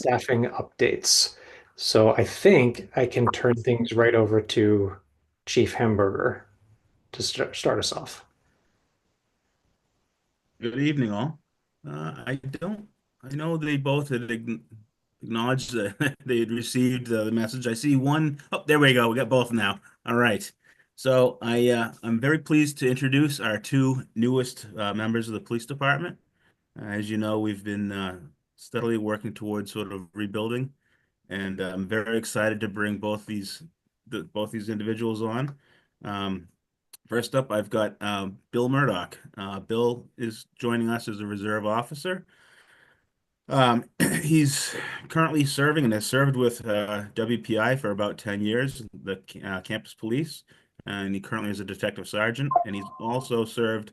staffing updates. So I think I can turn things right over to Chief Hamburger to start us off. Good evening, all. I know they both had acknowledged that they had received the message. I see one. Oh, there we go. We got both now. All right. I'm very pleased to introduce our two newest members of the police department. As you know, we've been steadily working towards sort of rebuilding, and I'm very excited to bring both these individuals on. Um, First up, I've got Bill Murdoch. Bill is joining us as a reserve officer. He's currently serving and has served with WPI for about 10 years, the campus police, and he currently is a detective sergeant. And he's also served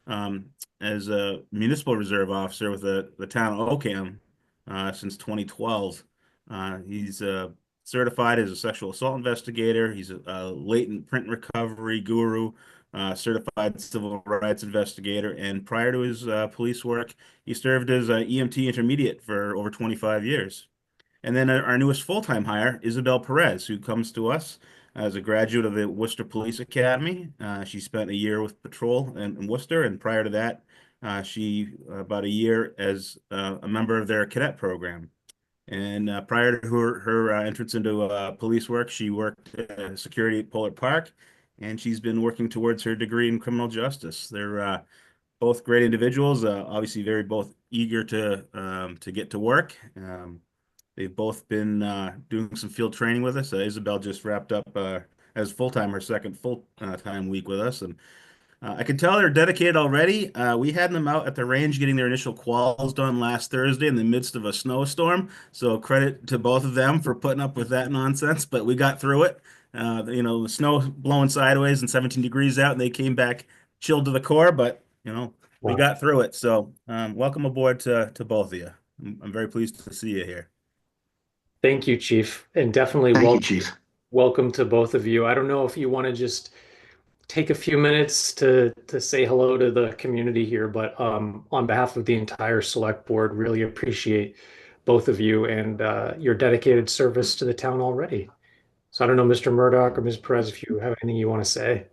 um, as a municipal reserve officer with the town of Ocam since 2012. He's certified as a sexual assault investigator. He's a latent print recovery guru, certified civil rights investigator, and prior to his police work, he served as a EMT intermediate for over 25 years. And then our newest full-time hire, Isabel Perez, who comes to us as a graduate of the Worcester Police Academy. She spent a year with patrol in Worcester, and prior to that, she about a year as a member of their cadet program. And prior to her entrance into police work, she worked security at Polar Park, and she's been working towards her degree in criminal justice. They're both great individuals, obviously very both eager to get to work. They've both been doing some field training with us. Isabel just wrapped up as full-time her second full-time week with us, and I can tell they're dedicated already. We had them out at the range getting their initial quals done last Thursday in the midst of a snowstorm. So credit to both of them for putting up with that nonsense, but we got through it. The snow blowing sideways and 17 degrees out, and they came back chilled to the core, but we Wow. got through it. So welcome aboard to both of you. I'm very pleased to see you here. Thank you, Chief, and definitely Thank you, Chief. welcome to both of you. I don't know if you want to just take a few minutes to say hello to the community here, but on behalf of the entire select board, really appreciate both of you and your dedicated service to the town already. So I don't know, Mr. Murdoch or Ms. Perez, if you have anything you want to say.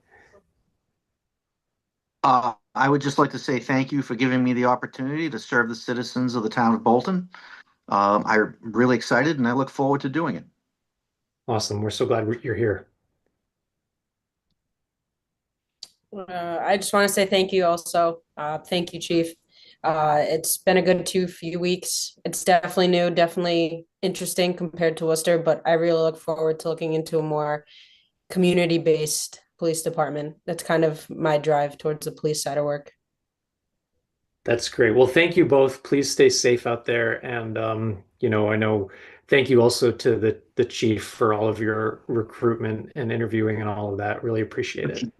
I would just like to say thank you for giving me the opportunity to serve the citizens of the town of Bolton. I'm really excited and I look forward to doing it. Awesome. We're so glad you're here. I just want to say thank you also. Thank you, Chief. It's been a good few weeks. It's definitely new, definitely interesting compared to Worcester, but I really look forward to looking into a more community-based police department. That's kind of my drive towards the police side of work. That's great. Well, thank you both. Please stay safe out there. And I know thank you also to the chief for all of your recruitment and interviewing and all of that. Really appreciate it.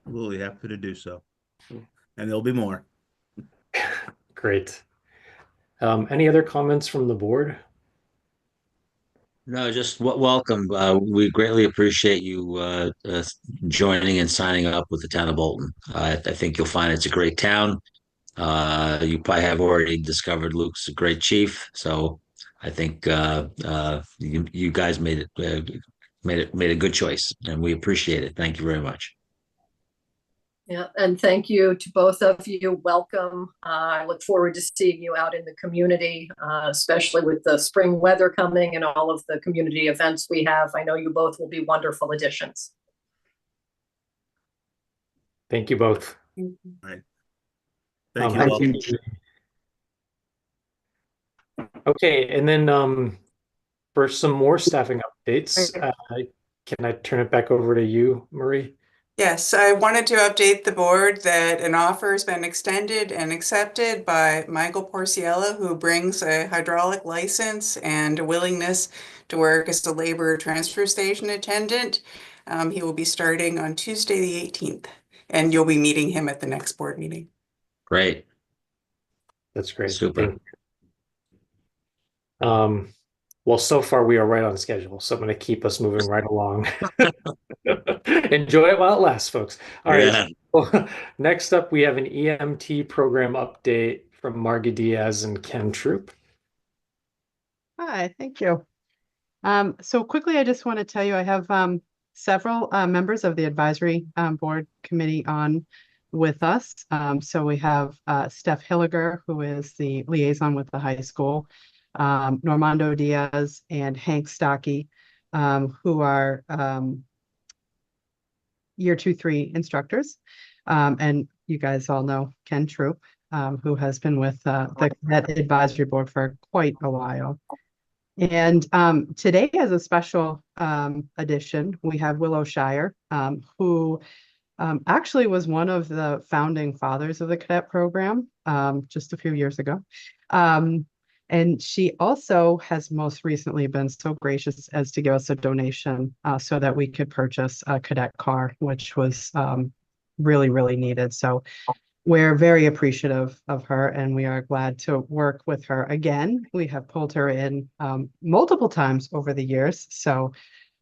Absolutely happy to do so. And there'll be more. Great. Any other comments from the board? No, just welcome. We greatly appreciate you joining and signing up with the town of Bolton. I think you'll find it's a great town. You probably have already discovered Luke's a great chief, so I think you guys made a good choice, and we appreciate it. Thank you very much. Yeah, and thank you to both of you. Welcome. I look forward to seeing you out in the community, especially with the spring weather coming and all of the community events we have. I know you both will be wonderful additions. Thank you both. All right. Thank you Thank all. you. Okay, and then for some more staffing updates, can I turn it back over to you, Marie? Yes, I wanted to update the board that an offer has been extended and accepted by Michael Porciella, who brings a hydraulic license and a willingness to work as a labor transfer station attendant. He will be starting on Tuesday, the 18th, and you'll be meeting him at the next board meeting. Great. That's great. Super. Thank you. Well, so far we are right on schedule, so I'm going to keep us moving right along. Enjoy it while it lasts, folks. All right. Yeah. Well, next up, we have an EMT program update from Marga Diaz and Ken Troop. Hi, thank you. So quickly, I just want to tell you, I have several members of the advisory board committee on with us. So we have Steph Hilliger, who is the liaison with the high school, Normando Diaz and Hank Stocky, who are year 2-3 instructors. And you guys all know Ken Troop, who has been with the Cadet Advisory Board for quite a while. And today, as a special addition, we have Willow Shire, who actually was one of the founding fathers of the cadet program just a few years ago. And she also has most recently been so gracious as to give us a donation so that we could purchase a cadet car, which was really, really needed. So we're very appreciative of her, and we are glad to work with her again. We have pulled her in multiple times over the years, so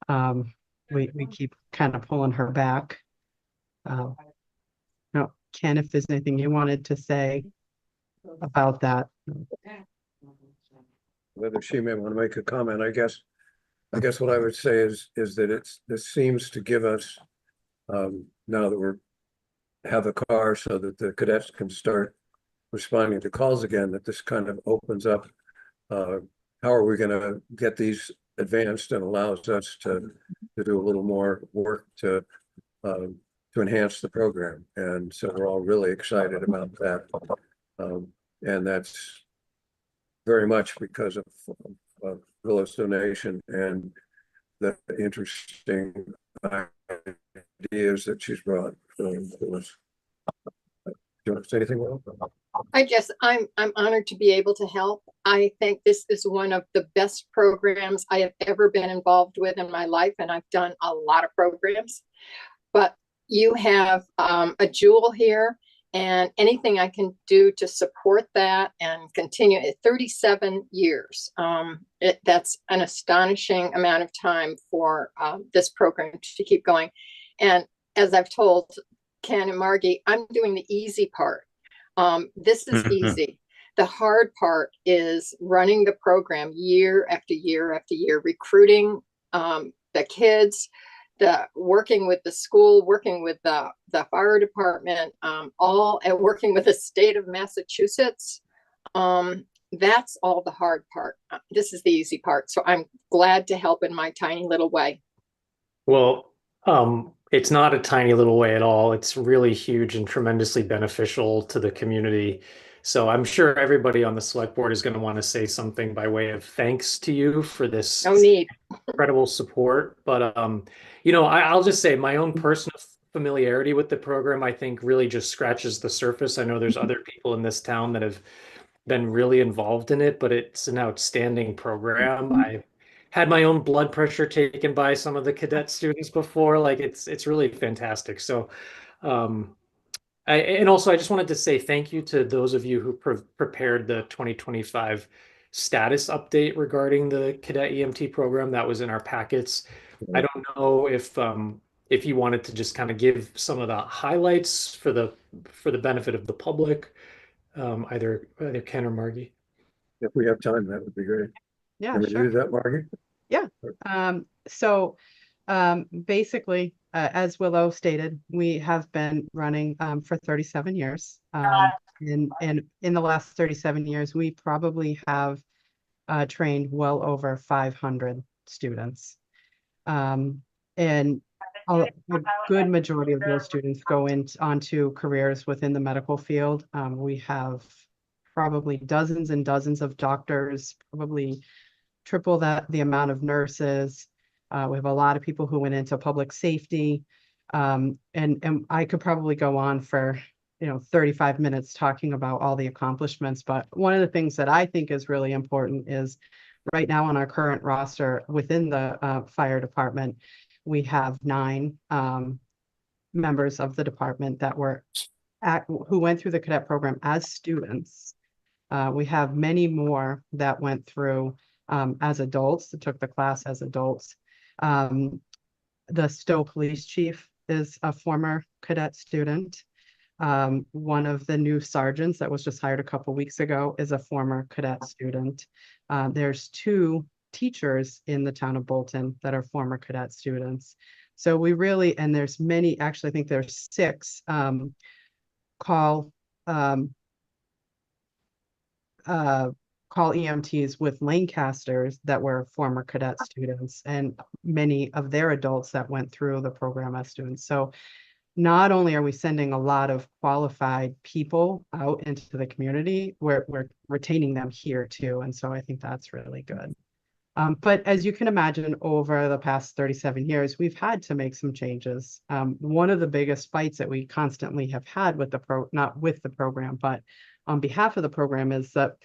we keep kind of pulling her back. No, Ken, if there's anything you wanted to say about that. Whether she may want to make a comment, I guess what I would say is that this seems to give us, now that we're have a car so that the cadets can start responding to calls again, that this kind of opens up, how are we going to get these advanced, and allows us to do a little more work to enhance the program. And so we're all really excited about that. And that's very much because of Willow's donation and the interesting ideas that she's brought to us. Do you want to say anything, Will? I'm honored to be able to help. I think this is one of the best programs I have ever been involved with in my life, and I've done a lot of programs. But you have a jewel here, and anything I can do to support that and continue it. 37 years. That's an astonishing amount of time for this program to keep going. And as I've told Ken and Margie, I'm doing the easy part. This is easy. The hard part is running the program year after year after year, recruiting the kids, working with the school, working with the fire department, and working with the state of Massachusetts. That's all the hard part. This is the easy part. So I'm glad to help in my tiny little way. Well, it's not a tiny little way at all. It's really huge and tremendously beneficial to the community. So I'm sure everybody on the select board is going to want to say something by way of thanks to you for this No need. incredible support. But you know, I'll just say my own personal familiarity with the program, I think, really just scratches the surface. I know there's other people in this town that have been really involved in it, but it's an outstanding program. I had my own blood pressure taken by some of the cadet students before. Like it's really fantastic. So and also I just wanted to say thank you to those of you who prepared the 2025 status update regarding the cadet EMT program that was in our packets. I don't know if you wanted to just kind of give some of the highlights for the benefit of the public, either Ken or Margie. If we have time, that would be great. Yeah, Can we sure. do that, Margie? Yeah. So basically, as Willow stated, we have been running for 37 years. And in the last 37 years, we probably have trained well over 500 students. And a good majority of those students go onto careers within the medical field. We have probably dozens and dozens of doctors, probably triple the amount of nurses. We have a lot of people who went into public safety. And I could probably go on for 35 minutes talking about all the accomplishments. But one of the things that I think is really important is right now on our current roster within the fire department, we have 9 members of the department that who went through the cadet program as students. We have many more that went through as adults, that took the class as adults. The Stowe police chief is a former cadet student. One of the new sergeants that was just hired a couple weeks ago is a former cadet student. There's 2 teachers in the town of Bolton that are former cadet students. So we really, and there's many, actually, I think there's 6 call EMTs with Lancasters that were former cadet students, and many of their adults that went through the program as students. So not only are we sending a lot of qualified people out into the community, we're retaining them here too. And so I think that's really good. But as you can imagine, over the past 37 years, we've had to make some changes. One of the biggest fights that we constantly have had with not with the program, but on behalf of the program, is that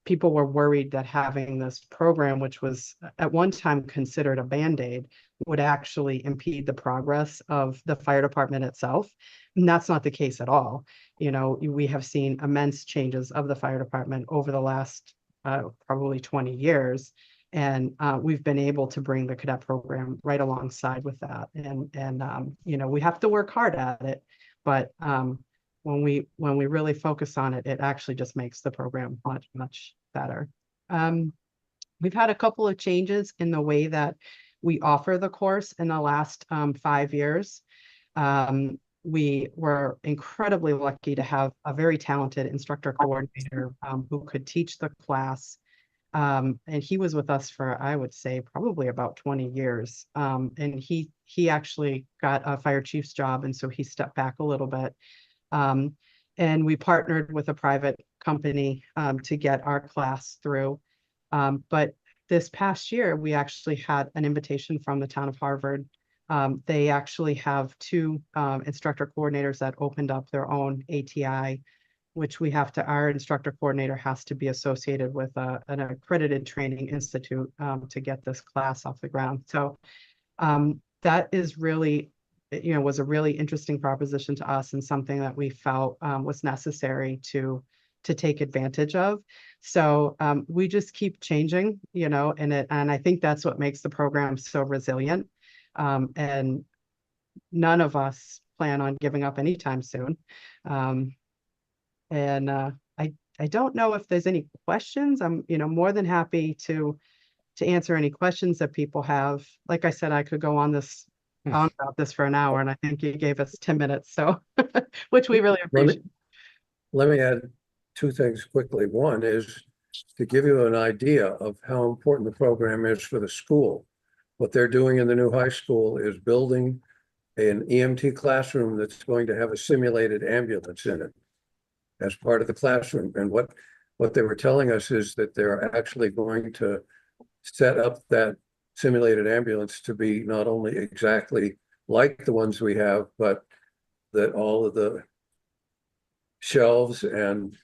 people were worried that having this program, which was at one time considered a Band-Aid, would actually impede the progress of the fire department itself. And that's not the case at all. You know, we have seen immense changes of the fire department over the last probably 20 years. And we've been able to bring the cadet program right alongside with that. And you know, we have to work hard at it, but when we really focus on it, it actually just makes the program much, much better. We've had a couple of changes in the way that we offer the course in the last 5 years. We were incredibly lucky to have a very talented instructor coordinator who could teach the class. And he was with us for, I would say, probably about 20 years. And he actually got a fire chief's job, and so he stepped back a little bit. And we partnered with a private company to get our class through. But this past year, we actually had an invitation from the town of Harvard. They actually have 2 instructor coordinators that opened up their own ATI, which our instructor coordinator has to be associated with an accredited training institute to get this class off the ground. So that is really, you know, was a really interesting proposition to us, and something that we felt was necessary to take advantage of. So we just keep changing, you know, and I think that's what makes the program so resilient. And none of us plan on giving up anytime soon. I don't know if there's any questions. I'm, you know, more than happy to answer any questions that people have. Like I said, I could go on about this for an hour, and I think you gave us 10 minutes, so which we really appreciate. Let me add 2 things quickly. One is to give you an idea of how important the program is for the school. What they're doing in the new high school is building an EMT classroom that's going to have a simulated ambulance in it as part of the classroom. And what they were telling us is that they're actually going to set up that simulated ambulance to be not only exactly like the ones we have, but that all of the shelves and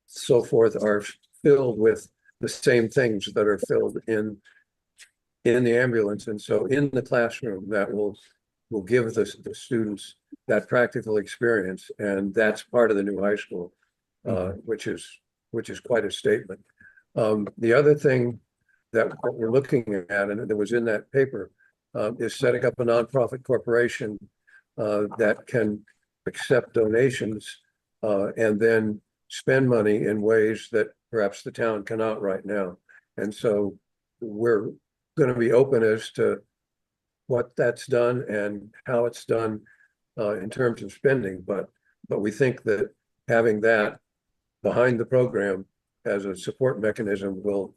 so forth are filled with the same things that are filled in the ambulance. And so in the classroom, that will give the students that practical experience. And that's part of the new high school, which is quite a statement. The other thing that we're looking at, and that was in that paper, is setting up a nonprofit corporation that can accept donations and then spend money in ways that perhaps the town cannot right now. And so we're going to be open as to what that's done and how it's done in terms of spending. But we think that having that behind the program as a support mechanism will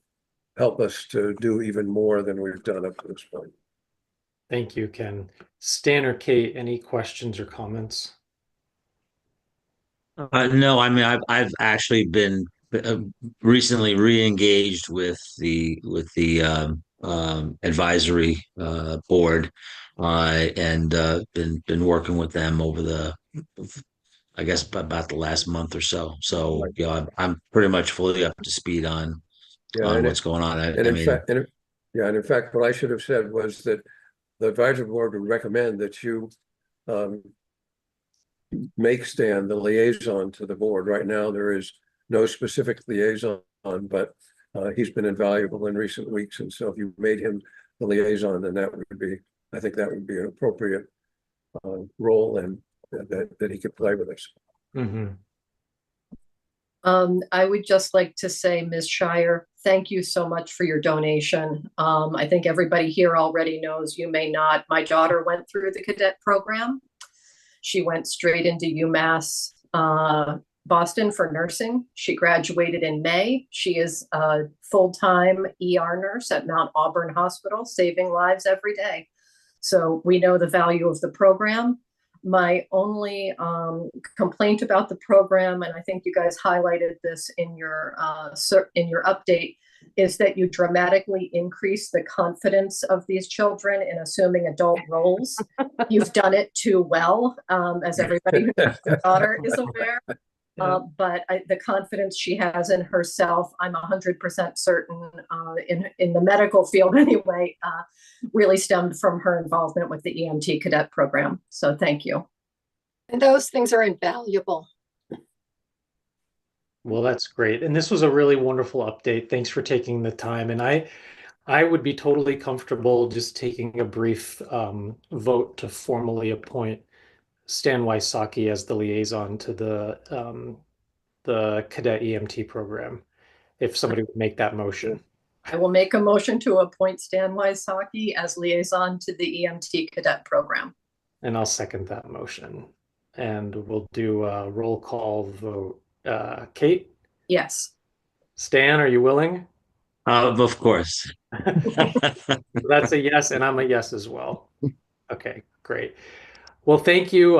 help us to do even more than we've done up to this point. Thank you, Ken. Stan or Kate, any questions or comments? No, I mean I've actually been recently re-engaged with the advisory board, and been working with them over I guess about the last month or so. So you know, I'm pretty much fully up to speed on what's going on. And in fact, what I should have said was that the advisory board would recommend that you make Stan the liaison to the board. Right now, there is no specific liaison, but he's been invaluable in recent weeks. And so if you made him the liaison, then I think that would be an appropriate role. And that he could play with us. Mhm. I would just like to say, Ms. Shire, thank you so much for your donation. I think everybody here already knows, you may not. My daughter went through the cadet program. She went straight into UMass Boston for nursing. She graduated in May. She is a full-time ER nurse at Mount Auburn Hospital, saving lives every day. So we know the value of the program. My only complaint about the program, and I think you guys highlighted this in your update, is that you dramatically increase the confidence of these children in assuming adult roles. You've done it too well, as everybody who knows your daughter is aware. But the confidence she has in herself, I'm 100% certain, in the medical field anyway, really stemmed from her involvement with the EMT cadet program. So thank you. And those things are invaluable. Well, that's great. And this was a really wonderful update. Thanks for taking the time. And I would be totally comfortable just taking a brief vote to formally appoint Stan Wysocki as the liaison to the cadet EMT program, if somebody would make that motion. I will make a motion to appoint Stan Wysocki as liaison to the EMT cadet program. And I'll second that motion. And we'll do a roll call vote. Kate? Yes. Stan, are you willing? Of course. That's a yes, and I'm a yes as well. Okay, great. Well, thank you.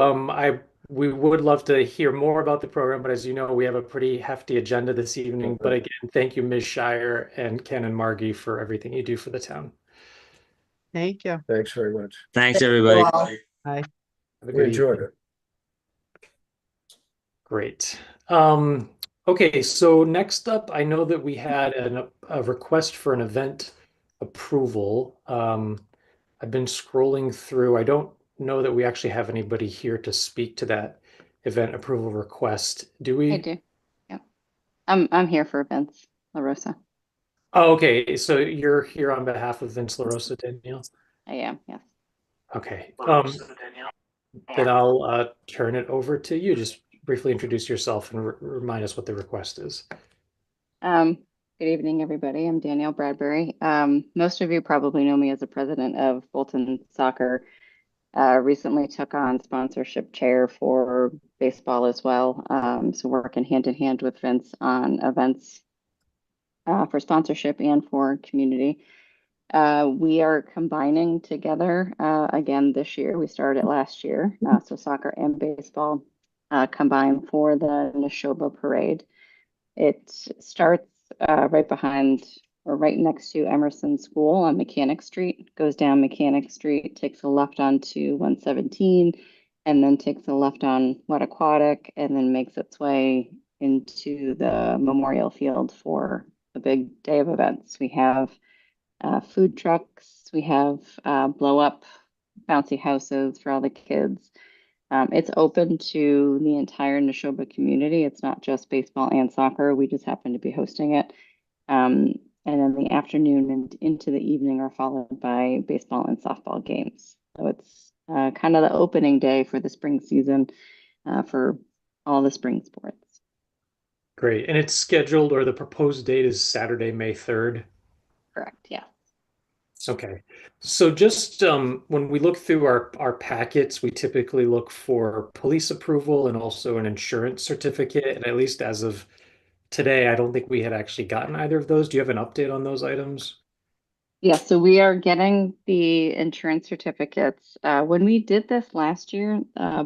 We would love to hear more about the program, but as you know, we have a pretty hefty agenda this evening. But again, thank you, Ms. Shire and Ken and Margie, for everything you do for the town. Thank you. Thanks very much. Thanks, everybody. Bye. Have a We good enjoyed evening. it. Great. Okay, so next up, I know that we had a request for an event approval. I've been scrolling through. I don't know that we actually have anybody here to speak to that event approval request. Do we? I do. Yeah. I'm here for Vince LaRosa. Oh, okay. So you're here on behalf of Vince LaRosa, Danielle? I am, yes. Okay. Then I'll turn it over to you. Just briefly introduce yourself and remind us what the request is. Good evening, everybody. I'm Danielle Bradbury. Most of you probably know me as the president of Bolton Soccer. Recently took on sponsorship chair for baseball as well. So working hand in hand with Vince on events for sponsorship and for community. We are combining together again this year. We started last year, so soccer and baseball combined for the Neshoba Parade. It starts right behind or right next to Emerson School on Mechanic Street, goes down Mechanic Street, takes a left onto 117, and then takes a left on Wet Aquatic, and then makes its way into the Memorial Field for a big day of events. We have food trucks, we have blow up bouncy houses for all the kids. It's open to the entire Neshoba community. It's not just baseball and soccer. We just happen to be hosting it. And then the afternoon and into the evening are followed by baseball and softball games. So it's kind of the opening day for the spring season for all the spring sports. Great. And it's scheduled, or the proposed date is Saturday, May 3rd. Correct, yeah. Okay. So just when we look through our packets, we typically look for police approval and also an insurance certificate. And at least as of today, I don't think we had actually gotten either of those. Do you have an update on those items? Yeah, so we are getting the insurance certificates. When we did this last year,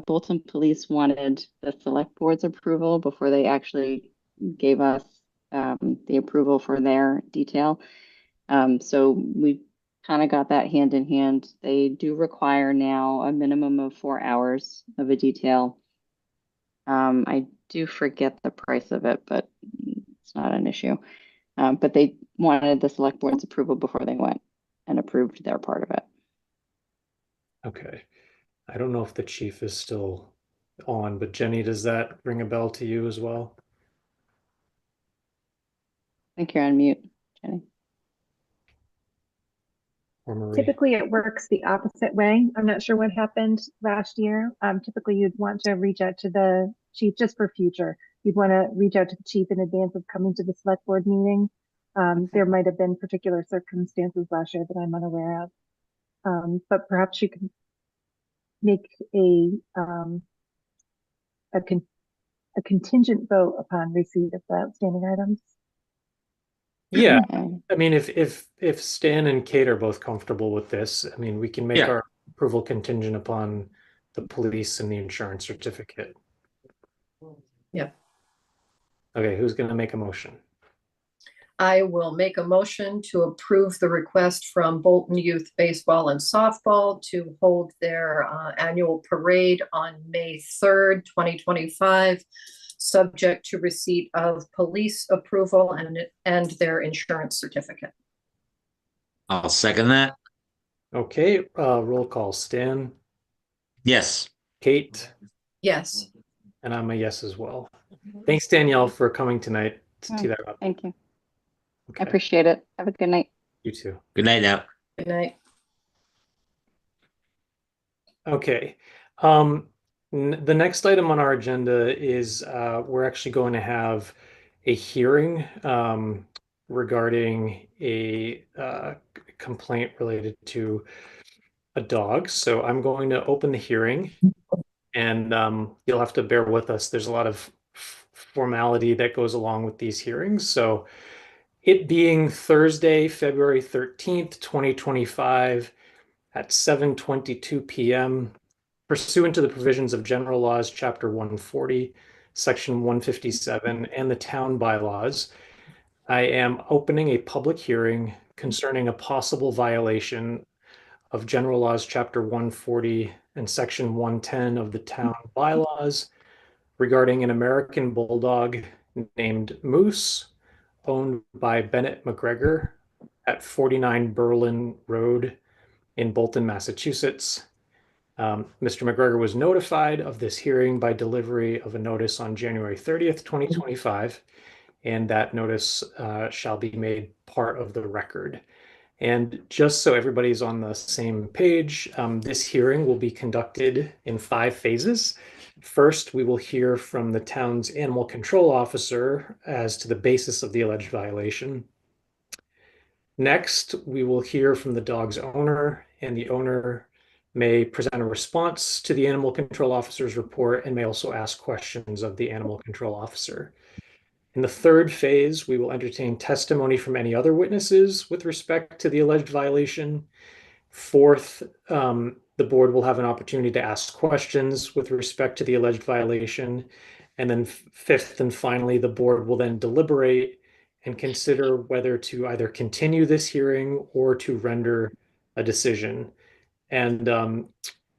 Bolton Police wanted the select board's approval before they actually gave us the approval for their detail. So we kind of got that hand in hand. They do require now a minimum of 4 hours of a detail. I do forget the price of it, but it's not an issue. But they wanted the select board's approval before they went and approved their part of it. Okay. I don't know if the chief is still on, but Jenny, does that ring a bell to you as well? I think you're on mute, Jenny. or Marie? Typically, it works the opposite way. I'm not sure what happened last year. Typically, you'd want to reach out to the chief just for future. You'd want to reach out to the chief in advance of coming to the select board meeting. There might have been particular circumstances last year that I'm unaware of. But perhaps you can make a contingent vote upon receipt of the outstanding items. Yeah, Okay. I mean, if Stan and Kate are both comfortable with this, I mean, we can make Yeah. our approval contingent upon the police and the insurance certificate. Yep. Okay, who's going to make a motion? I will make a motion to approve the request from Bolton Youth Baseball and Softball to hold their annual parade on May 3rd, 2025, subject to receipt of police approval and their insurance certificate. I'll second that. Okay, roll call. Stan, Yes. Kate, Yes. and I'm a yes as well. Thanks, Danielle, for coming tonight to tee that up. Thank you. I Okay, appreciate it. Have a good night. you too. Good night now. Good night. Okay. The next item on our agenda is we're actually going to have a hearing regarding a complaint related to a dog. So I'm going to open the hearing, and you'll have to bear with us. There's a lot of formality that goes along with these hearings. So it being Thursday, February 13th, 2025 at 7:22 p.m. pursuant to the provisions of General Laws, Chapter 140, Section 157, and the town bylaws, I am opening a public hearing concerning a possible violation of General Laws, Chapter 140, and Section 110 of the town bylaws regarding an American bulldog named Moose, owned by Bennett McGregor at 49 Berlin Road in Bolton, Massachusetts. Mr. McGregor was notified of this hearing by delivery of a notice on January 30th, 2025, and that notice shall be made part of the record. And just so everybody's on the same page, this hearing will be conducted in 5 phases. First, we will hear from the town's animal control officer as to the basis of the alleged violation. Next, we will hear from the dog's owner, and the owner may present a response to the animal control officer's report and may also ask questions of the animal control officer. In the third phase, we will entertain testimony from any other witnesses with respect to the alleged violation. Fourth, the board will have an opportunity to ask questions with respect to the alleged violation. And then fifth and finally, the board will then deliberate and consider whether to either continue this hearing or to render a decision. And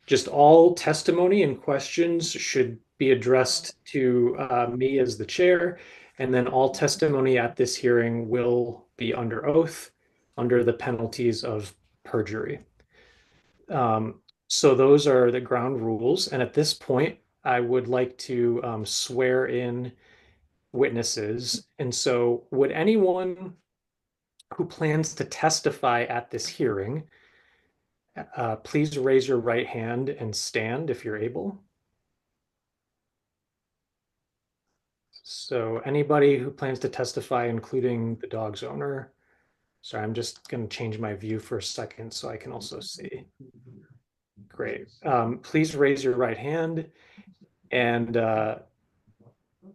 just all testimony and questions should be addressed to me as the chair. And then all testimony at this hearing will be under oath under the penalties of perjury. So those are the ground rules. And at this point, I would like to swear in witnesses. And so would anyone who plans to testify at this hearing, please raise your right hand and stand if you're able. So anybody who plans to testify, including the dog's owner. Sorry, I'm just going to change my view for a second so I can also see. Great. Please raise your right hand. And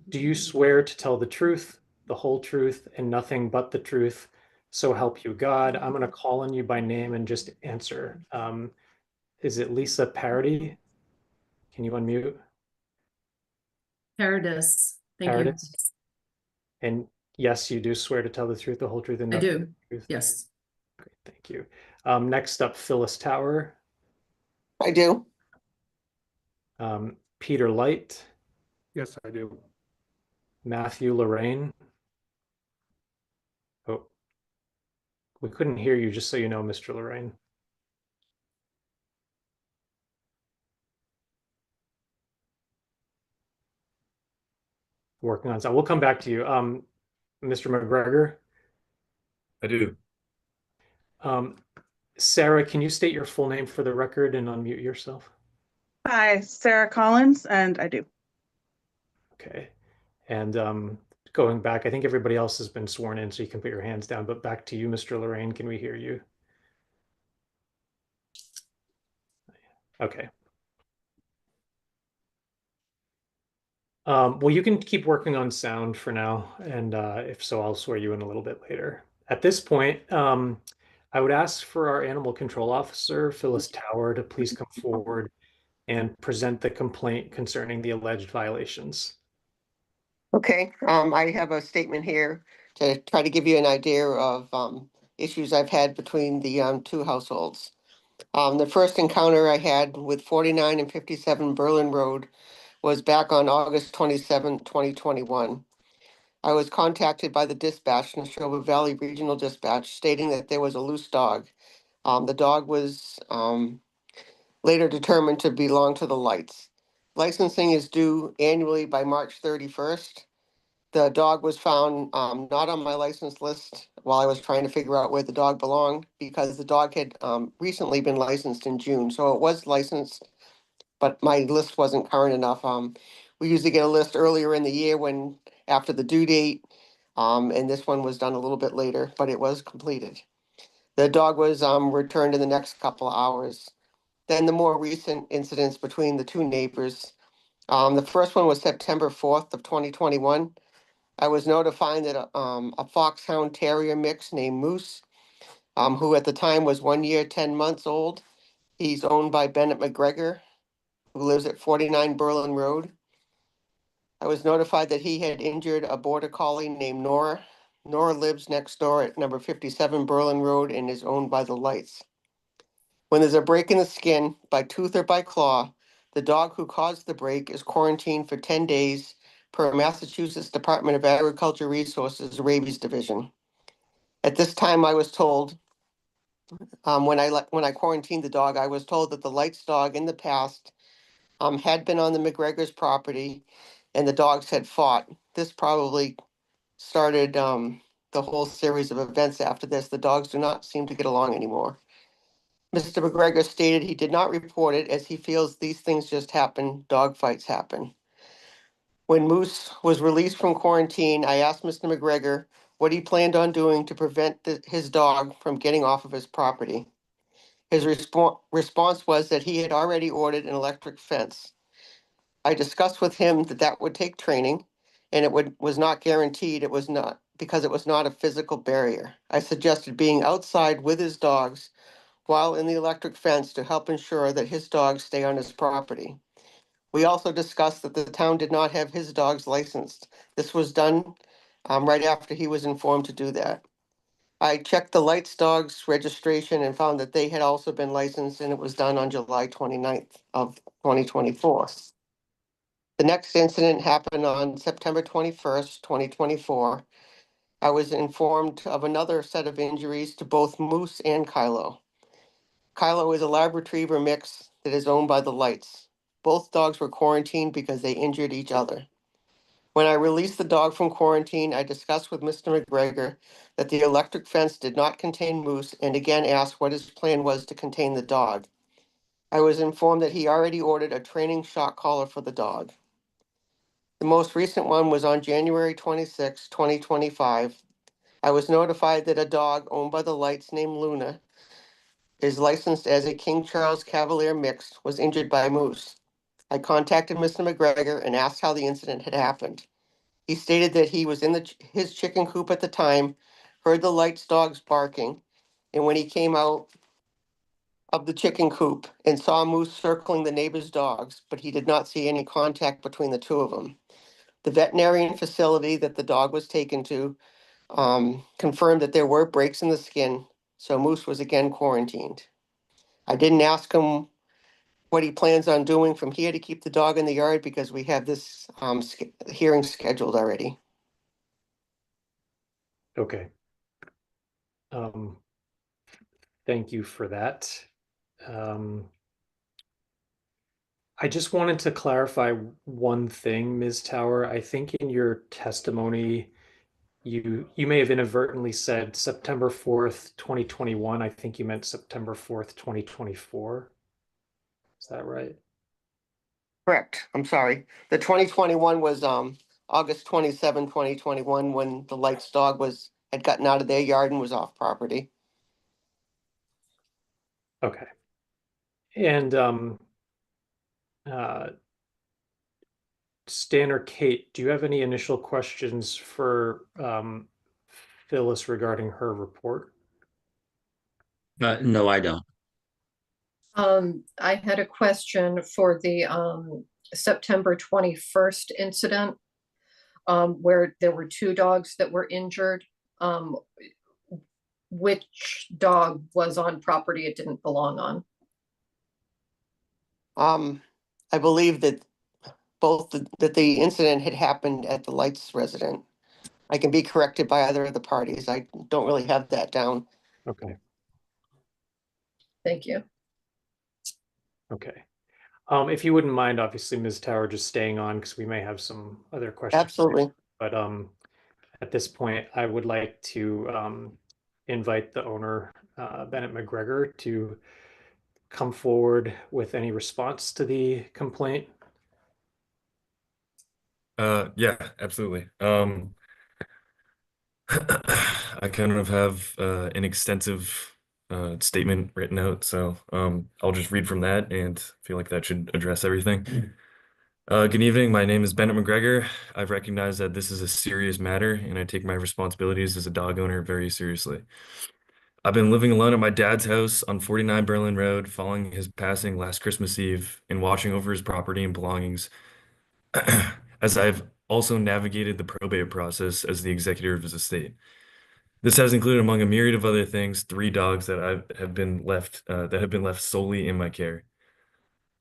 do you swear to tell the truth, the whole truth, and nothing but the truth? So help you God. I'm going to call on you by name and just answer. Is it Lisa Parody? Can you unmute? Paradis. Thank Paradis? And yes, you do swear to tell the truth, the whole truth, and you. I nothing do. but the truth? Yes. Great, thank you. Next up, Phyllis Tower. I do. Peter Light. Yes, I do. Matthew Lorraine. Oh, we couldn't hear you, just so you know, Mr. Lorraine. Working on that. We'll come back to you. Mr. McGregor. I do. Sarah, can you state your full name for the record and unmute yourself? Hi, Sarah Collins, and I do. Okay. And going back, I think everybody else has been sworn in, so you can put your hands down, but back to you, Mr. Lorraine, can we hear you? Okay. Well, you can keep working on sound for now, and if so, I'll swear you in a little bit later. At this point, I would ask for our animal control officer, Phyllis Tower, to please come forward and present the complaint concerning the alleged violations. Okay, I have a statement here to try to give you an idea of issues I've had between the two households. The first encounter I had with 49 and 57 Berlin Road was back on August 27, 2021. I was contacted by the dispatch, Neshoba Valley Regional Dispatch, stating that there was a loose dog. The dog was later determined to belong to the lights. Licensing is due annually by March 31st. The dog was found not on my license list while I was trying to figure out where the dog belonged because the dog had recently been licensed in June. So it was licensed, but my list wasn't current enough. We usually get a list earlier in the year when after the due date, and this one was done a little bit later, but it was completed. The dog was returned in the next couple of hours. Then the more recent incidents between the two neighbors. The first one was September 4th of 2021. I was notifying that a foxhound terrier mix named Moose, who at the time was 1 year, 10 months old. He's owned by Bennett McGregor, who lives at 49 Berlin Road. I was notified that he had injured a border collie named Nora. Nora lives next door at number 57 Berlin Road and is owned by the Lights. When there's a break in the skin, by tooth or by claw, the dog who caused the break is quarantined for 10 days per Massachusetts Department of Agriculture Resources Rabies Division. At this time, I was told, when I quarantined the dog, I was told that the Lights dog in the past had been on the McGregor's property and the dogs had fought. This probably started the whole series of events after this. The dogs do not seem to get along anymore. Mr. McGregor stated he did not report it as he feels these things just happen, dog fights happen. When Moose was released from quarantine, I asked Mr. McGregor what he planned on doing to prevent his dog from getting off of his property. His response was that he had already ordered an electric fence. I discussed with him that that would take training and was not guaranteed. It was not because it was not a physical barrier. I suggested being outside with his dogs while in the electric fence to help ensure that his dogs stay on his property. We also discussed that the town did not have his dogs licensed. This was done right after he was informed to do that. I checked the Lights dogs registration and found that they had also been licensed and it was done on July 29th of 2024. The next incident happened on September 21st, 2024. I was informed of another set of injuries to both Moose and Kylo. Kylo is a Lab Retriever mix that is owned by the Lights. Both dogs were quarantined because they injured each other. When I released the dog from quarantine, I discussed with Mr. McGregor that the electric fence did not contain Moose and again asked what his plan was to contain the dog. I was informed that he already ordered a training shock collar for the dog. The most recent one was on January 26, 2025. I was notified that a dog owned by the Lights named Luna is licensed as a King Charles Cavalier mix, was injured by Moose. I contacted Mr. McGregor and asked how the incident had happened. He stated that he was in his chicken coop at the time, heard the Lights dogs barking, and when he came out of the chicken coop and saw Moose circling the neighbor's dogs, but he did not see any contact between the two of them. The veterinarian facility that the dog was taken to confirmed that there were breaks in the skin, so Moose was again quarantined. I didn't ask him what he plans on doing from here to keep the dog in the yard because we have this hearing scheduled already. Okay. Thank you for that. I just wanted to clarify one thing, Ms. Tower. I think in your testimony, you may have inadvertently said September 4th, 2021. I think you meant September 4th, 2024. Is that right? Correct. I'm sorry. The 2021 was August 27, 2021, when the Lights dog had gotten out of their yard and was off property. Okay. And uh, Stan or Kate, do you have any initial questions for Phyllis regarding her report? No, I don't. I had a question for the September 21st incident, where there were two dogs that were injured. Which dog was on property it didn't belong on? I believe that that the incident had happened at the Lights resident. I can be corrected by either of the parties. I don't really have that down. Okay. Thank you. Okay. If you wouldn't mind, obviously, Ms. Tower, just staying on because we may have some other questions. Absolutely. But at this point, I would like to invite the owner, Bennett McGregor, to come forward with any response to the complaint. Yeah, absolutely. I kind of have an extensive statement written out, so I'll just read from that and feel like that should address everything. Good evening. My name is Bennett McGregor. I've recognized that this is a serious matter, and I take my responsibilities as a dog owner very seriously. I've been living alone at my dad's house on 49 Berlin Road following his passing last Christmas Eve and watching over his property and belongings as I've also navigated the probate process as the executor of his estate. This has included, among a myriad of other things, 3 dogs that have been left solely in my care.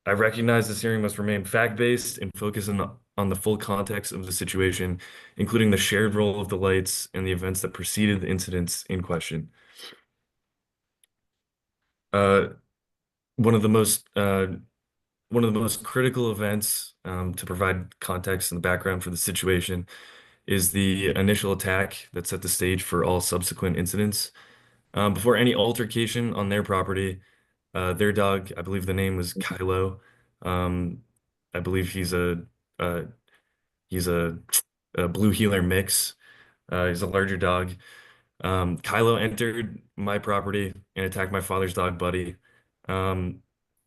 I recognize this hearing must remain fact-based and focus on the full context of the situation, including the shared role of the Lights and the events that preceded the incidents in question. One of the most critical events to provide context and the background for the situation is the initial attack that set the stage for all subsequent incidents. Before any altercation on their property, their dog, I believe the name was Kylo. I believe he's a blue heeler mix. He's a larger dog. Kylo entered my property and attacked my father's dog, Buddy.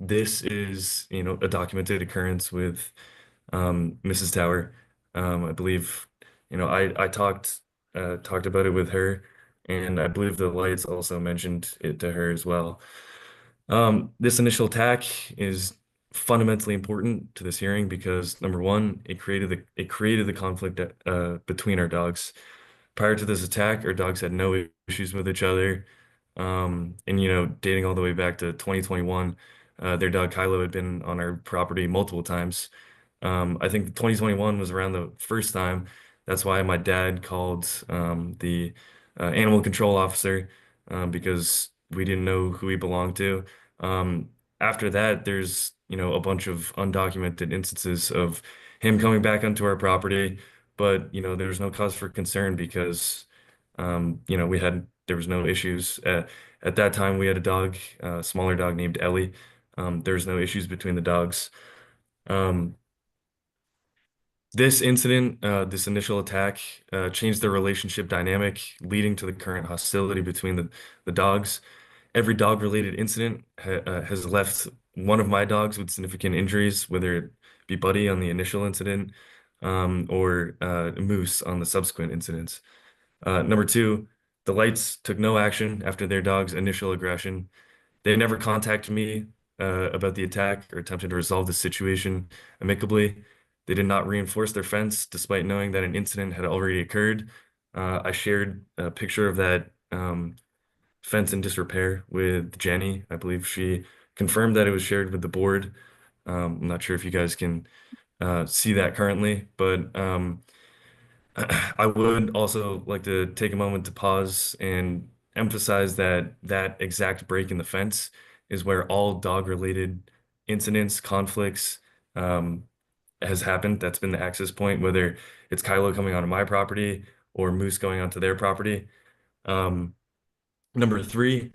This is, a documented occurrence with Mrs. Tower. I believe, I talked about it with her, and I believe the Lights also mentioned it to her as well. This initial attack is fundamentally important to this hearing because, number one, it created the conflict between our dogs. Prior to this attack, our dogs had no issues with each other. And dating all the way back to 2021, their dog Kylo had been on our property multiple times. I think 2021 was around the first time. That's why my dad called the animal control officer because we didn't know who he belonged to. After that, there's a bunch of undocumented instances of him coming back onto our property, but there was no cause for concern because there was no issues. At that time, we had a dog, a smaller dog named Ellie. There's no issues between the dogs. This incident, this initial attack, changed the relationship dynamic, leading to the current hostility between the dogs. Every dog-related incident has left one of my dogs with significant injuries, whether it be Buddy on the initial incident or Moose on the subsequent incidents. Number 2, the Lights took no action after their dog's initial aggression. They never contacted me about the attack or attempted to resolve the situation amicably. They did not reinforce their fence despite knowing that an incident had already occurred. I shared a picture of that fence in disrepair with Jenny. I believe she confirmed that it was shared with the board. I'm not sure if you guys can see that currently, but I would also like to take a moment to pause and emphasize that that exact break in the fence is where all dog-related incidents, conflicts has happened. That's been the access point, whether it's Kylo coming onto my property or moose going onto their property. Number three,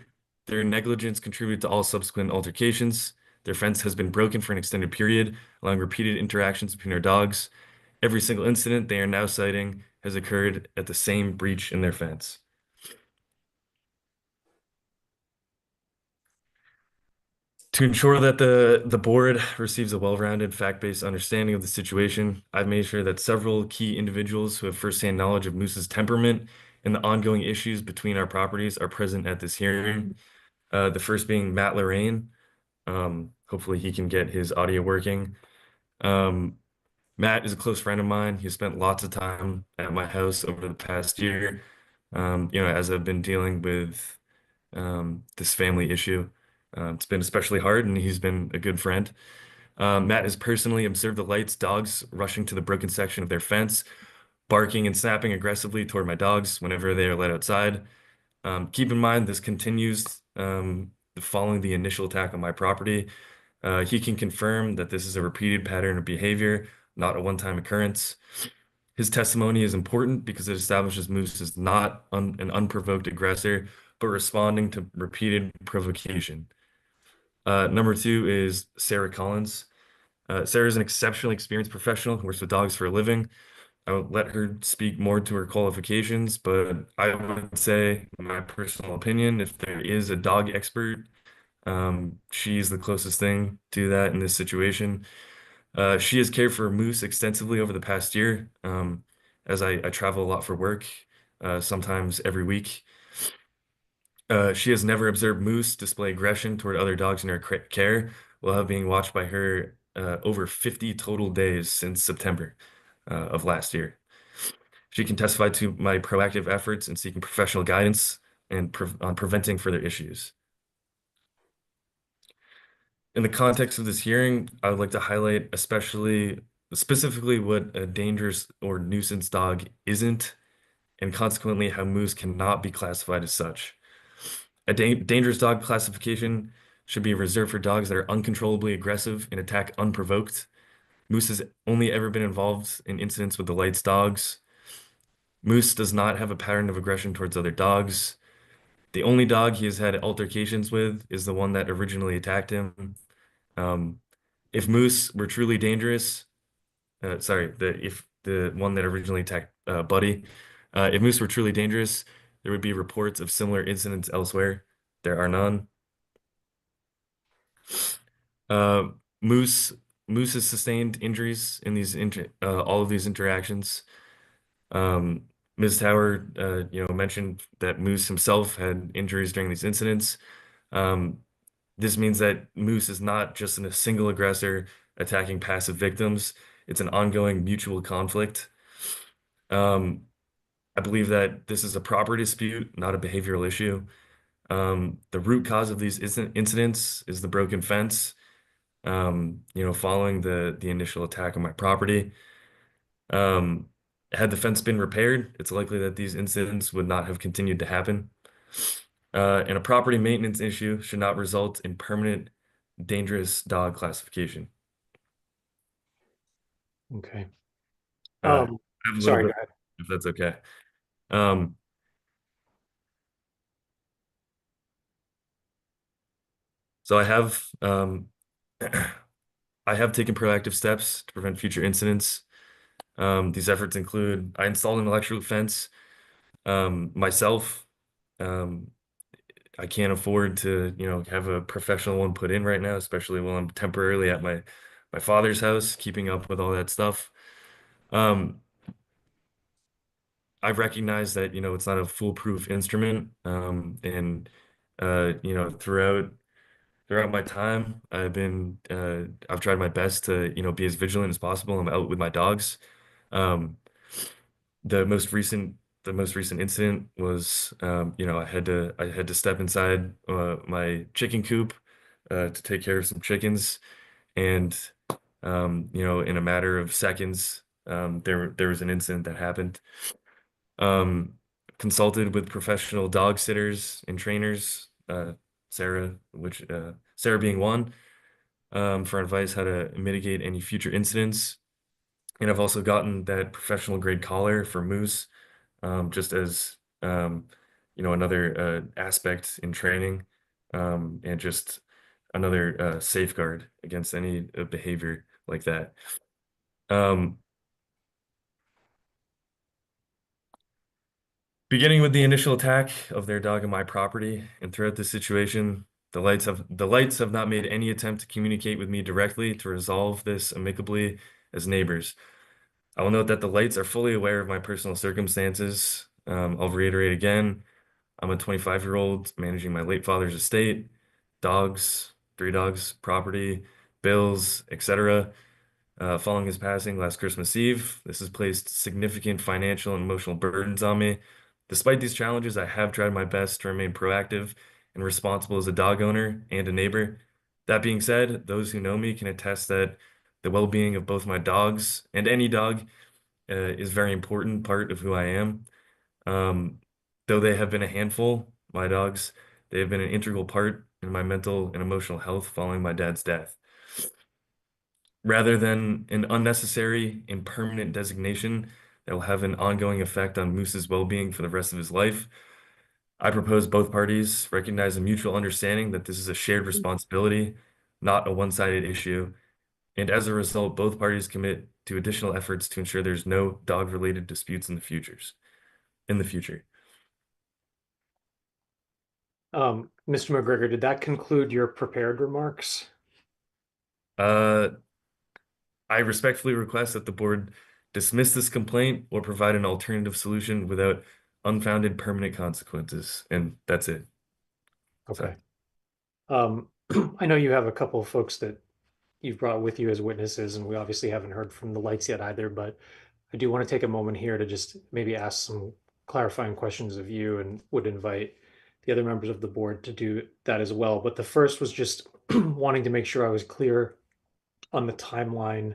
their negligence contributed to all subsequent altercations. Their fence has been broken for an extended period, allowing repeated interactions between our dogs. Every single incident they are now citing has occurred at the same breach in their fence. To ensure that the board receives a well-rounded, fact-based understanding of the situation, I've made sure that several key individuals who have firsthand knowledge of Moose's temperament and the ongoing issues between our properties are present at this hearing. The first being Matt Lorraine. Hopefully he can get his audio working. Matt is a close friend of mine. He spent lots of time at my house over the past year, as I've been dealing with this family issue. It's been especially hard, and he's been a good friend. Matt has personally observed the Lights dogs rushing to the broken section of their fence, barking and snapping aggressively toward my dogs whenever they are let outside. Keep in mind, this continues following the initial attack on my property. He can confirm that this is a repeated pattern of behavior, not a one-time occurrence. His testimony is important because it establishes Moose is not an unprovoked aggressor, but responding to repeated provocation. Number two is Sarah Collins. Sarah is an exceptionally experienced professional who works with dogs for a living. I will let her speak more to her qualifications, but I would say, in my personal opinion, if there is a dog expert, she's the closest thing to that in this situation. She has cared for Moose extensively over the past year, as I travel a lot for work, sometimes every week. She has never observed Moose display aggression toward other dogs in her care while being watched by her over 50 total days since September of last year. She can testify to my proactive efforts in seeking professional guidance and on preventing further issues. In the context of this hearing, I would like to highlight specifically what a dangerous or nuisance dog isn't, and consequently how Moose cannot be classified as such. A dangerous dog classification should be reserved for dogs that are uncontrollably aggressive and attack unprovoked. Moose has only ever been involved in incidents with the Lights dogs. Moose does not have a pattern of aggression towards other dogs. The only dog he has had altercations with is the one that originally attacked him. If Moose were truly dangerous, if the one that originally attacked Buddy, if Moose were truly dangerous, there would be reports of similar incidents elsewhere. There are none. Moose has sustained injuries in all of these interactions. Ms. Tower, mentioned that Moose himself had injuries during these incidents. This means that Moose is not just a single aggressor attacking passive victims. It's an ongoing mutual conflict. I believe that this is a proper dispute, not a behavioral issue. The root cause of these incidents is the broken fence, following the initial attack on my property. Had the fence been repaired, it's likely that these incidents would not have continued to happen. And a property maintenance issue should not result in permanent dangerous dog classification. Okay. I have a little Sorry, bit, go ahead. if that's okay. So I have taken proactive steps to prevent future incidents. These efforts include I installed an electrical fence myself. I can't afford to, have a professional one put in right now, especially while I'm temporarily at my father's house, keeping up with all that stuff. I've recognized that, it's not a foolproof instrument. And throughout my time, I've tried my best to, be as vigilant as possible. I'm out with my dogs. The most recent incident was, I had to step inside my chicken coop to take care of some chickens, and in a matter of seconds, there was an incident that happened. Consulted with professional dog sitters and trainers, Sarah being one, for advice how to mitigate any future incidents. And I've also gotten that professional grade collar for Moose just as another aspect in training, and just another safeguard against any behavior like that. Beginning with the initial attack of their dog on my property, and throughout this situation, the lights have not made any attempt to communicate with me directly to resolve this amicably as neighbors. I will note that the lights are fully aware of my personal circumstances. I'll reiterate again, I'm a 25-year-old managing my late father's estate, dogs, 3 dogs, property, bills, etc. Following his passing last Christmas Eve, this has placed significant financial and emotional burdens on me. Despite these challenges, I have tried my best to remain proactive and responsible as a dog owner and a neighbor. That being said, those who know me can attest that the well-being of both my dogs and any dog is a very important part of who I am. Though they have been a handful, my dogs, they have been an integral part in my mental and emotional health following my dad's death. Rather than an unnecessary and permanent designation that will have an ongoing effect on Moose's well-being for the rest of his life, I propose both parties recognize a mutual understanding that this is a shared responsibility, not a one-sided issue, and as a result, both parties commit to additional efforts to ensure there's no dog-related disputes in the future. Mr. McGregor, did that conclude your prepared remarks? I respectfully request that the board dismiss this complaint or provide an alternative solution without unfounded permanent consequences, and that's it. Okay. I know you have a couple of folks that you've brought with you as witnesses, and we obviously haven't heard from the lights yet either, but I do want to take a moment here to just maybe ask some clarifying questions of you, and would invite the other members of the board to do that as well. But the first was just wanting to make sure I was clear on the timeline.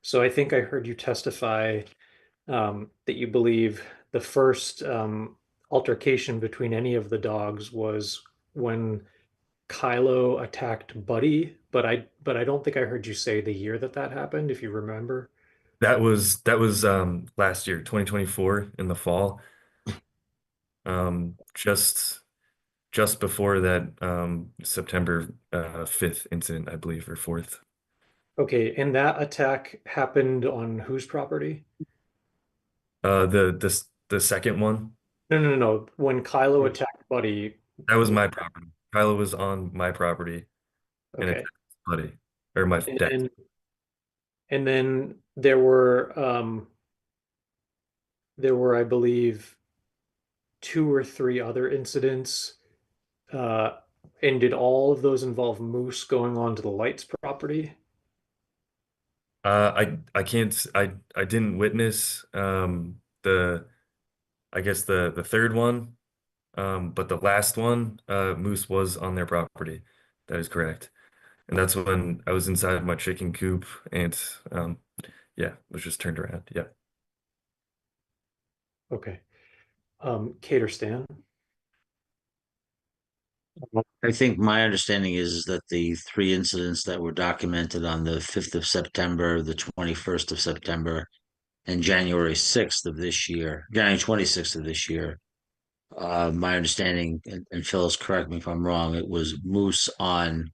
So I think I heard you testify that you believe the first altercation between any of the dogs was when Kylo attacked Buddy, but I don't think I heard you say the year that happened, if you remember. That was last year, 2024, in the fall. Just before that September 5th incident, I believe, or 4th. Okay, and that attack happened on whose property? The second one. No. When Kylo attacked Buddy. That was my property. Kylo was on my property and Okay. attacked Buddy, or my dad. And then there were, I believe, 2 or 3 other incidents. And did all of those involve Moose going onto the Lights property? I didn't witness I guess the third one, but the last one, Moose was on their property. That is correct. And that's when I was inside my chicken coop and yeah, was just turned around. Yeah. Okay. Kate or Stan? I think my understanding is that the 3 incidents that were documented on the 5th of September, the 21st of September, and January 6th of this year, January 26th of this year, my understanding, and Phyllis, correct me if I'm wrong, it was Moose on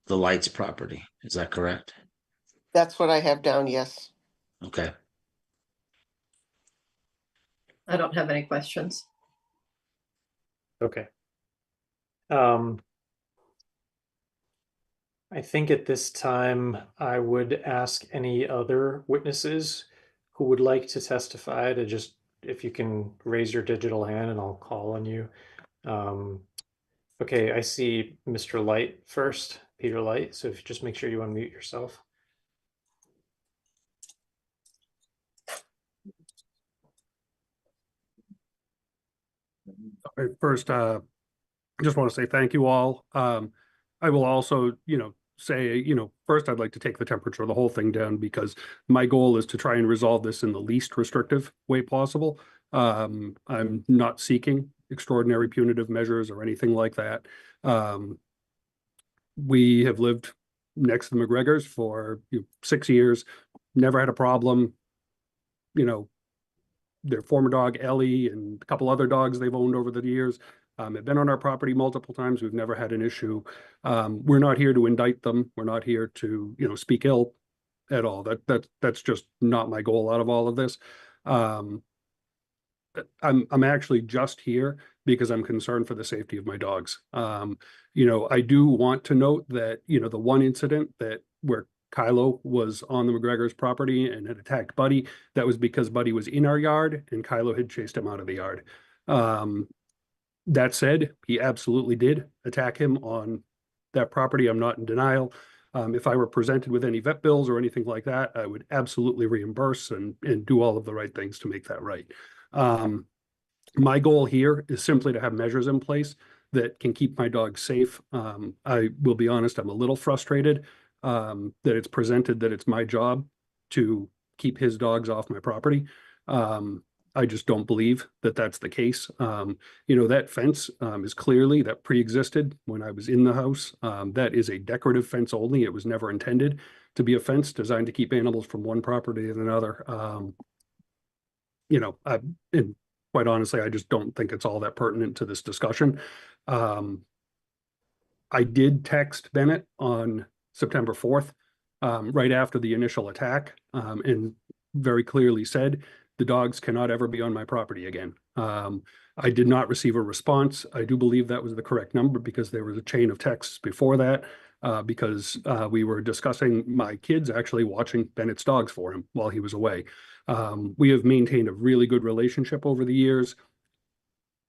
the Lights property. Is that correct? That's what I have down, yes. Okay. I don't have any questions. Okay. I think at this time, I would ask any other witnesses who would like to testify to just, if you can raise your digital hand and I'll call on you. Okay, I see Mr. Light first, Peter Light. So if you just make sure you unmute yourself. First, I just want to say thank you all. I will also, say, first I'd like to take the temperature of the whole thing down, because my goal is to try and resolve this in the least restrictive way possible. I'm not seeking extraordinary punitive measures or anything like that. We have lived next to the McGregors for 6 years, never had a problem. their former dog Ellie and a couple other dogs they've owned over the years have been on our property multiple times. We've never had an issue. We're not here to indict them. We're not here to, speak ill at all. That's just not my goal out of all of this. I'm actually just here because I'm concerned for the safety of my dogs. I do want to note that, the one incident where Kylo was on the McGregor's property and had attacked Buddy, that was because Buddy was in our yard and Kylo had chased him out of the yard. That said, he absolutely did attack him on that property. I'm not in denial. If I were presented with any vet bills or anything like that, I would absolutely reimburse and do all of the right things to make that right. My goal here is simply to have measures in place that can keep my dogs safe. I will be honest, I'm a little frustrated that it's presented that it's my job to keep his dogs off my property. I just don't believe that that's the case. That fence is clearly that pre-existed when I was in the house. That is a decorative fence only. It was never intended to be a fence designed to keep animals from one property to another. And quite honestly, I just don't think it's all that pertinent to this discussion. I did text Bennett on September 4th, right after the initial attack, and very clearly said, the dogs cannot ever be on my property again. I did not receive a response. I do believe that was the correct number because there was a chain of texts before that, because we were discussing my kids actually watching Bennett's dogs for him while he was away. We have maintained a really good relationship over the years.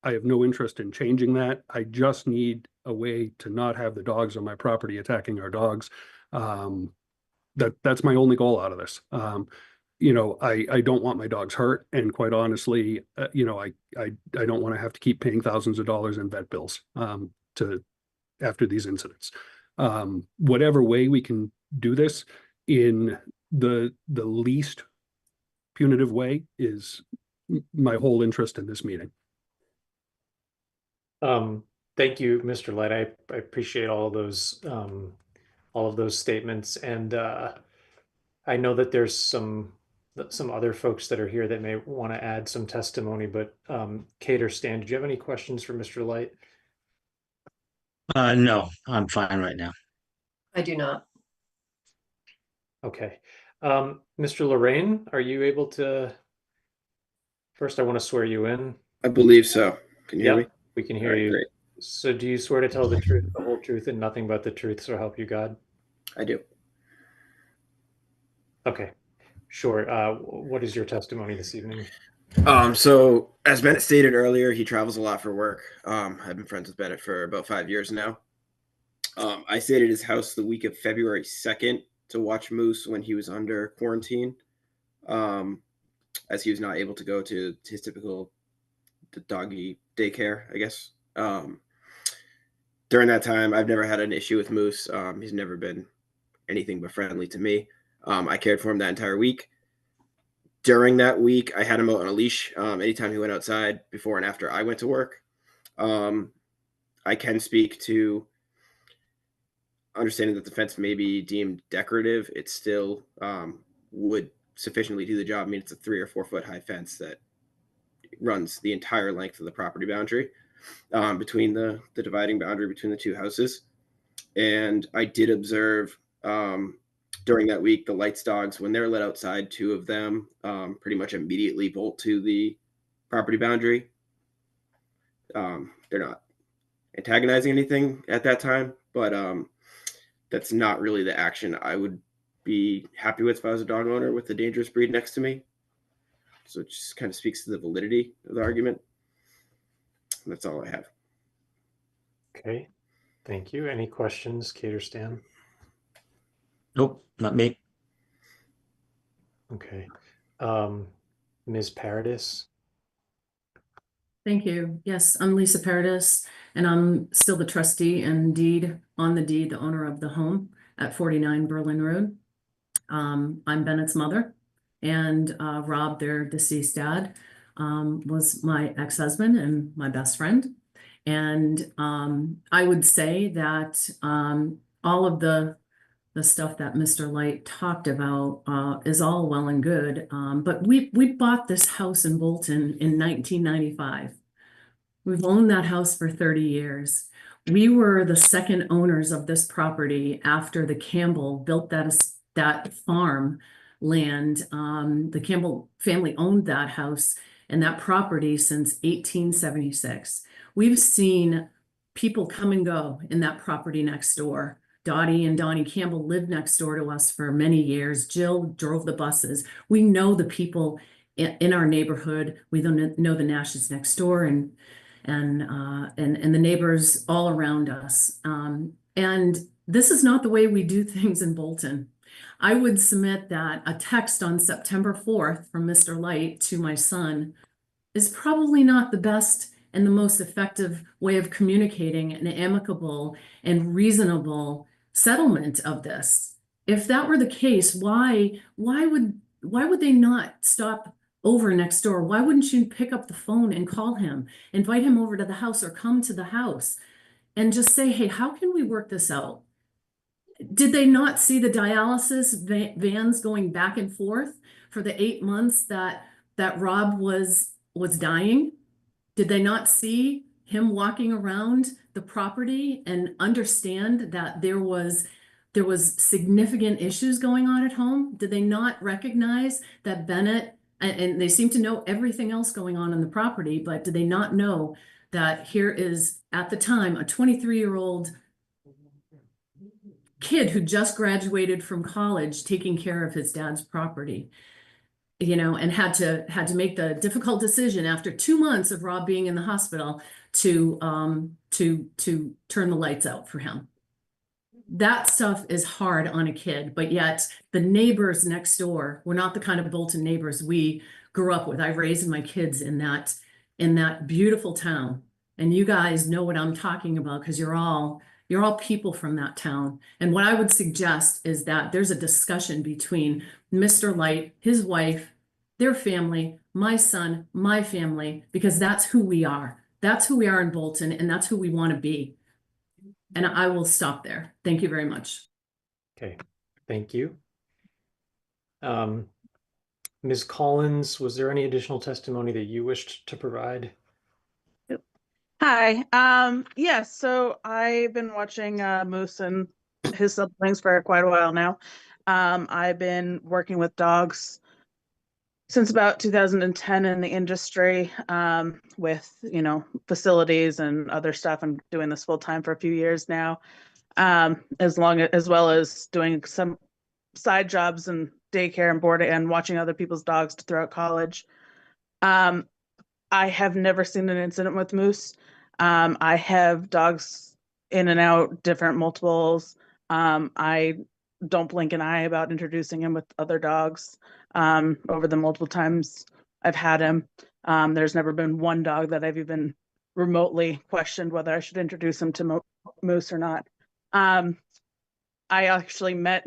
I have no interest in changing that. I just need a way to not have the dogs on my property attacking our dogs. That's my only goal out of this. I don't want my dogs hurt, and quite honestly, I don't want to have to keep paying thousands of dollars in vet bills after these incidents. Whatever way we can do this in the least punitive way is my whole interest in this meeting. Thank you, Mr. Light. I appreciate all of those statements, and I know that there's some other folks that are here that may want to add some testimony, but Kate or Stan, did you have any questions for Mr. Light? No, I'm fine right now. I do not. Okay. Mr. Lorraine, are you able to? First, I want to swear you in. I believe so. Can you hear me? We can hear you. Great. So do you swear to tell the truth, the whole truth, and nothing but the truth, so help you God? I do. Okay. Sure. What is your testimony this evening? So as Bennett stated earlier, he travels a lot for work. I've been friends with Bennett for about 5 years now. I stayed at his house the week of February 2nd to watch Moose when he was under quarantine, as he was not able to go to his typical doggy daycare, I guess. During that time, I've never had an issue with Moose. He's never been anything but friendly to me. I cared for him that entire week. During that week, I had him out on a leash anytime he went outside before and after I went to work. I can speak to understanding that the fence may be deemed decorative. It still would sufficiently do the job. I mean, it's a 3 or 4 foot high fence that runs the entire length of the property boundary between the dividing boundary between the two houses. And I did observe during that week, the Lights dogs, when they're let outside, 2 of them pretty much immediately bolt to the property boundary. They're not antagonizing anything at that time, but that's not really the action I would be happy with if I was a dog owner with a dangerous breed next to me. So it just kind of speaks to the validity of the argument. That's all I have. Okay. Thank you. Any questions, Kate or Stan? Nope, not me. Okay. Ms. Paradis? Thank you. Yes, I'm Lisa Paradis, and I'm still the trustee and the owner of the home at 49 Berlin Road. I'm Bennett's mother, and Rob, their deceased dad, was my ex-husband and my best friend. And I would say that all of the the stuff that Mr. Light talked about is all well and good. But we bought this house in Bolton in 1995. We've owned that house for 30 years. We were the second owners of this property after the Campbell built that farm land. The Campbell family owned that house and that property since 1876. We've seen people come and go in that property next door. Dottie and Donnie Campbell lived next door to us for many years. Jill drove the buses. We know the people in our neighborhood. We know the Nashes next door and the neighbors all around us. And this is not the way we do things in Bolton. I would submit that a text on September 4th from Mr. Light to my son is probably not the best and the most effective way of communicating an amicable and reasonable settlement of this. If that were the case, why would they not stop over next door? Why wouldn't you pick up the phone and call him, invite him over to the house or come to the house and just say, hey, how can we work this out? Did they not see the dialysis vans going back and forth for the 8 months that Rob was dying? Did they not see him walking around the property and understand that there was significant issues going on at home? Did they not recognize that Bennett, and they seem to know everything else going on the property, but did they not know that here is, at the time, a 23-year-old kid who just graduated from college taking care of his dad's property, you know, and had to make the difficult decision after 2 months of Rob being in the hospital to turn the lights out for him. That stuff is hard on a kid, but yet the neighbors next door were not the kind of Bolton neighbors we grew up with. I raised my kids in that beautiful town, and you guys know what I'm talking about because you're all people from that town. And what I would suggest is that there's a discussion between Mr. Light, his wife, their family, my son, my family, because that's who we are. That's who we are in Bolton, and that's who we want to be. And I will stop there. Thank you very much. Okay, thank you. Ms. Collins, was there any additional testimony that you wished to provide? Hi. Yes, so I've been watching Moose and his siblings for quite a while now. I've been working with dogs since about 2010 in the industry, with, you know, facilities and other stuff. I'm doing this full time for a few years now, as well as doing some side jobs and daycare and boarding and watching other people's dogs throughout college. I have never seen an incident with Moose. I have dogs in and out, different multiples. I don't blink an eye about introducing him with other dogs. Over the multiple times I've had him, there's never been one dog that I've even remotely questioned whether I should introduce him to Moose or not. I actually met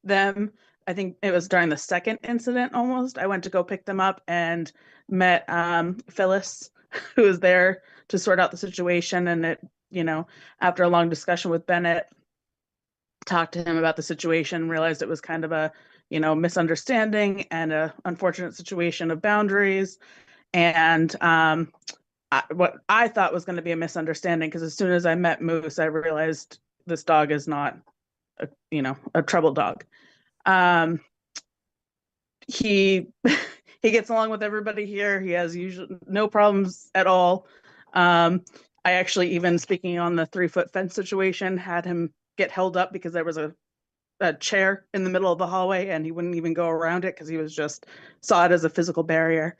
them, I think it was during the second incident almost. I went to go pick them up and met Phyllis, who was there to sort out the situation. And it, you know, after a long discussion with Bennett, talked to him about the situation, realized it was kind of a, you know, misunderstanding and a unfortunate situation of boundaries. And what I thought was going to be a misunderstanding, because as soon as I met Moose, I realized this dog is not a troubled dog. He gets along with everybody here. He has usually no problems at all. I actually, even speaking on the 3-foot fence situation, had him get held up because there was a chair in the middle of the hallway and he wouldn't even go around it because he was just saw it as a physical barrier.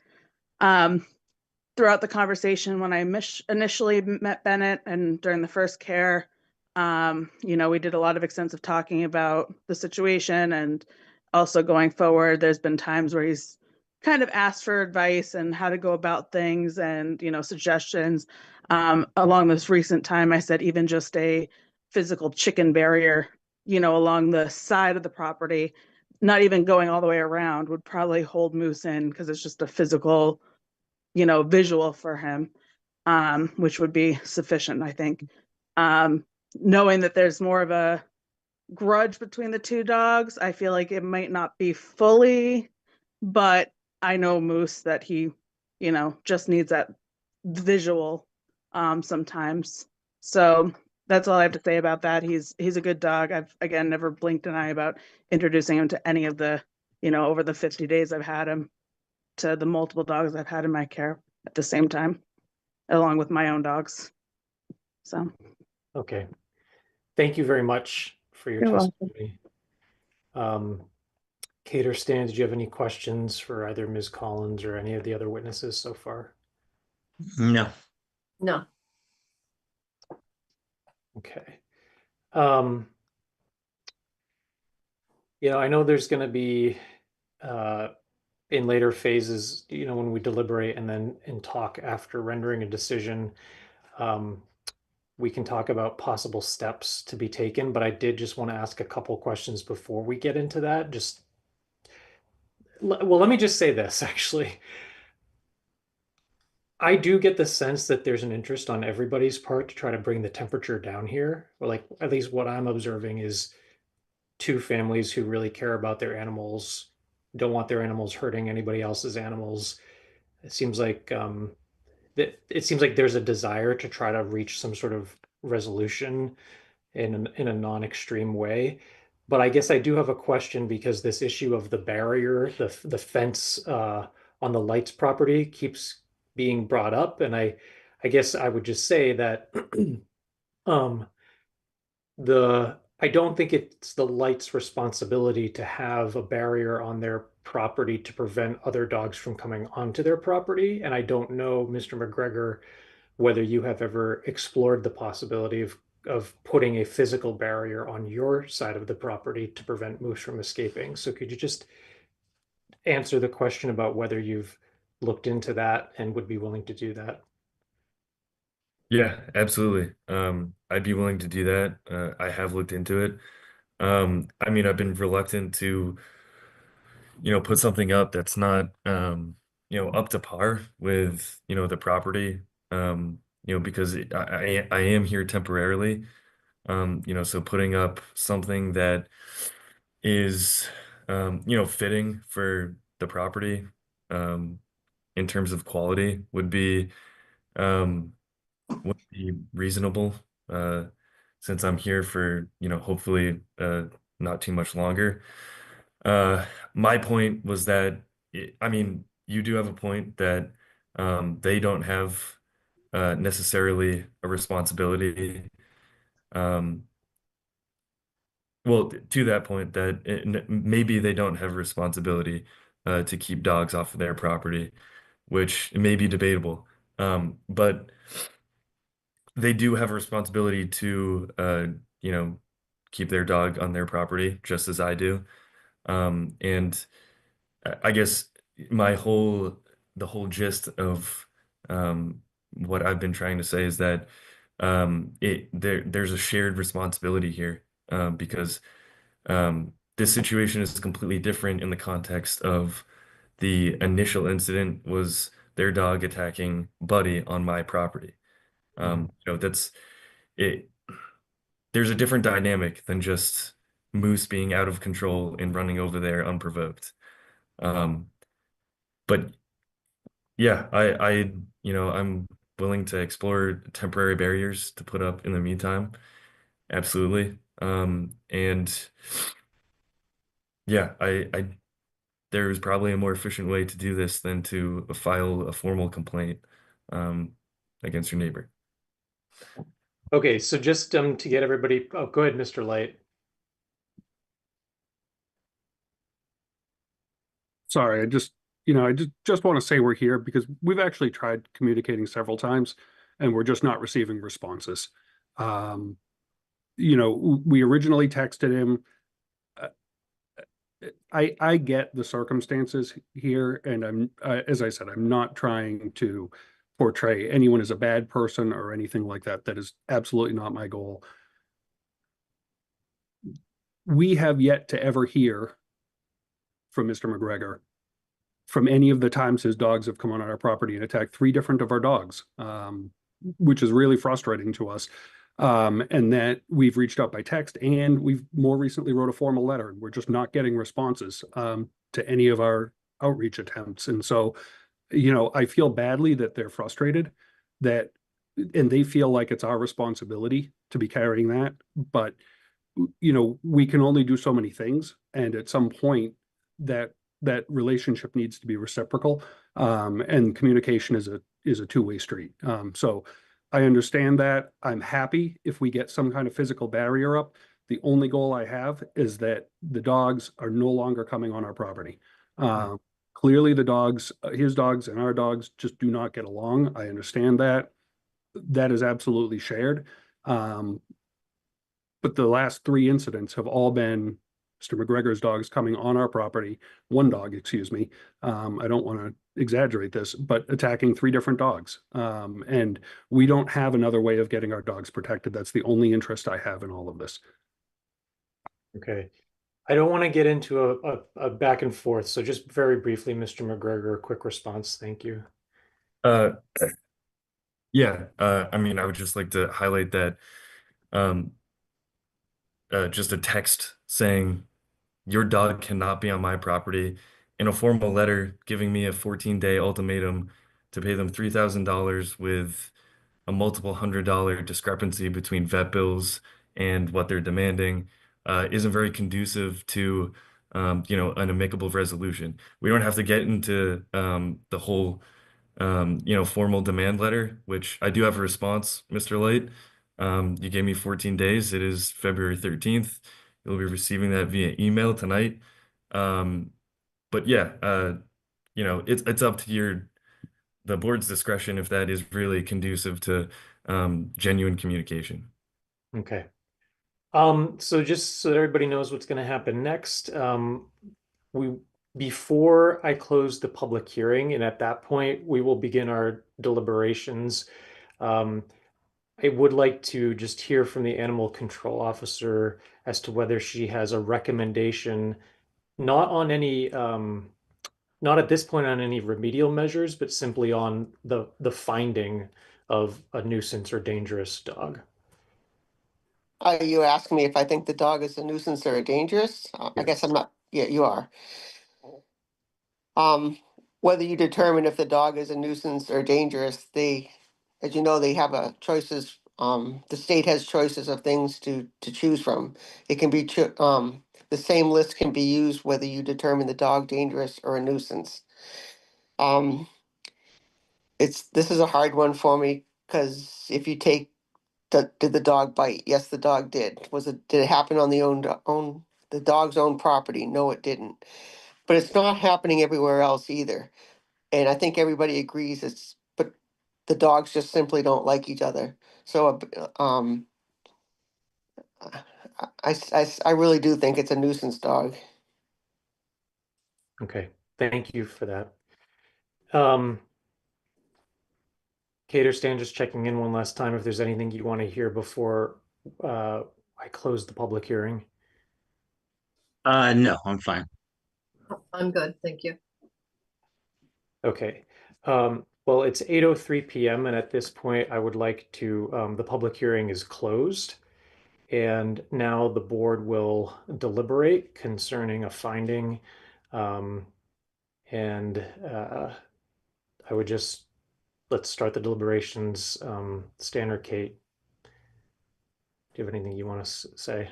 Throughout the conversation, when I initially met Bennett and during the first care, you know, we did a lot of extensive talking about the situation, and also going forward, there's been times where he's kind of asked for advice and how to go about things and, you know, suggestions. Along this recent time, I said even just a physical chicken barrier, you know, along the side of the property, not even going all the way around, would probably hold Moose in, because it's just a physical, you know, visual for him, which would be sufficient, I think. Knowing that there's more of a grudge between the two dogs. I feel like it might not be fully, but I know Moose that he, just needs that visual sometimes. So that's all I have to say about that. He's a good dog. I've, again, never blinked an eye about introducing him to any of the, over the 50 days I've had him, to the multiple dogs I've had in my care at the same time, along with my own dogs. So. Okay. Thank you very much for your You're welcome. testimony. Kate or Stan, did you have any questions for either Ms. Collins or any of the other witnesses so far? No. No. Okay. I know there's going to be in later phases, when we deliberate and then talk after rendering a decision, we can talk about possible steps to be taken, but I did just want to ask a couple questions before we get into that. Let me just say this, actually. I do get the sense that there's an interest on everybody's part to try to bring the temperature down here. Or like, at least what I'm observing is two families who really care about their animals, don't want their animals hurting anybody else's animals. It seems like there's a desire to try to reach some sort of resolution in a non-extreme way. But I guess I do have a question, because this issue of the barrier, the fence on the Lights property keeps being brought up, and I guess I would just say that I don't think it's the Lights' responsibility to have a barrier on their property to prevent other dogs from coming onto their property. And I don't know, Mr. McGregor, whether you have ever explored the possibility of putting a physical barrier on your side of the property to prevent moose from escaping. So could you just answer the question about whether you've looked into that and would be willing to do that? Yeah, absolutely. I'd be willing to do that. I have looked into it. I mean, I've been reluctant to, put something up that's not, up to par with, the property, because I am here temporarily. So putting up something that is, fitting for the property, in terms of quality would be reasonable, since I'm here for, hopefully not too much longer. My point was that, I mean, you do have a point that they don't have necessarily a responsibility. Well, to that point, that maybe they don't have a responsibility to keep dogs off of their property, which may be debatable. But they do have a responsibility to, keep their dog on their property, just as I do. And I guess the whole gist of what I've been trying to say is that there's a shared responsibility here, because this situation is completely different in the context of the initial incident was their dog attacking Buddy on my property. That's it. There's a different dynamic than just Moose being out of control and running over there unprovoked. But yeah, I'm willing to explore temporary barriers to put up in the meantime. Absolutely. And yeah, there's probably a more efficient way to do this than to file a formal complaint against your neighbor. Okay, so just to get everybody, oh, go ahead, Mr. Light. Sorry, I just want to say we're here because we've actually tried communicating several times and we're just not receiving responses. We originally texted him. I get the circumstances here, and as I said, I'm not trying to portray anyone as a bad person or anything like that. That is absolutely not my goal. We have yet to ever hear from Mr. McGregor from any of the times his dogs have come on our property and attacked 3 different of our dogs, which is really frustrating to us. And that we've reached out by text, and we've more recently wrote a formal letter, and we're just not getting responses to any of our outreach attempts. And so, I feel badly that they're frustrated, and they feel like it's our responsibility to be carrying that. But, we can only do so many things. And at some point that relationship needs to be reciprocal. And communication is a two-way street. So I understand that. I'm happy if we get some kind of physical barrier up. The only goal I have is that the dogs are no longer coming on our property. Clearly the dogs, his dogs and our dogs just do not get along. I understand that. That is absolutely shared. But the last 3 incidents have all been Mr. McGregor's dogs coming on our property, one dog, excuse me. I don't want to exaggerate this, but attacking 3 different dogs. And we don't have another way of getting our dogs protected. That's the only interest I have in all of this. Okay. I don't want to get into a back and forth. So just very briefly, Mr. McGregor, a quick response. Thank you. Yeah, I mean, I would just like to highlight that just a text saying your dog cannot be on my property, in a formal letter giving me a 14-day ultimatum to pay them $3,000 with a multiple $100 discrepancy between vet bills and what they're demanding isn't very conducive to an amicable resolution. We don't have to get into the whole formal demand letter, which I do have a response, Mr. Light. You gave me 14 days. It is February 13th. You'll be receiving that via email tonight. But yeah, it's up to the board's discretion if that is really conducive to genuine communication. Okay. So just so that everybody knows what's going to happen next, before I close the public hearing, and at that point we will begin our deliberations. I would like to just hear from the animal control officer as to whether she has a recommendation, not on any, not at this point on any remedial measures, but simply on the finding of a nuisance or dangerous dog. Are you asking me if I think the dog is a nuisance or dangerous? I guess I'm not. Yeah, you are. Whether you determine if the dog is a nuisance or dangerous, as you know, they have choices. The state has choices of things to choose from. It can be the same list can be used whether you determine the dog dangerous or a nuisance. This is a hard one for me because if you take did the dog bite? Yes, the dog did. Did it happen on the dog's own property? No, it didn't. But it's not happening everywhere else either. And I think everybody agrees but the dogs just simply don't like each other. So I really do think it's a nuisance dog. Okay, thank you for that. Cater, Stan, just checking in one last time if there's anything you want to hear before I close the public hearing. No, I'm fine. I'm good, thank you. Okay. Well, it's 8:03 p.m. and at this point I would like to, the public hearing is closed. And now the board will deliberate concerning a finding. I would just, let's start the deliberations. Stan or Kate, do you have anything you want to say?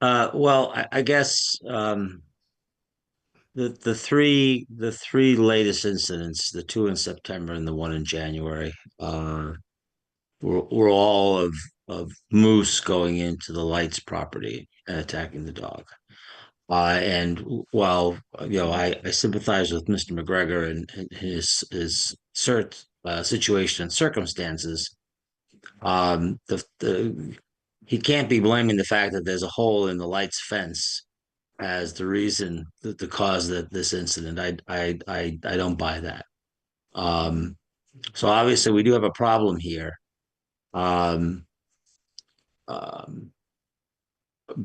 Well, I guess the three latest incidents, the 2 in September and the 1 in January, were all of moose going into the Lights property and attacking the dog. And while I sympathize with Mr. McGregor and his situation and circumstances, he can't be blaming the fact that there's a hole in the Lights fence as the reason, the cause that this incident. I don't buy that. So obviously we do have a problem here.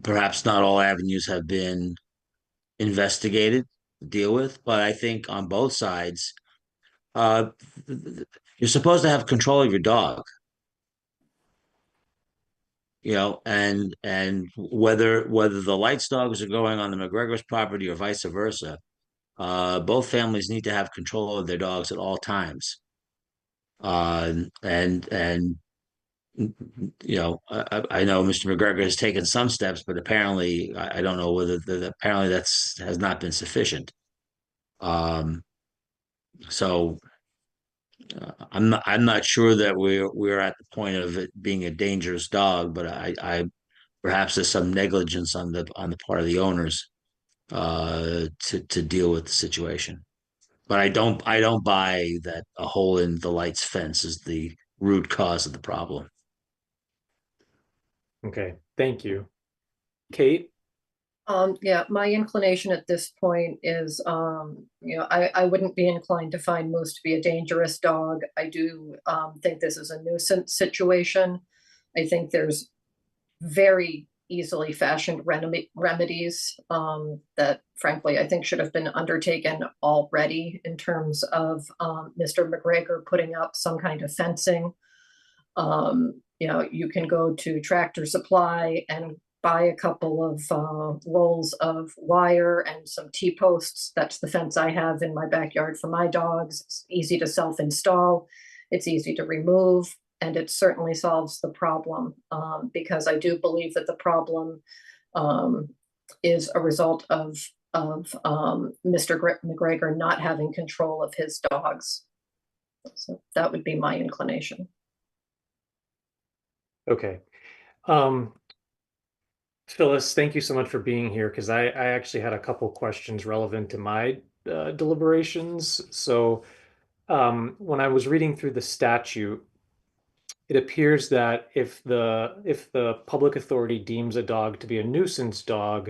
Perhaps not all avenues have been investigated to deal with, but I think on both sides, you're supposed to have control of your dog. and whether the Lights dogs are going on the McGregor's property or vice versa, both families need to have control of their dogs at all times. And I know Mr. McGregor has taken some steps, but apparently I don't know whether apparently that's has not been sufficient. Um, so I'm not sure that we're at the point of it being a dangerous dog, but I perhaps there's some negligence on the part of the owners to deal with the situation. But I don't buy that a hole in the Lights fence is the root cause of the problem. Okay, thank you. Kate? Yeah, my inclination at this point is, I wouldn't be inclined to find Moose to be a dangerous dog. I do think this is a nuisance situation. I think there's very easily fashioned remedies that frankly I think should have been undertaken already in terms of Mr. McGregor putting up some kind of fencing. You can go to Tractor Supply and buy a couple of rolls of wire and some T-posts. That's the fence I have in my backyard for my dogs. It's easy to self-install. It's easy to remove. And it certainly solves the problem because I do believe that the problem is a result of Mr. McGregor not having control of his dogs. So that would be my inclination. Okay. Phyllis, thank you so much for being here because I actually had a couple questions relevant to my deliberations. So when I was reading through the statute, it appears that if the public authority deems a dog to be a nuisance dog,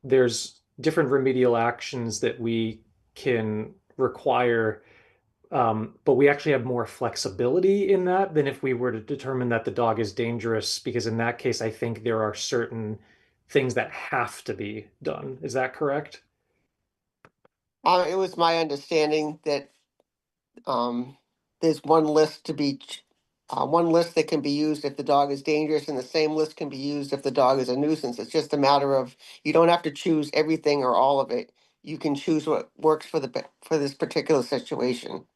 there's different remedial actions that we can require, but we actually have more flexibility in that than if we were to determine that the dog is dangerous, because in that case, I think there are certain things that have to be done. Is that correct? It was my understanding that there's one list one list that can be used if the dog is dangerous, and the same list can be used if the dog is a nuisance. It's just a matter of, you don't have to choose everything or all of it. You can choose what works for this particular situation.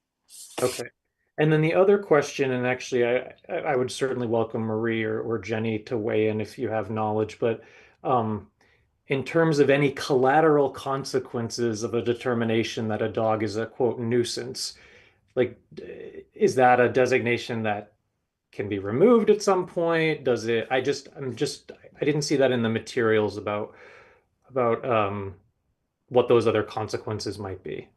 Okay. And then the other question, and actually I would certainly welcome Marie or Jenny to weigh in if you have knowledge, but in terms of any collateral consequences of a determination that a dog is a quote nuisance, like, is that a designation that can be removed at some point? Does it, I didn't see that in the materials about what those other consequences might be.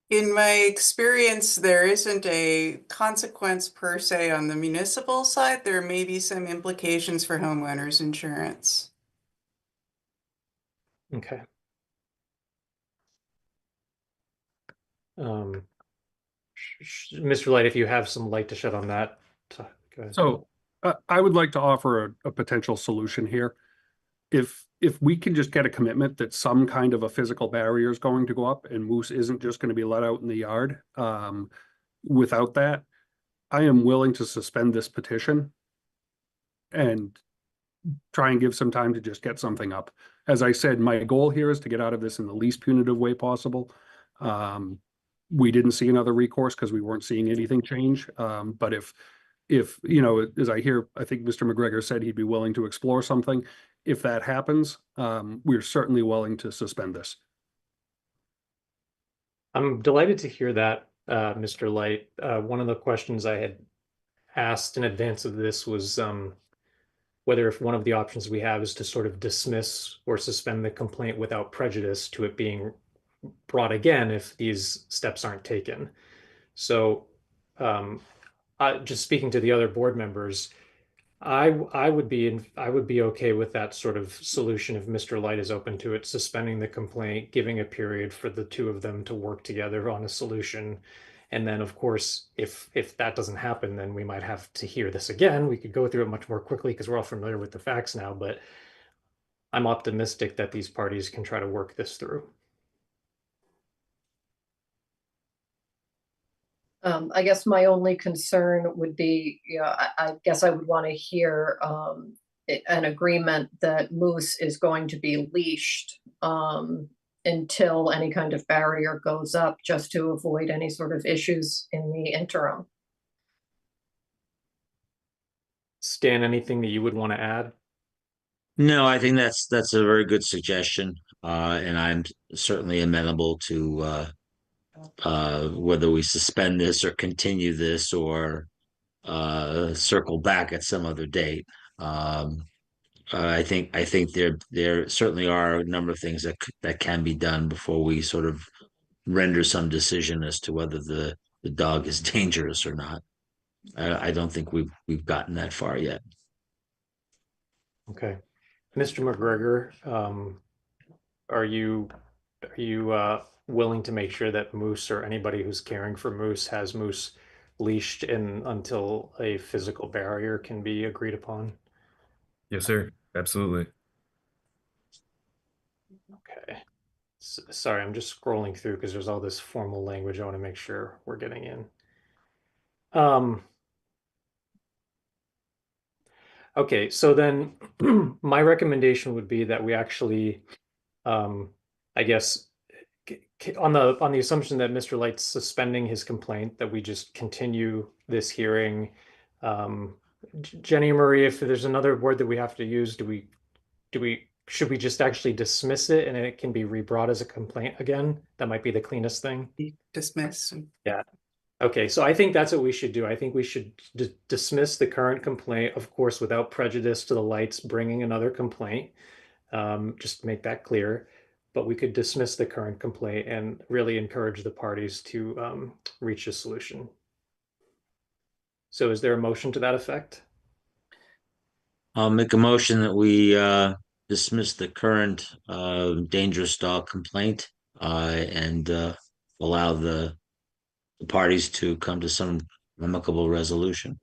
In my experience, there isn't a consequence per se on the municipal side. There may be some implications for homeowners insurance. Okay. Mr. Light, if you have some light to shed on that, go ahead. So I would like to offer a potential solution here. If we can just get a commitment that some kind of a physical barrier is going to go up and Moose isn't just going to be let out in the yard, without that, I am willing to suspend this petition and try and give some time to just get something up. As I said, my goal here is to get out of this in the least punitive way possible. We didn't see another recourse because we weren't seeing anything change. But if as I hear, I think Mr. McGregor said he'd be willing to explore something. If that happens, we're certainly willing to suspend this. I'm delighted to hear that, Mr. Light. One of the questions I had asked in advance of this was whether if one of the options we have is to sort of dismiss or suspend the complaint without prejudice to it being brought again if these steps aren't taken. So just speaking to the other board members, I would be okay with that sort of solution if Mr. Light is open to it, suspending the complaint, giving a period for the two of them to work together on a solution. And then, of course, if that doesn't happen, then we might have to hear this again. We could go through it much more quickly because we're all familiar with the facts now, but I'm optimistic that these parties can try to work this through. I guess my only concern would be, I guess I would want to hear an agreement that Moose is going to be leashed until any kind of barrier goes up, just to avoid any sort of issues in the interim. Stan, anything that you would want to add? No, I think that's a very good suggestion, and I'm certainly amenable to whether we suspend this or continue this or circle back at some other date. I think there certainly are a number of things that can be done before we sort of render some decision as to whether the dog is dangerous or not. I don't think we've gotten that far yet. Okay. Mr. McGregor, are you willing to make sure that Moose or anybody who's caring for Moose has Moose leashed in until a physical barrier can be agreed upon? Yes, sir. Absolutely. Okay. Sorry, I'm just scrolling through because there's all this formal language I want to make sure we're getting in. Okay, so then my recommendation would be that we actually, I guess, on the assumption that Mr. Light's suspending his complaint, that we just continue this hearing. Jenny and Marie, if there's another word that we have to use, should we just actually dismiss it and it can be rebrought as a complaint again? That might be the cleanest thing. Dismiss. Yeah. Okay, so I think that's what we should do. I think we should dismiss the current complaint, of course, without prejudice to the Lights bringing another complaint. Just to make that clear. But we could dismiss the current complaint and really encourage the parties to reach a solution. So is there a motion to that effect? I'll make a motion that we dismiss the current dangerous dog complaint and allow the parties to come to some amicable resolution.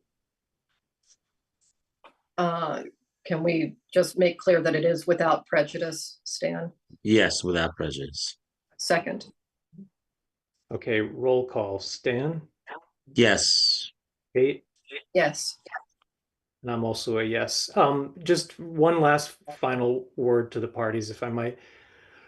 Can we just make clear that it is without prejudice, Stan? Yes, without prejudice. Second. Okay, roll call. Stan? Yes. Kate? Yes. And I'm also a yes. Just one last final word to the parties, if I might.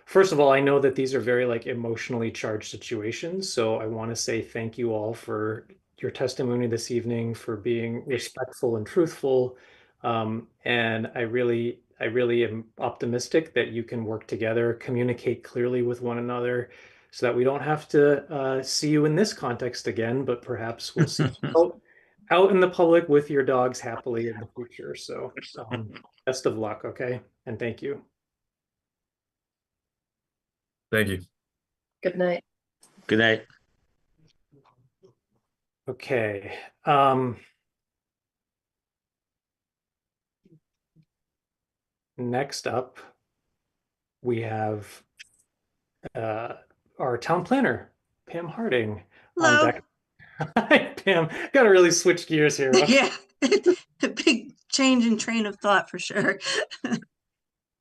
First of all, I know that these are very emotionally charged situations, so I want to say thank you all for your testimony this evening, for being respectful and truthful. And I really am optimistic that you can work together, communicate clearly with one another, so that we don't have to see you in this context again, but perhaps we'll see you out in the public with your dogs happily in the future. So best of luck, okay? And thank you. Thank you. Good night. Good night. Okay. Next up, we have our town planner, Pam Harding. Hello. Hi, Pam. Got to really switch gears here. Huh? Yeah, a big change in train of thought for sure.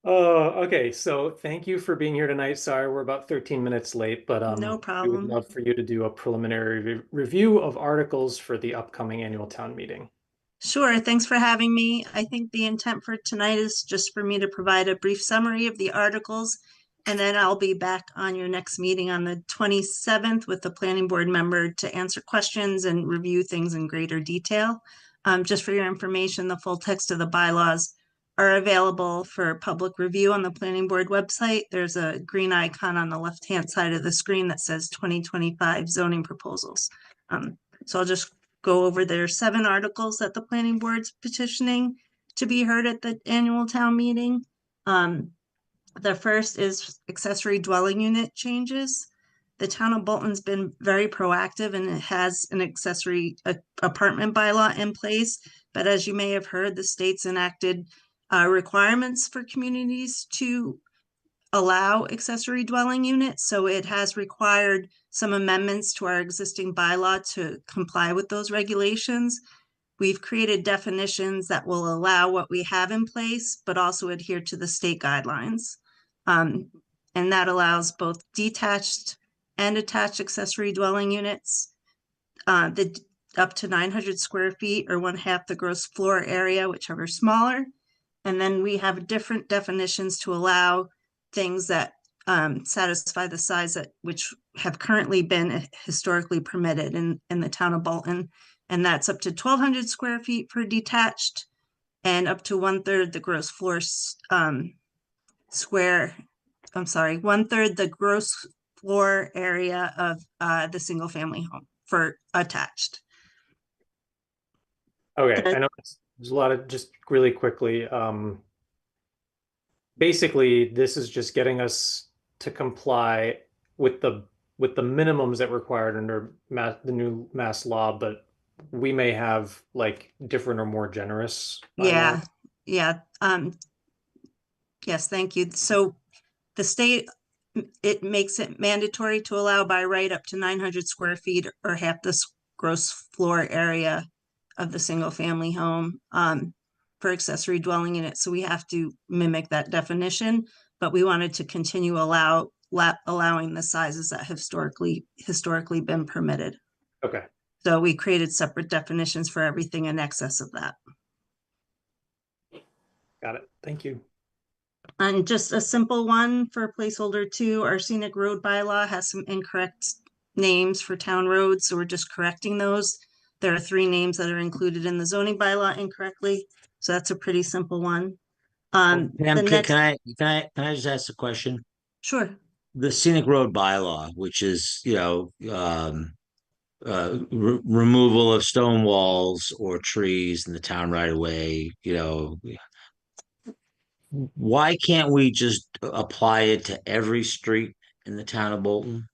Oh, okay. So thank you for being here tonight. Sorry, we're about 13 minutes late, but No we would problem. love for you to do a preliminary review of articles for the upcoming annual town meeting. Sure, thanks for having me. I think the intent for tonight is just for me to provide a brief summary of the articles, and then I'll be back on your next meeting on the 27th with the planning board member to answer questions and review things in greater detail. Just for your information, the full text of the bylaws are available for public review on the planning board website. There's a green icon on the left-hand side of the screen that says 2025 zoning proposals. So I'll just go over their 7 articles that the planning board's petitioning to be heard at the annual town meeting. The first is accessory dwelling unit changes. The town of Bolton's been very proactive and it has an accessory apartment bylaw in place. But as you may have heard, the state's enacted requirements for communities to allow accessory dwelling units. So it has required some amendments to our existing bylaw to comply with those regulations. We've created definitions that will allow what we have in place, but also adhere to the state guidelines. And that allows both detached and attached accessory dwelling units. the up to 900 square feet or 1/2 the gross floor area, whichever is smaller. And then we have different definitions to allow things that satisfy the size that which have currently been historically permitted in the town of Bolton. And that's up to 1,200 square feet for detached and up to 1/3 the gross floor one-third the gross floor area of the single family home for attached. Okay, I know there's a lot of, just really quickly, basically this is just getting us to comply with the minimums that required under the new mass law, but we may have like different or more generous bylaws. Yeah. Yes, thank you. So the state, it makes it mandatory to allow by right up to 900 square feet or 1/2 the gross floor area of the single family home for accessory dwelling unit. So we have to mimic that definition, but we wanted to continue allowing the sizes that historically been permitted. Okay. So we created separate definitions for everything in excess of that. Got it. Thank you. And just a simple one for placeholder 2, our scenic road bylaw has some incorrect names for town roads, so we're just correcting those. There are 3 names that are included in the zoning bylaw incorrectly, so that's a pretty simple one. Pam, The can next, I just ask a question? sure. The scenic road bylaw, which is, removal of stone walls or trees in the town right away, why can't we just apply it to every street in the town of Bolton?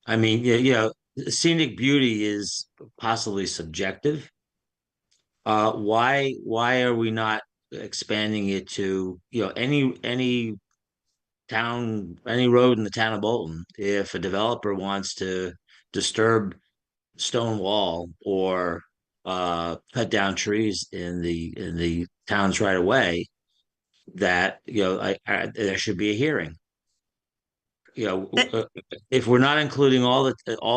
I mean, scenic beauty is possibly subjective. Why are we not expanding it to, any road in the town of Bolton? If a developer wants to disturb stone wall or cut down trees in the town's right of way, that there should be a hearing. If we're not including all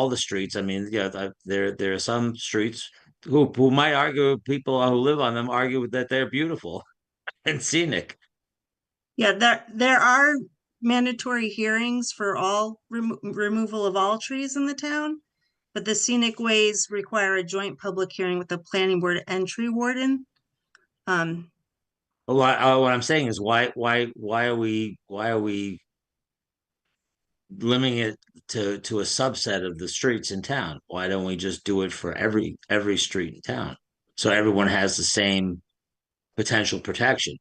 the streets, I mean, there are some streets who might argue, people who live on them argue that they're beautiful and scenic. Yeah, there are mandatory hearings for all removal of all trees in the town, but the scenic ways require a joint public hearing with the planning board and tree warden. What I'm saying is why are we limiting it to a subset of the streets in town? Why don't we just do it for every street in town, so everyone has the same potential protection?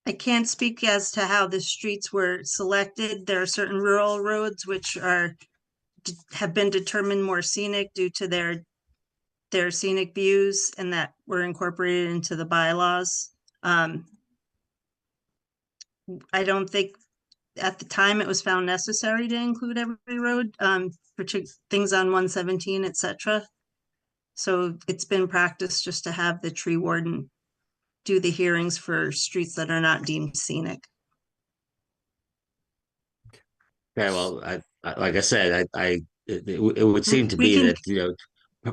I can't speak as to how the streets were selected. There are certain rural roads which have been determined more scenic due to their scenic views and that were incorporated into the bylaws. I don't think at the time it was found necessary to include every road, things on 117, etc. So it's been practiced just to have the tree warden do the hearings for streets that are not deemed scenic. Okay, well, like I said, it would seem to be that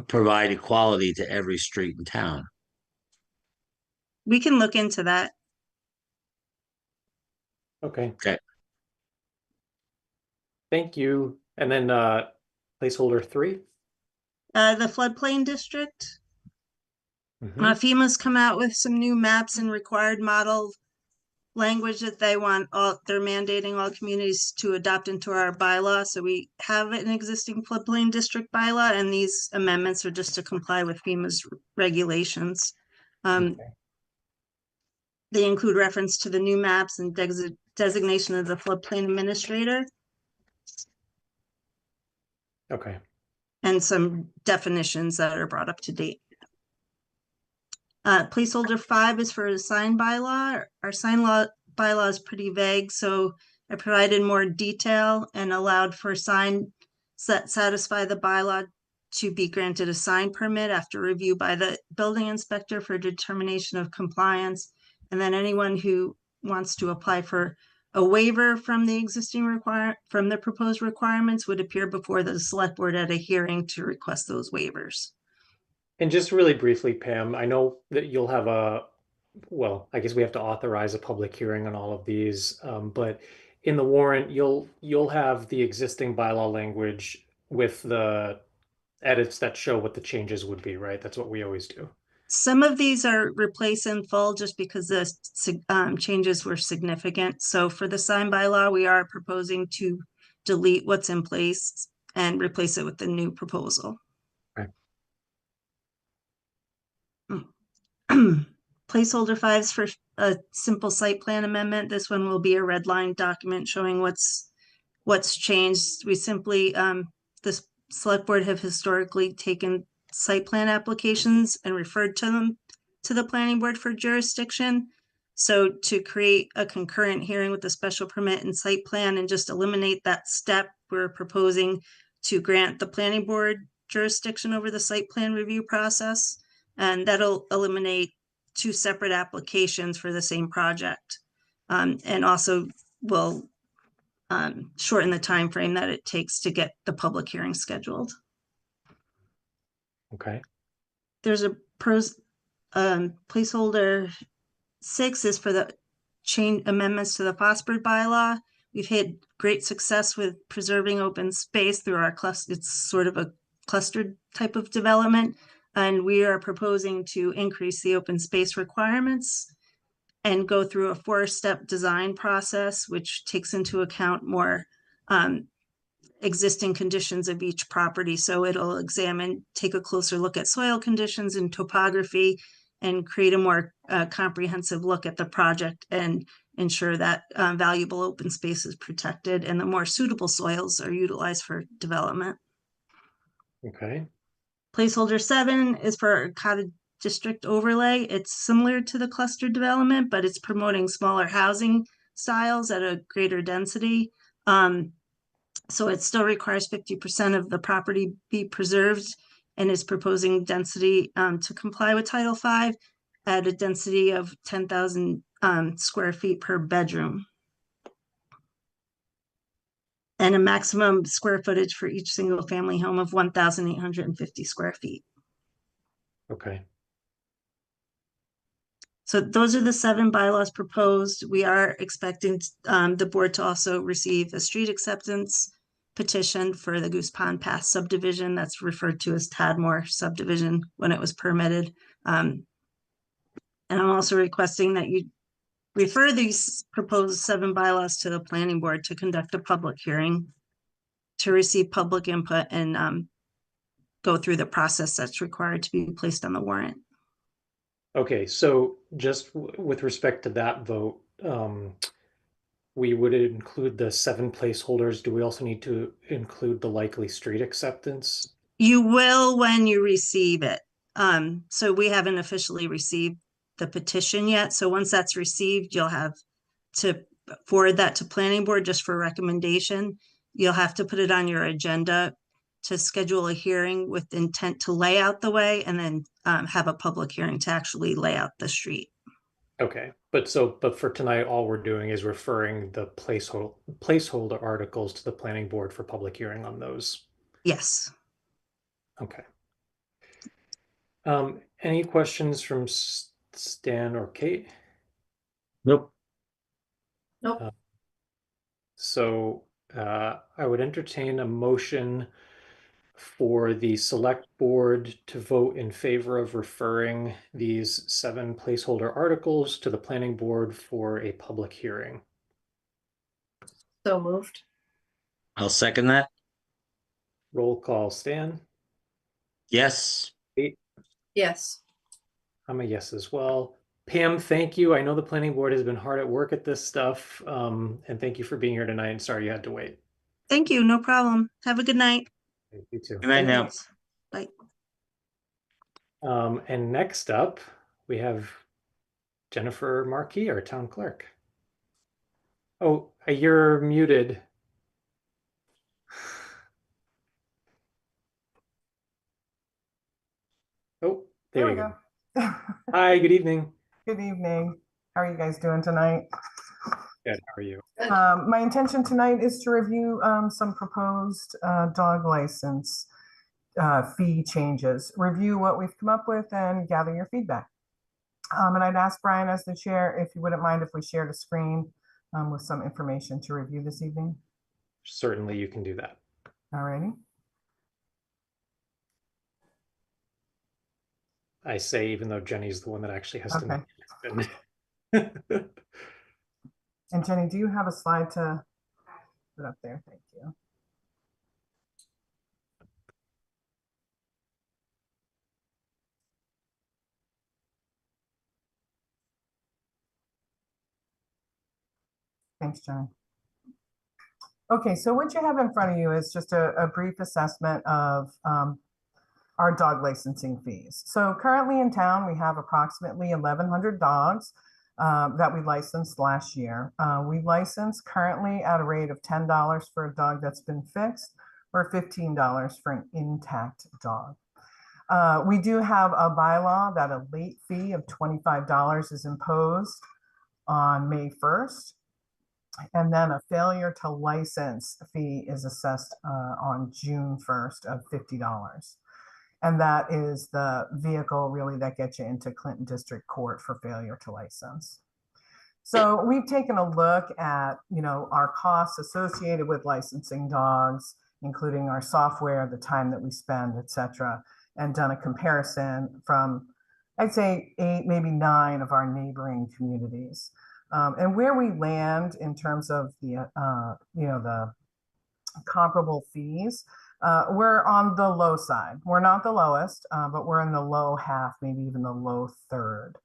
provide equality to every street in town. We can look into that. Okay. Okay. Thank you. And then placeholder 3. The floodplain district. FEMA's come out with some new maps and required model language that they're mandating all communities to adopt into our bylaw. So we have an existing floodplain district bylaw, and these amendments are just to comply with FEMA's regulations. They include reference to the new maps and designation of the floodplain administrator. Okay. And some definitions that are brought up to date. Placeholder 5 is for the sign bylaw. Our sign bylaw is pretty vague, so I provided more detail and allowed for signs that satisfy the bylaw to be granted a sign permit after review by the building inspector for determination of compliance. And then anyone who wants to apply for A waiver from the from the proposed requirements would appear before the select board at a hearing to request those waivers. And just really briefly, Pam, I know that you'll have well, I guess we have to authorize a public hearing on all of these, but in the warrant, you'll have the existing bylaw language with the edits that show what the changes would be, right? That's what we always do. Some of these are replaced in full just because the changes were significant. So for the sign bylaw, we are proposing to delete what's in place and replace it with the new proposal. Placeholder 5s for a simple site plan amendment. This one will be a red line document showing what's changed. We simply, the select board have historically taken site plan applications and referred to them to the planning board for jurisdiction. So to create a concurrent hearing with the special permit and site plan and just eliminate that step, we're proposing to grant the planning board jurisdiction over the site plan review process. And that'll eliminate 2 separate applications for the same project. And also will shorten the time frame that it takes to get the public hearing scheduled. Okay. There's a placeholder 6 is for the chain amendments to the Fosford bylaw. We've had great success with preserving open space through our cluster. It's sort of a clustered type of development. And we are proposing to increase the open space requirements and go through a 4-step design process, which takes into account more existing conditions of each property. So it'll take a closer look at soil conditions and topography and create a more comprehensive look at the project and ensure that valuable open space is protected and the more suitable soils are utilized for development. Okay. Placeholder 7 is for a cottage district overlay. It's similar to the cluster development, but it's promoting smaller housing styles at a greater density. So it still requires 50% of the property be preserved and is proposing density to comply with Title V at a density of 10,000 square feet per bedroom. And a maximum square footage for each single family home of 1,850 square feet. Okay. So those are the 7 bylaws proposed. We are expecting the board to also receive a street acceptance petition for the Goose Pond Path subdivision that's referred to as Tadmore subdivision when it was permitted. And I'm also requesting that you refer these proposed 7 bylaws to the planning board to conduct a public hearing to receive public input and go through the process that's required to be placed on the warrant. Okay, so just with respect to that vote, we would include the 7 placeholders. Do we also need to include the likely street acceptance? You will when you receive it. So we haven't officially received the petition yet. So once that's received, you'll have to forward that to planning board just for recommendation. You'll have to put it on your agenda to schedule a hearing with intent to lay out the way and then have a public hearing to actually lay out the street. Okay, but for tonight, all we're doing is referring the placeholder articles to the planning board for public hearing on those. Yes. Okay. Any questions from Stan or Kate? Nope. Nope. So I would entertain a motion for the select board to vote in favor of referring these 7 placeholder articles to the planning board for a public hearing. So moved. I'll second that. Roll call, Stan? Yes. Kate? Yes. I'm a yes as well. Pam, thank you. I know the planning board has been hard at work at this stuff. And thank you for being here tonight. And sorry you had to wait. Thank you. No problem. Have a good night. You too. Good night now. Bye. And next up, we have Jennifer Markey, our town clerk. Oh, you're muted. Oh, there you go. Hi, good evening. Good evening. How are you guys doing tonight? Good. How are you? My intention tonight is to review some proposed dog license fee changes, review what we've come up with and gather your feedback. And I'd ask Brian as the chair, if you wouldn't mind if we shared a screen with some information to review this evening. Certainly you can do that. All righty. I say, even though Jenny's the one that actually has to Okay. make it. And Jenny, do you have a slide to put up there? Thank you. Thanks, Jenny. Okay, so what you have in front of you is just a brief assessment of our dog licensing fees. So currently in town, we have approximately 1,100 dogs that we licensed last year. We license currently at a rate of $10 for a dog that's been fixed or $15 for an intact dog. We do have a bylaw that a late fee of $25 is imposed on May 1st. And then a failure to license fee is assessed on June 1st of $50. And that is the vehicle really that gets you into Clinton District Court for failure to license. So we've taken a look at, our costs associated with licensing dogs, including our software, the time that we spend, et cetera, and done a comparison from, I'd say 8, maybe 9 of our neighboring communities. And where we land in terms of the comparable fees, we're on the low side. We're not the lowest, but we're in the low half, maybe even the low third.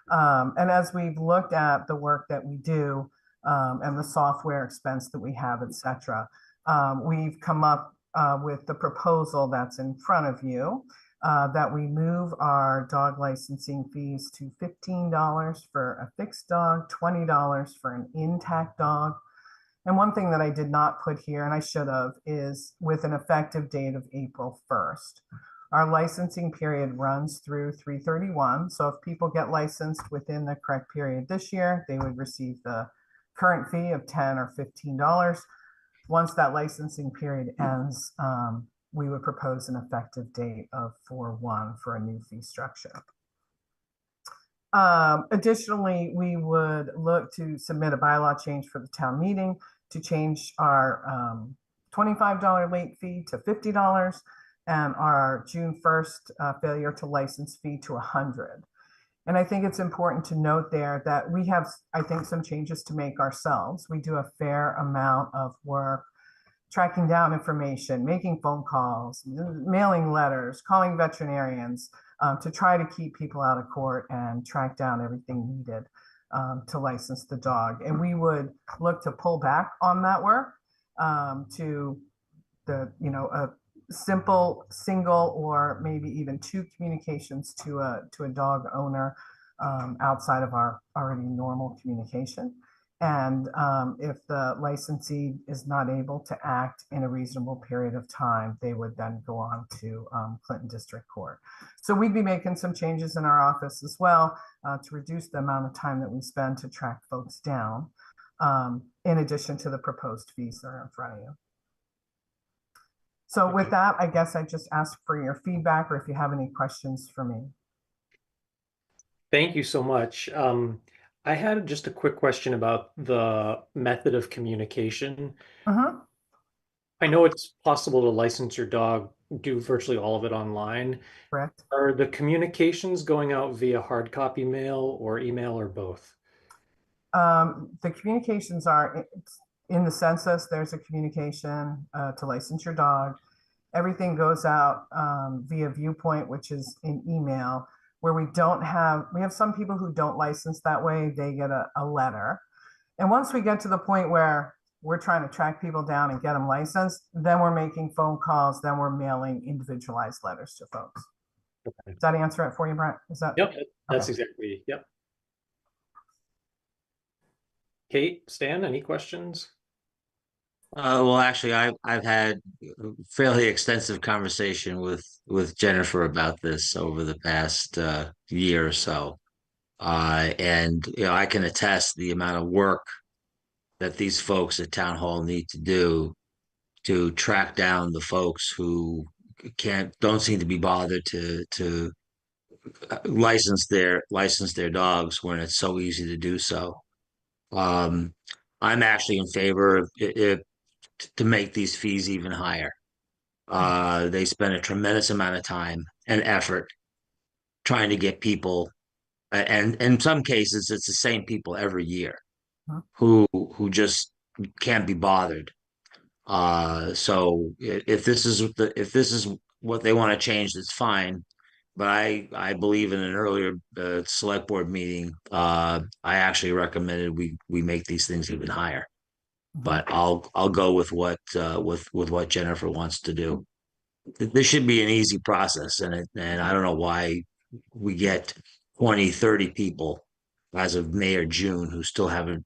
And as we've looked at the work that we do and the software expense that we have, et cetera, we've come up with the proposal that's in front of you. That we move our dog licensing fees to $15 for a fixed dog, $20 for an intact dog. And one thing that I did not put here, and I should have, is with an effective date of April 1st. Our licensing period runs through 3/31. So if people get licensed within the correct period this year, they would receive the current fee of $10 or $15. Once that licensing period ends, we would propose an effective date of 4/1 for a new fee structure. Additionally, we would look to submit a bylaw change for the town meeting to change our $25 late fee to $50 and our June 1st failure to license fee to $100. And I think it's important to note there that we have, I think, some changes to make ourselves. We do a fair amount of work tracking down information, making phone calls, mailing letters, calling veterinarians to try to keep people out of court and track down everything needed to license the dog. And we would look to pull back on that work to a simple single or maybe even 2 communications to a dog owner outside of our already normal communication. And if the licensee is not able to act in a reasonable period of time, they would then go on to Clinton District Court. So we'd be making some changes in our office as well to reduce the amount of time that we spend to track folks down, in addition to the proposed fees that are in front of you. So with that, I guess I just ask for your feedback or if you have any questions for me. Thank you so much. I had just a quick question about the method of communication. I know it's possible to license your dog, do virtually all of it online. Correct. Are the communications going out via hard copy mail or email or both? The communications are in the census. There's a communication to license your dog. Everything goes out via Viewpoint, which is in email. Where we have some people who don't license that way, they get a letter. And once we get to the point where we're trying to track people down and get them licensed, then we're making phone calls, then we're mailing individualized letters to folks. Okay. Does that answer it for you, Brent? Is that? Yep, that's Okay. exactly, yep. Kate, Stan, any questions? Well, actually, I've had a fairly extensive conversation with Jennifer about this over the past year or so, and I can attest the amount of work that these folks at Town Hall need to do to track down the folks who don't seem to be bothered to license their dogs when it's so easy to do so. I'm actually in favor of it to make these fees even higher. They spend a tremendous amount of time and effort trying to get people, and in some cases, it's the same people every year who just can't be bothered. So if this is what they want to change, that's fine. But I believe in an earlier select board meeting, I actually recommended we make these things even higher. But I'll go with what Jennifer wants to do. This should be an easy process, and I don't know why we get 20, 30 people as of May or June who still haven't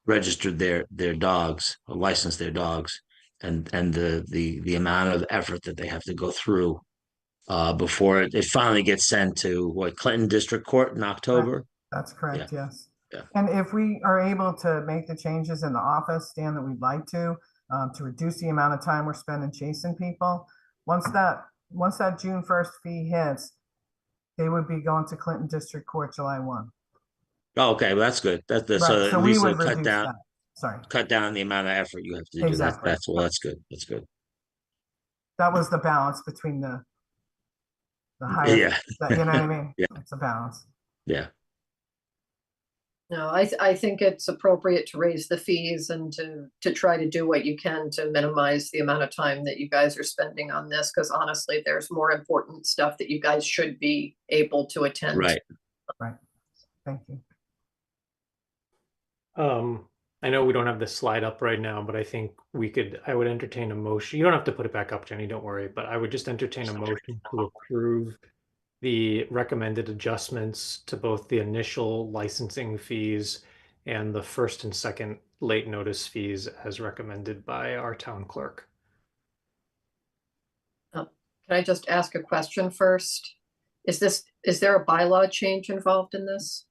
registered their dogs or licensed their dogs, and the amount of effort that they have to go through before it finally gets sent to Clinton District Court in October. That's correct, yes. Yeah. And if we are able to make the changes in the office, Dan, that we'd like to reduce the amount of time we're spending chasing people, once that June 1st fee hits, they would be going to Clinton District Court July 1. Oh, okay, well, that's good. That's Right, so so at we least would it'll cut reduce down. that. Sorry. Cut down the amount of effort you have to do. Exactly. That's good. That's good. That was the balance between the higher, Yeah. you know what I mean? Yeah. It's a balance. Yeah. No, I think it's appropriate to raise the fees and to try to do what you can to minimize the amount of time that you guys are spending on this, because honestly, there's more important stuff that you guys should be able to attend. Right. Right. Thank you. I know we don't have the slide up right now, but I think I would entertain a motion. You don't have to put it back up, Jenny, don't worry, but I would just entertain a motion to approve the recommended adjustments to both the initial licensing fees and the first and second late notice fees as recommended by our town clerk. Can I just ask a question first? Is there a bylaw change involved in this?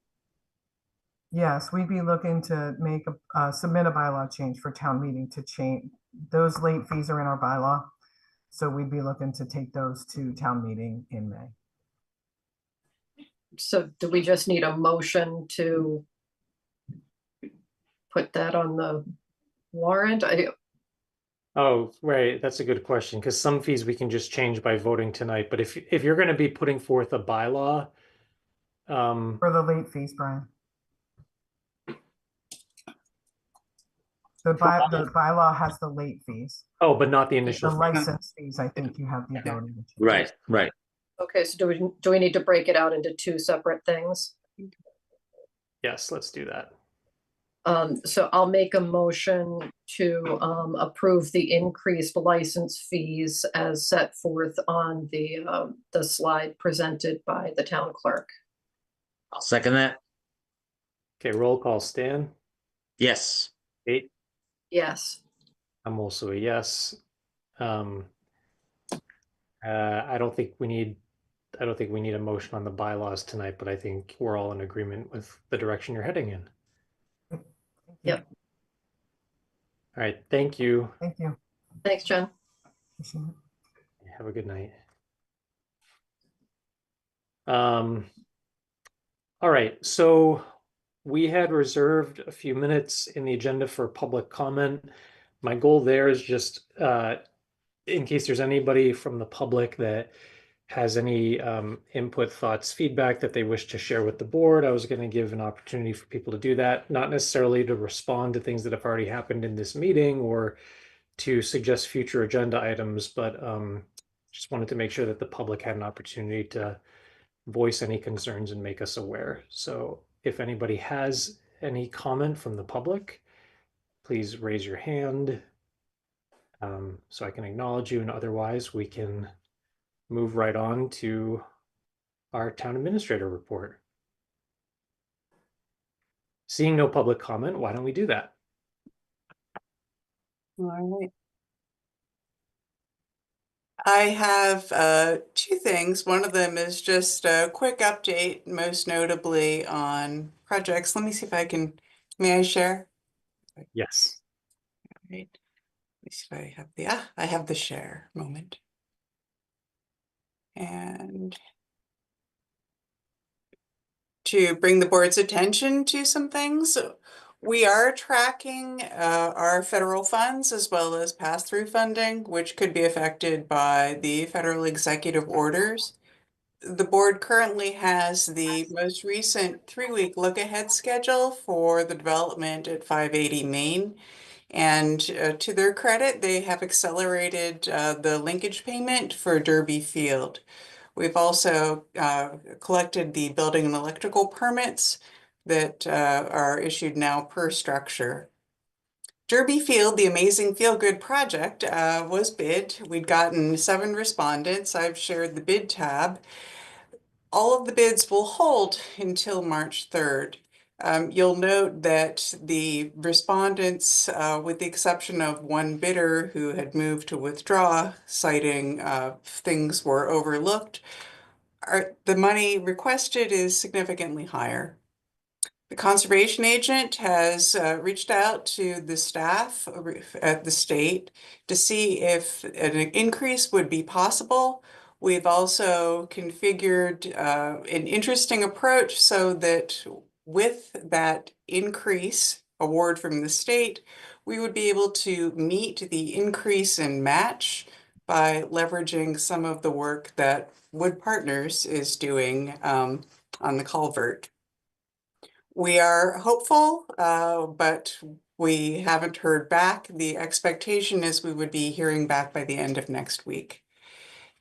Yes, we'd be looking to make submit a bylaw change for town meeting to change. Those late fees are in our bylaw. So we'd be looking to take those to town meeting in May. So do we just need a motion to put that on the warrant? Oh, right. That's a good question, because some fees we can just change by voting tonight. But if you're going to be putting forth a bylaw, for the late fees, Brian. The bylaw has the late fees. Oh, but not the initial. The license fees, I think you have the ability to change. Right. Okay, so do we need to break it out into two separate things? Yes, let's do that. So I'll make a motion to approve the increased license fees as set forth on the slide presented by the town clerk. I'll second that. Okay, roll call. Stan? Yes. Kate? Yes. I'm also a yes. I don't think we need a motion on the bylaws tonight, but I think we're all in agreement with the direction you're heading in. Yep. All right. Thank you. Thank you. Thanks, Jen. Have a good night. All right. So we had reserved a few minutes in the agenda for public comment. My goal there is just in case there's anybody from the public that has any input, thoughts, feedback that they wish to share with the board. I was going to give an opportunity for people to do that, not necessarily to respond to things that have already happened in this meeting or to suggest future agenda items, but just wanted to make sure that the public had an opportunity to voice any concerns and make us aware. So if anybody has any comment from the public, please raise your hand so I can acknowledge you, and otherwise we can move right on to our town administrator report. Seeing no public comment, why don't we do that? All right. I have two things. One of them is just a quick update, most notably on projects. Let me see if I can, may I share? Yes. All right. Let me see if I have I have the share moment. And to bring the board's attention to some things, we are tracking our federal funds as well as pass-through funding, which could be affected by the federal executive orders. The board currently has the most recent 3-week look-ahead schedule for the development at 580 Main. And to their credit, they have accelerated the linkage payment for Derby Field. We've also collected the building and electrical permits that are issued now per structure. Derby Field, the amazing feel-good project, was bid. We'd gotten 7 respondents. I've shared the bid tab. All of the bids will hold until March 3rd. You'll note that the respondents, with the exception of one bidder who had moved to withdraw, citing things were overlooked, the money requested is significantly higher. The conservation agent has reached out to the staff at the state to see if an increase would be possible. We've also configured an interesting approach so that with that increase award from the state, we would be able to meet the increase in match by leveraging some of the work that Wood Partners is doing on the culvert. We are hopeful, but we haven't heard back. The expectation is we would be hearing back by the end of next week.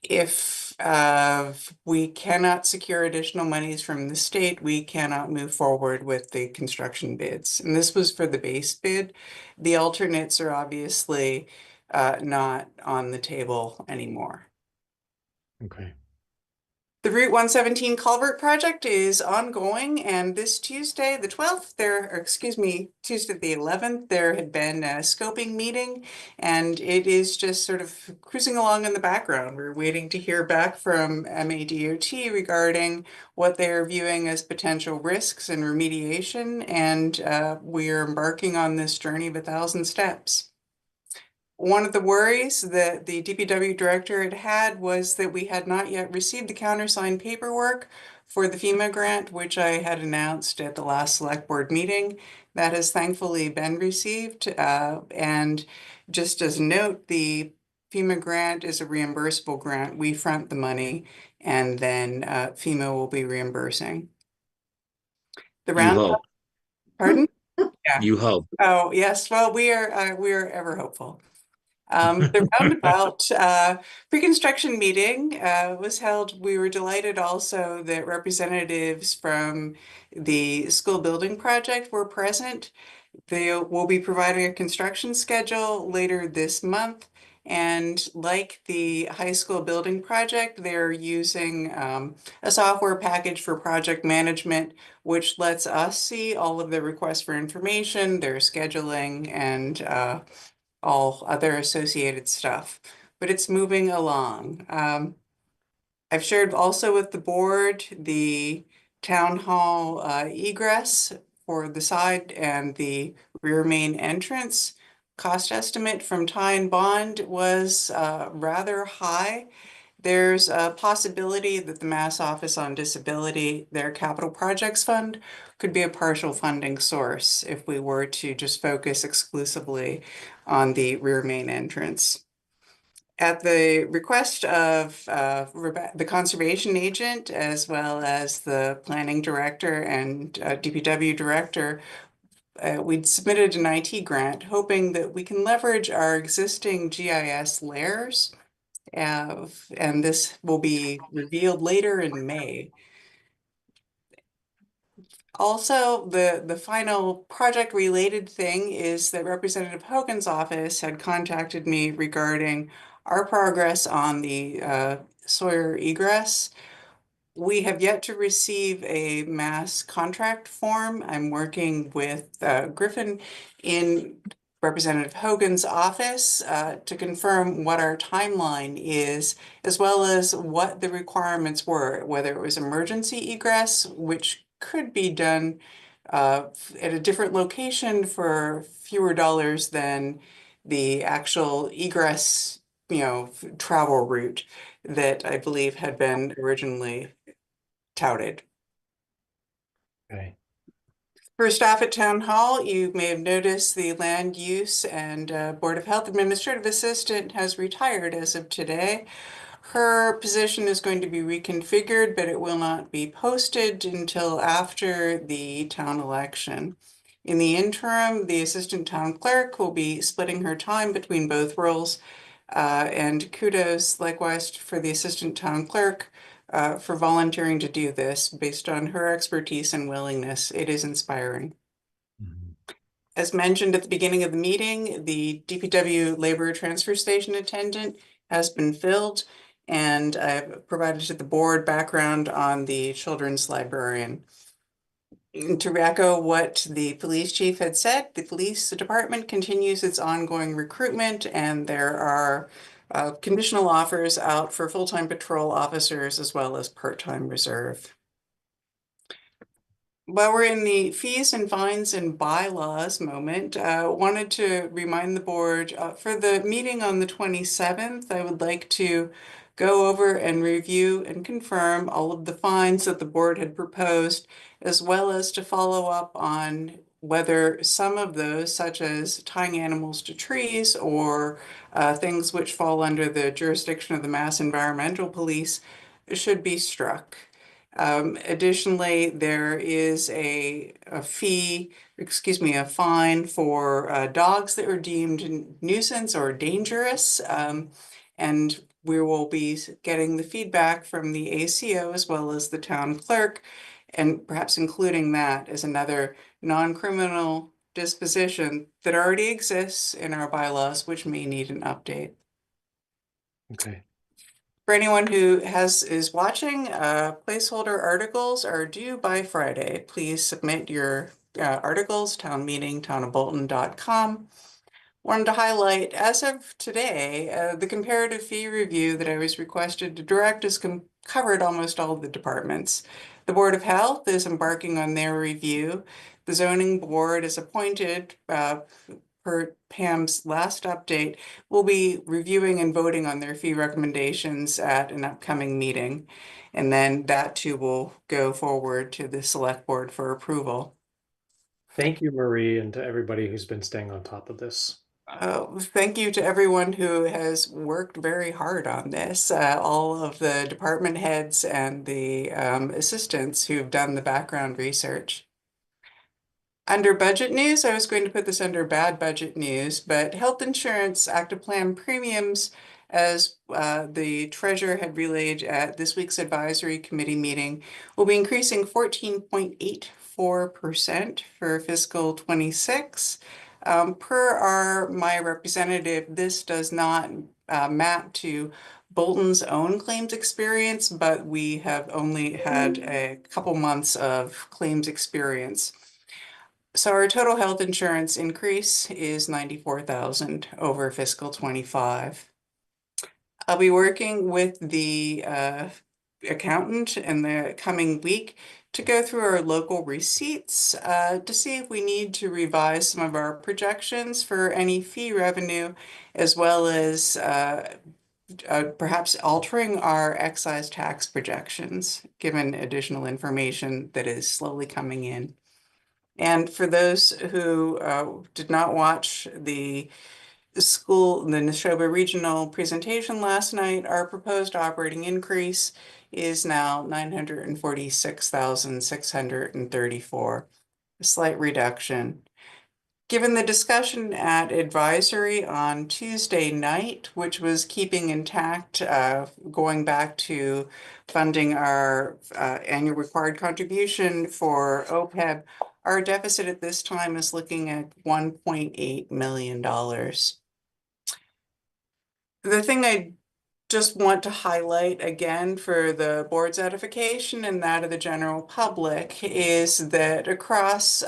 If we cannot secure additional monies from the state, we cannot move forward with the construction bids. And this was for the base bid. The alternates are obviously not on the table anymore. Okay. The Route 117 culvert project is ongoing, and this Tuesday, the 12th, Tuesday the 11th, there had been a scoping meeting, and it is just sort of cruising along in the background. We're waiting to hear back from MADOT regarding what they're viewing as potential risks and remediation, and we are embarking on this journey of 1,000 steps. One of the worries that the DPW director had was that we had not yet received the countersigned paperwork for the FEMA grant, which I had announced at the last select board meeting. That has thankfully been received. And just as a note, the FEMA grant is a reimbursable grant. We front the money, and then FEMA will be reimbursing. The You hope. Pardon? Yeah. You hope. Oh, yes. Well, we are ever hopeful. The roundabout pre-construction meeting was held. We were delighted also that representatives from the school building project were present. They will be providing a construction schedule later this month. And like the high school building project, they're using a software package for project management, which lets us see all of the requests for information, their scheduling, and all other associated stuff, but it's moving along. I've shared also with the board the town hall egress for the side and the rear main entrance. Cost estimate from Ty and Bond was rather high. There's a possibility that the Mass Office on Disability, their capital projects fund, could be a partial funding source if we were to just focus exclusively on the rear main entrance. At the request of the conservation agent, as well as the planning director and DPW director, we'd submitted an IT grant, hoping that we can leverage our existing GIS layers, and this will be revealed later in May. Also, the final project related thing is that Representative Hogan's office had contacted me regarding our progress on the Sawyer egress. We have yet to receive a mass contract form. I'm working with Griffin in Representative Hogan's office to confirm what our timeline is, as well as what the requirements were, whether it was emergency egress, which could be done at a different location for fewer dollars than the actual egress, travel route that I believe had been originally touted. Okay. For staff at Town Hall, you may have noticed the Land Use and Board of Health Administrative Assistant has retired as of today. Her position is going to be reconfigured, but it will not be posted until after the town election. In the interim, the Assistant Town Clerk will be splitting her time between both roles. And kudos likewise for the Assistant Town Clerk for volunteering to do this based on her expertise and willingness. It is inspiring. As mentioned at the beginning of the meeting, the DPW labor transfer station attendant has been filled, and I've provided to the board background on the children's librarian. To echo what the police chief had said, the police department continues its ongoing recruitment, and there are conditional offers out for full-time patrol officers as well as part-time reserve. While we're in the fees and fines and bylaws moment, wanted to remind the board for the meeting on the 27th, I would like to go over and review and confirm all of the fines that the board had proposed, as well as to follow up on whether some of those, such as tying animals to trees or things which fall under the jurisdiction of the Mass Environmental Police, should be struck. Additionally, there is a fine for dogs that are deemed nuisance or dangerous. And we will be getting the feedback from the ACO as well as the town clerk, and perhaps including that as another non-criminal disposition that already exists in our bylaws, which may need an update. Okay. For anyone who is watching, placeholder articles are due by Friday. Please submit your articles, townmeeting@townofbolton.com. Wanted to highlight, as of today, the comparative fee review that I was requested to direct has covered almost all of the departments. The Board of Health is embarking on their review. The Zoning Board is appointed per Pam's last update, will be reviewing and voting on their fee recommendations at an upcoming meeting. And then that too will go forward to the select board for approval. Thank you, Marie, and to everybody who's been staying on top of this. Thank you to everyone who has worked very hard on this, all of the department heads and the assistants who've done the background research. Under budget news, I was going to put this under bad budget news, but health insurance active plan premiums, as the treasurer had relayed at this week's advisory committee meeting, will be increasing 14.84% for fiscal 26. Per my representative, this does not map to Bolton's own claims experience, but we have only had a couple months of claims experience. So our total health insurance increase is $94,000 over fiscal 25. I'll be working with the accountant in the coming week to go through our local receipts to see if we need to revise some of our projections for any fee revenue, as well as perhaps altering our excise tax projections, given additional information that is slowly coming in. And for those who did not watch the Neshoba Regional presentation last night, our proposed operating increase is now $946,634, a slight reduction. Given the discussion at advisory on Tuesday night, which was keeping intact, going back to funding our annual required contribution for OPEB, our deficit at this time is looking at $1.8 million. The thing I just want to highlight again for the board's edification and that of the general public is that across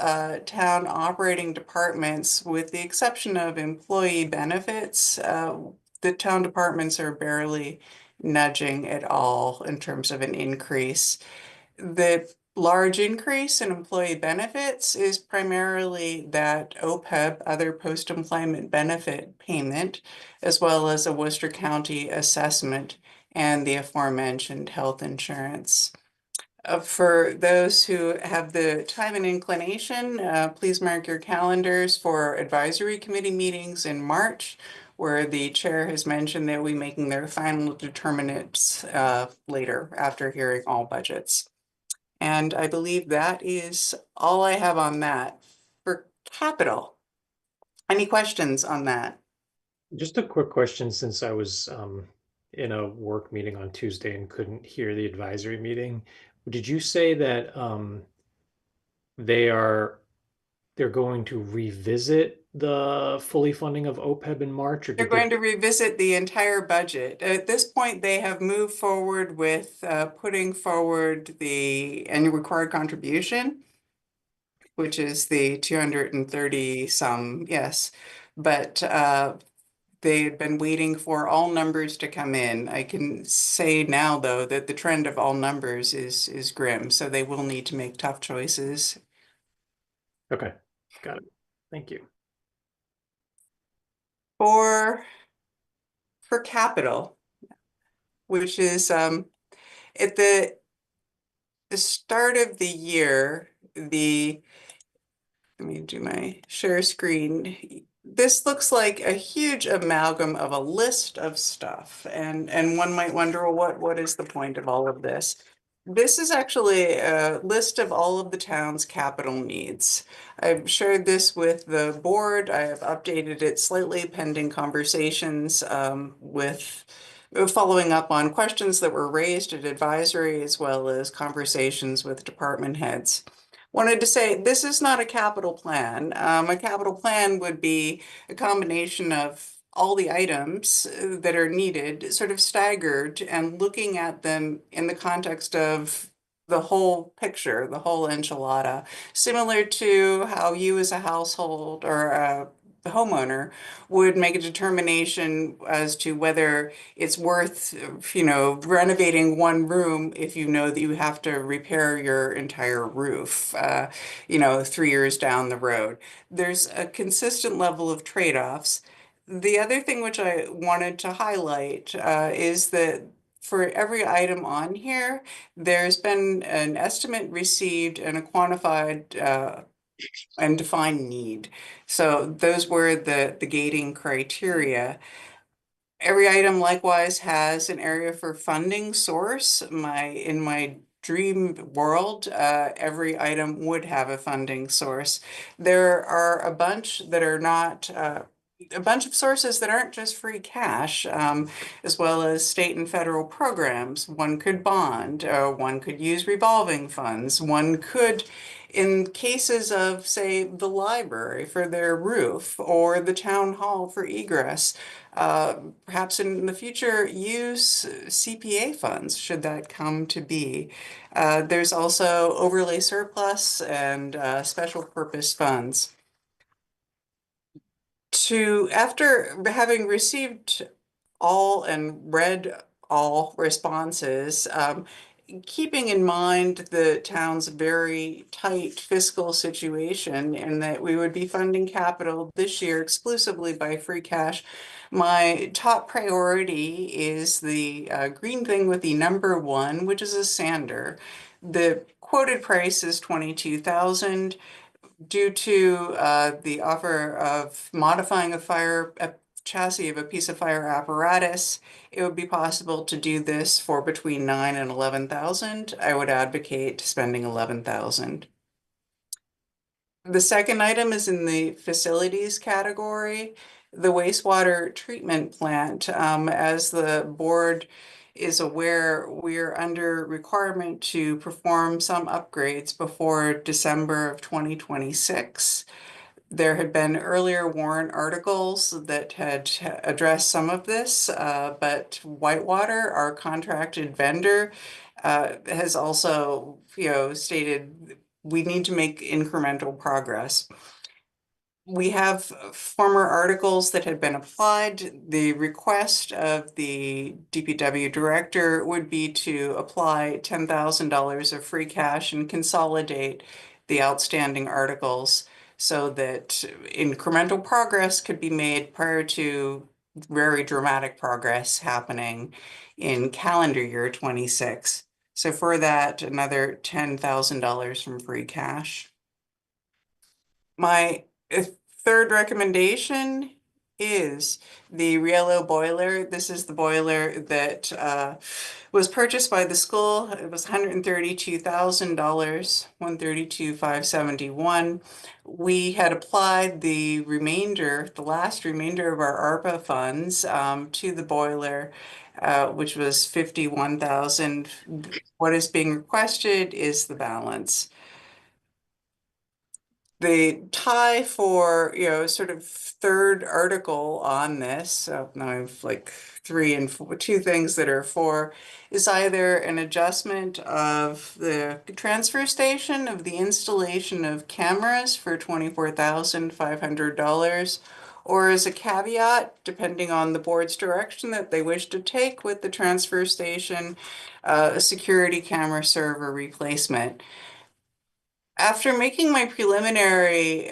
town operating departments, with the exception of employee benefits, the town departments are barely nudging at all in terms of an increase. The large increase in employee benefits is primarily that OPEB, other post-employment benefit payment, as well as a Worcester County assessment and the aforementioned health insurance. For those who have the time and inclination, please mark your calendars for advisory committee meetings in March, where the chair has mentioned they'll be making their final determinants later after hearing all budgets. And I believe that is all I have on that. For capital, any questions on that? Just a quick question, since I was in a work meeting on Tuesday and couldn't hear the advisory meeting. Did you say that they're going to revisit the fully funding of OPEB in March, or They're did they? going to revisit the entire budget. At this point, they have moved forward with putting forward the annual required contribution, which is the 230 some, yes. But they had been waiting for all numbers to come in. I can say now, though, that the trend of all numbers is grim, so they will need to make tough choices. Okay, got it. Thank you. For capital, which is at the start of the year, let me do my share screen. This looks like a huge amalgam of a list of stuff, and one might wonder, well, what is the point of all of this? This is actually a list of all of the town's capital needs. I've shared this with the board. I have updated it slightly pending conversations with following up on questions that were raised at advisory, as well as conversations with department heads. Wanted to say this is not a capital plan. A capital plan would be a combination of all the items that are needed, sort of staggered, and looking at them in the context of the whole picture, the whole enchilada, similar to how you as a household or a homeowner would make a determination as to whether it's worth, renovating one room if you know that you have to repair your entire roof, 3 years down the road. There's a consistent level of trade-offs. The other thing which I wanted to highlight is that for every item on here, there's been an estimate received and a quantified and defined need. So those were the gating criteria. Every item likewise has an area for funding source. In my dream world, every item would have a funding source. There are a bunch that are not a bunch of sources that aren't just free cash, as well as state and federal programs. One could bond, one could use revolving funds, one could, in cases of, say, the library for their roof or the town hall for egress, perhaps in the future use CPA funds, should that come to be. There's also overlay surplus and special purpose funds. After having received all and read all responses, keeping in mind the town's very tight fiscal situation and that we would be funding capital this year exclusively by free cash, my top priority is the green thing with the number 1, which is a sander. The quoted price is $22,000. Due to the offer of modifying a chassis of a piece of fire apparatus, it would be possible to do this for between $9,000 and $11,000. I would advocate spending $11,000. The second item is in the facilities category, the wastewater treatment plant. As the board is aware, we're under requirement to perform some upgrades before December of 2026. There had been earlier warrant articles that had addressed some of this, but Whitewater, our contracted vendor, has also, stated we need to make incremental progress. we have former articles that had been applied. The request of the DPW director would be to apply $10,000 of free cash and consolidate the outstanding articles so that incremental progress could be made prior to very dramatic progress happening in calendar year 26. So for that, another $10,000 from free cash. My third recommendation is the Riello boiler. This is the boiler that was purchased by the school. It was $132,000, $132,571. We had applied the last remainder of our ARPA funds to the boiler, which was $51,000. What is being requested is the balance. The tie for, sort of third article on this, so now I have like two things that are four, is either an adjustment of the transfer station of the installation of cameras for $24,500, or as a caveat, depending on the board's direction that they wish to take with the transfer station, a security camera server replacement. After making my preliminary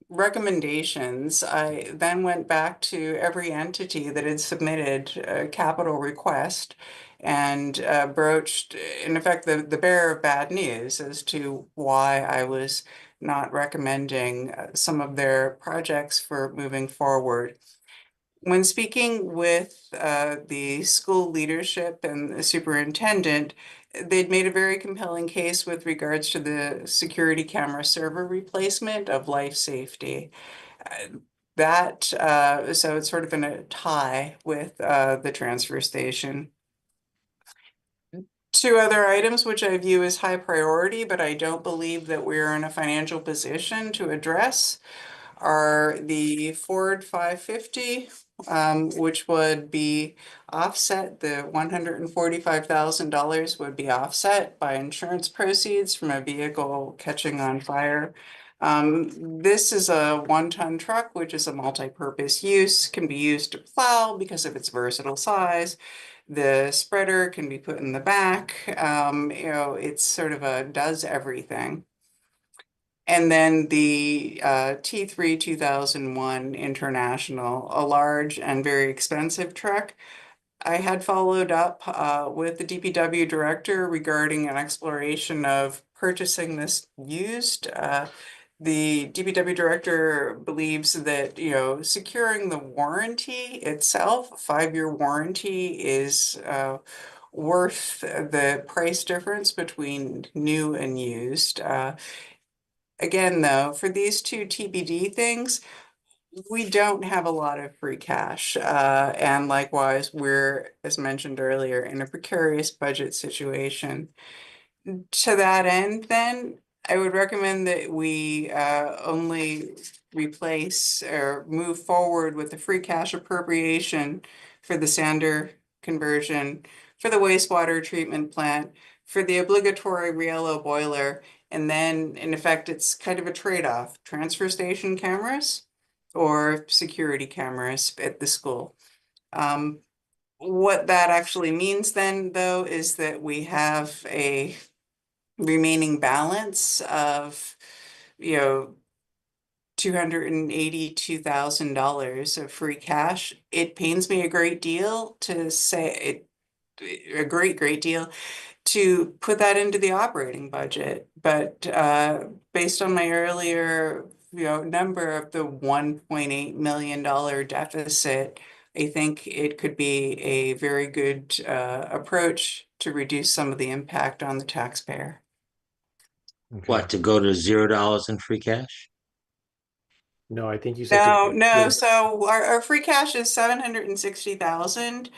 recommendations, I then went back to every entity that had submitted a capital request and broached, in effect, the bearer of bad news as to why I was not recommending some of their projects for moving forward. When speaking with the school leadership and the superintendent, they'd made a very compelling case with regards to the security camera server replacement of life safety. So it's sort of in a tie with the transfer station. Two other items which I view as high priority, but I don't believe that we're in a financial position to address, are the Ford 550, which would be offset, the $145,000 would be offset by insurance proceeds from a vehicle catching on fire. This is a 1-ton truck, which is a multi-purpose use, can be used to plow because of its versatile size. The spreader can be put in the back. It's sort of does everything. And then the T3 2001 International, a large and very expensive truck. I had followed up with the DPW director regarding an exploration of purchasing this used. The DPW director believes that, securing the warranty itself, 5-year warranty, is worth the price difference between new and used. Again, though, for these two TBD things, we don't have a lot of free cash. And likewise, we're, as mentioned earlier, in a precarious budget situation. To that end, then, I would recommend that we only replace or move forward with the free cash appropriation for the Sander conversion, for the wastewater treatment plant, for the obligatory Riello boiler, and then, in effect, it's kind of a trade-off, transfer station cameras or security cameras at the school. What that actually means then, though, is that we have a remaining balance of, $282,000 of free cash. It pains me a great deal to say a great deal to put that into the operating budget. But based on my earlier number of the $1.8 million deficit, I think it could be a very good approach to reduce some of the impact on the taxpayer. What, to go to $0 in free cash? No, I think you said No. So our free cash is 760,000.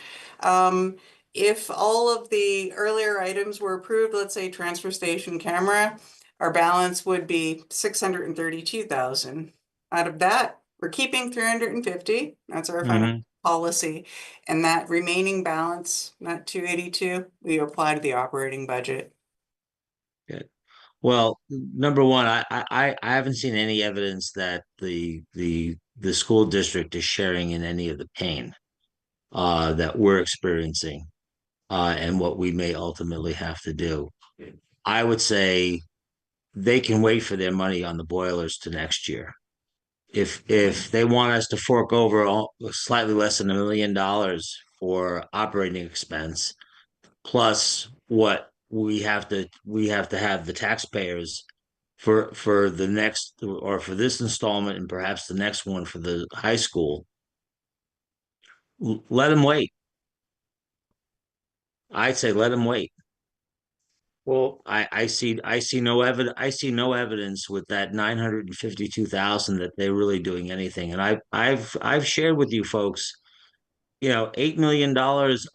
If all of the earlier items were approved, let's say transfer station camera, our balance would be 632,000. Out of that, we're keeping 350. That's our final policy. And that remaining balance, not 282, we apply to the operating budget. Good. Well, number one, I haven't seen any evidence that the school district is sharing in any of the pain that we're experiencing and what we may ultimately have to do. I would say they can wait for their money on the boilers to next year. If they want us to fork over slightly less than $1 million for operating expense, plus what we have to have the taxpayers for the next or for this installment and perhaps the next one for the high school, let them wait. I'd say let them wait. Well, I see no evidence with that 952,000 that they're really doing anything. And I've shared with you folks, $8 million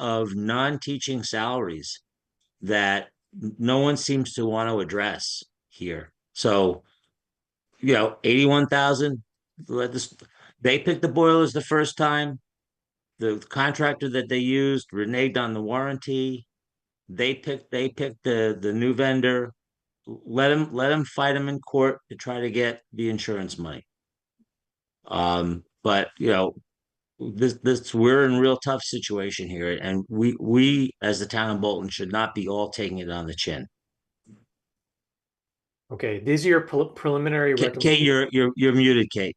of non-teaching salaries that no one seems to want to address here. So, 81,000, they picked the boilers the first time. The contractor that they used reneged on the warranty. They picked the new vendor. Let them fight them in court to try to get the insurance money. But we're in a real tough situation here, and we as the town of Bolton should not be all taking it on the chin. Okay, these are your preliminary Kate, you're muted, Kate.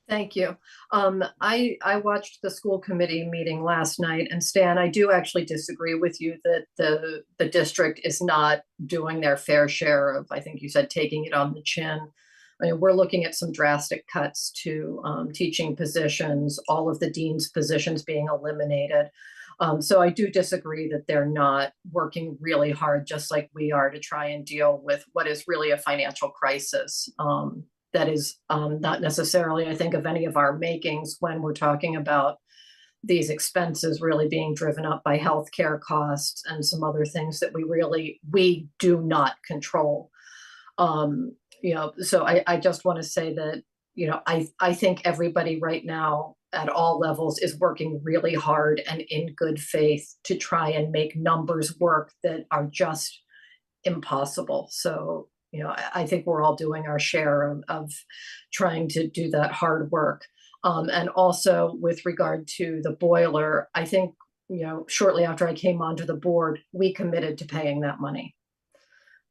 Thank you. I watched the school committee meeting last night, and Stan, I do actually disagree with you that the district is not doing their fair share of, I think you said, taking it on the chin. I mean, we're looking at some drastic cuts to teaching positions, all of the dean's positions being eliminated. So I do disagree that they're not working really hard, just like we are, to try and deal with what is really a financial crisis. That is not necessarily, I think, of any of our makings when we're talking about these expenses really being driven up by healthcare costs and some other things that we do not control. So I just want to say that, I think everybody right now at all levels is working really hard and in good faith to try and make numbers work that are just impossible. So, I think we're all doing our share of trying to do that hard work. And also with regard to the boiler, I think, shortly after I came onto the board, we committed to paying that money.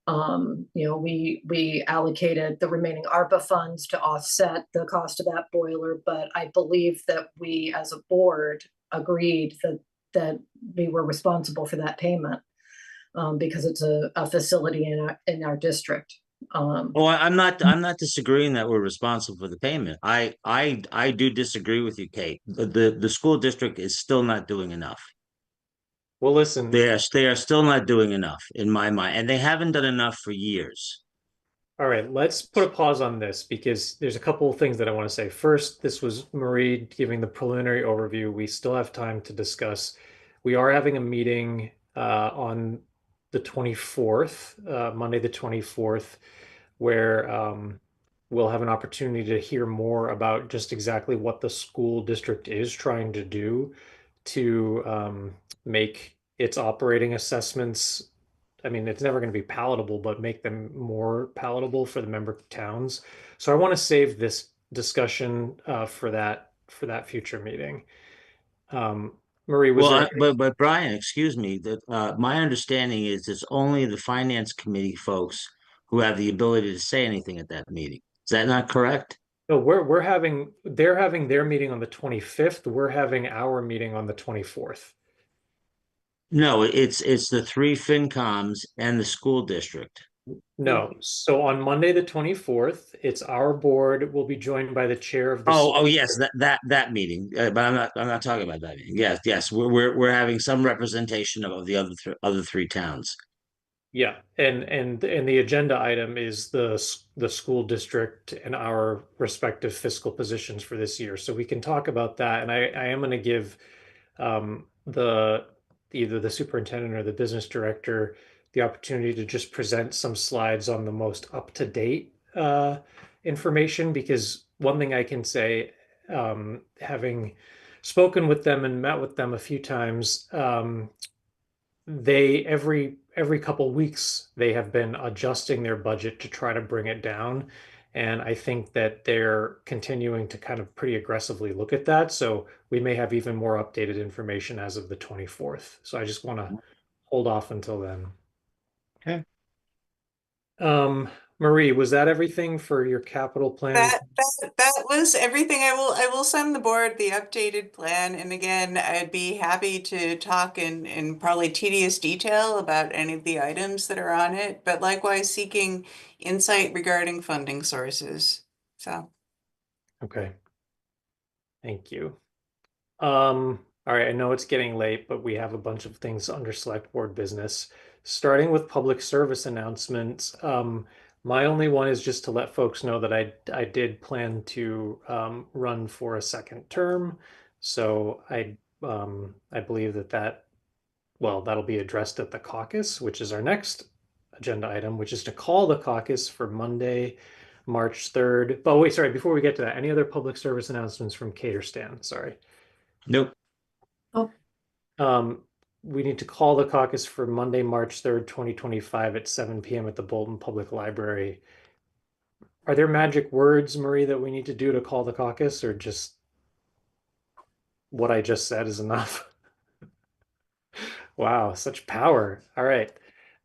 We allocated the remaining ARPA funds to offset the cost of that boiler, but I believe that we as a board agreed that we were responsible for that payment. Because it's a facility in our district. I'm not disagreeing that we're responsible for the payment. I do disagree with you, Kate. The school district is still not doing enough. Well, listen, they are still not doing enough in my mind, and they haven't done enough for years. All right, let's put a pause on this because there's a couple of things that I want to say. First, this was Marie giving the preliminary overview. We still have time to discuss. We are having a meeting on the 24th, Monday the 24th, where we'll have an opportunity to hear more about just exactly what the school district is trying to do to make its operating assessments. I mean, it's never going to be palatable, but make them more palatable for the member towns. So I want to save this discussion for that future meeting. Marie, but Brian, excuse me, that my understanding is it's only the finance committee folks who have the ability to say anything at that meeting. Is that not correct? No, they're having their meeting on the 25th. We're having our meeting on the 24th. No, it's the three FinComs and the school district. No. So on Monday the 24th, it's our board. We'll be joined by the chair of the yes, that meeting. But I'm not talking about that meeting. Yes, we're having some representation of the other three towns. Yeah, and the agenda item is the school district and our respective fiscal positions for this year. So we can talk about that. And I am going to give either the superintendent or the business director the opportunity to just present some slides on the most up-to-date information, because one thing I can say, having spoken with them and met with them a few times, they every couple weeks they have been adjusting their budget to try to bring it down. And I think that they're continuing to kind of pretty aggressively look at that. So we may have even more updated information as of the 24th. So I just want to hold off until then. Okay. Marie, was that everything for your capital plan? That was everything. I will send the board the updated plan. And again, I'd be happy to talk in probably tedious detail about any of the items that are on it, but likewise seeking insight regarding funding sources. So. Okay. Thank you. All right, I know it's getting late, but we have a bunch of things under select board business, starting with public service announcements. My only one is just to let folks know that I did plan to run for a second term. So I believe that'll be addressed at the caucus, which is our next agenda item, which is to call the caucus for Monday, March 3rd. But wait, sorry, before we get to that, any other public service announcements from Kate or Stan? Sorry. Nope. We need to call the caucus for Monday, March 3rd, 2025 at 7 p.m. at the Bolton Public Library. Are there magic words, Marie, that we need to do to call the caucus, or just what I just said is enough? Wow, such power. All right.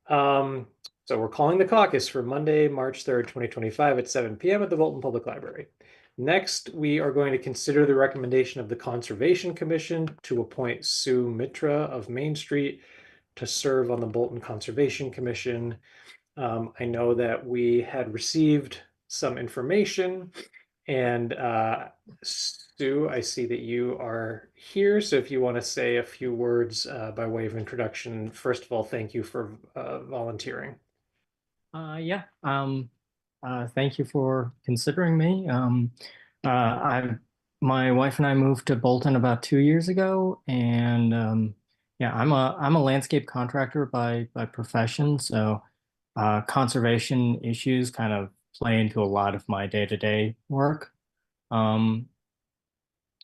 So we're calling the caucus for Monday, March 3rd, 2025 at 7 p.m. at the Bolton Public Library. Next, we are going to consider the recommendation of the Conservation Commission to appoint Sue Mitra of Main Street to serve on the Bolton Conservation Commission. I know that we had received some information, and Sue, I see that you are here. So if you want to say a few words by way of introduction, first of all, thank you for volunteering. Yeah. Thank you for considering me. My wife and I moved to Bolton about 2 years ago, and yeah, I'm a landscape contractor by profession, so conservation issues kind of play into a lot of my day-to-day work. And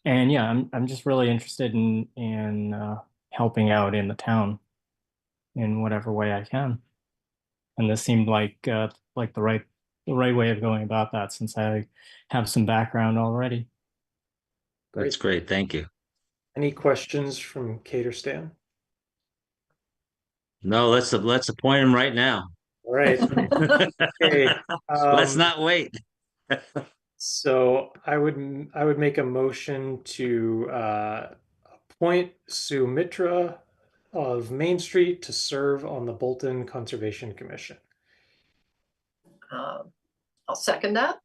yeah, I'm just really interested in helping out in the town in whatever way I can. And this seemed like the right way of going about that, since I have some background already. That's great. Thank you. Any questions from Kate or Stan? No, let's appoint him right now. All right. Okay. Let's not wait. So I would make a motion to appoint Sue Mitra of Main Street to serve on the Bolton Conservation Commission. I'll second that.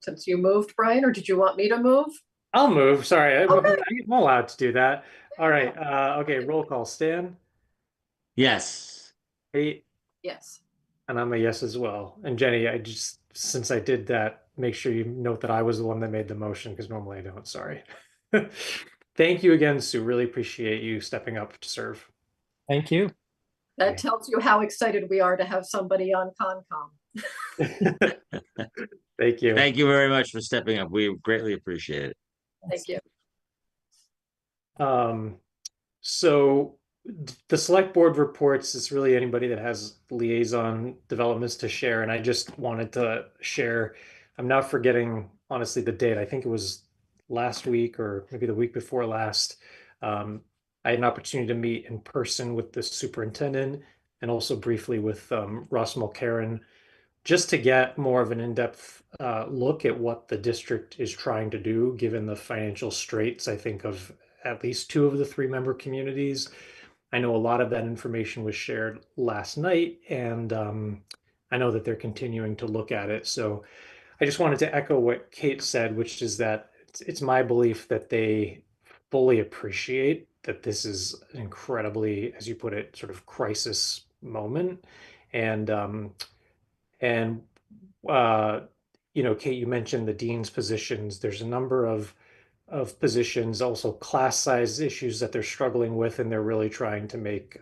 Since you moved, Brian, or did you want me to move? I'll move. Sorry, Okay. I'm allowed to do that. All right. Okay. Roll call. Stan. Yes. Kate. Yes. And I'm a yes as well. And Jenny, since I did that, make sure you note that I was the one that made the motion, because normally I don't. Sorry. Thank you again, Sue. Really appreciate you stepping up to serve. Thank you. That tells you how excited we are to have somebody on Concom. Thank you. Thank you very much for stepping up. We greatly appreciate it. Thank you. So the select board reports is really anybody that has liaison developments to share. And I just wanted to share, I'm now forgetting, honestly, the date. I think it was last week or maybe the week before last. I had an opportunity to meet in person with the superintendent and also briefly with Ross Mulcairn, just to get more of an in-depth look at what the district is trying to do, given the financial straits, I think, of at least 2 of the 3-member communities. I know a lot of that information was shared last night, and I know that they're continuing to look at it. So I just wanted to echo what Kate said, which is that it's my belief that they fully appreciate that this is an incredibly, as you put it, sort of crisis moment. And you know, Kate, you mentioned the dean's positions. There's a number of positions, also class size issues that they're struggling with, and they're really trying to make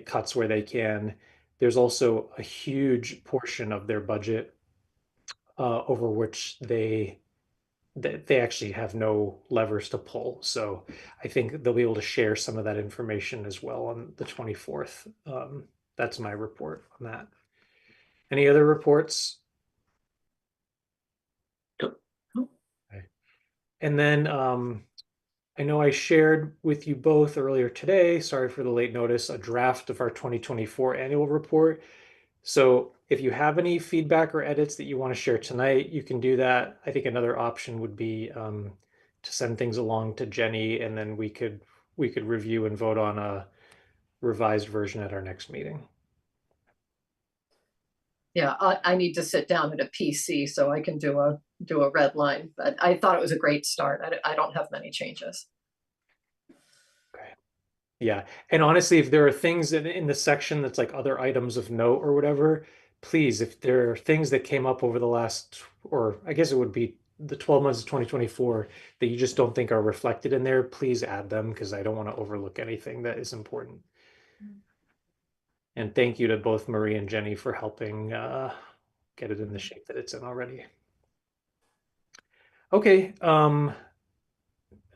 cuts where they can. There's also a huge portion of their budget over which they they actually have no levers to pull. So I think they'll be able to share some of that information as well on the 24th. That's my report on that. Any other reports? Okay. And then I know I shared with you both earlier today, sorry for the late notice, a draft of our 2024 annual report. So if you have any feedback or edits that you want to share tonight, you can do that. I think another option would be to send things along to Jenny, and then we could review and vote on a revised version at our next meeting. Yeah, I need to sit down at a PC so I can do a red line, but I thought it was a great start. I don't have many changes. Yeah, and honestly, if there are things in the section that's like other items of note or whatever, please, if there are things that came up over the last, or I guess it would be the 12 months of 2024 that you just don't think are reflected in there, please add them because I don't want to overlook anything that is important. And thank you to both Marie and Jenny for helping get it in the shape that it's in already. Okay,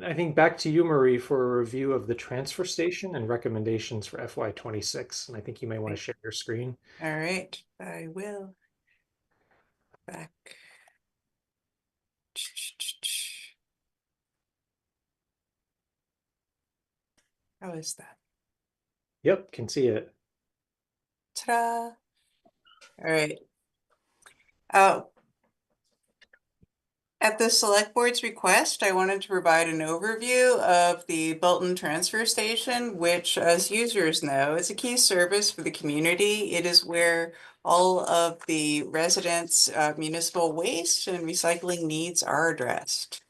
I think back to you, Marie, for a review of the transfer station and recommendations for FY26. And I think you may want to share your screen. All right, I will. Back. How is that? Yep, can see it. Ta-da! All right. At the select board's request, I wanted to provide an overview of the Bolton Transfer Station, which, as users know, is a key service for the community. It is where all of the residents' municipal waste and recycling needs are addressed.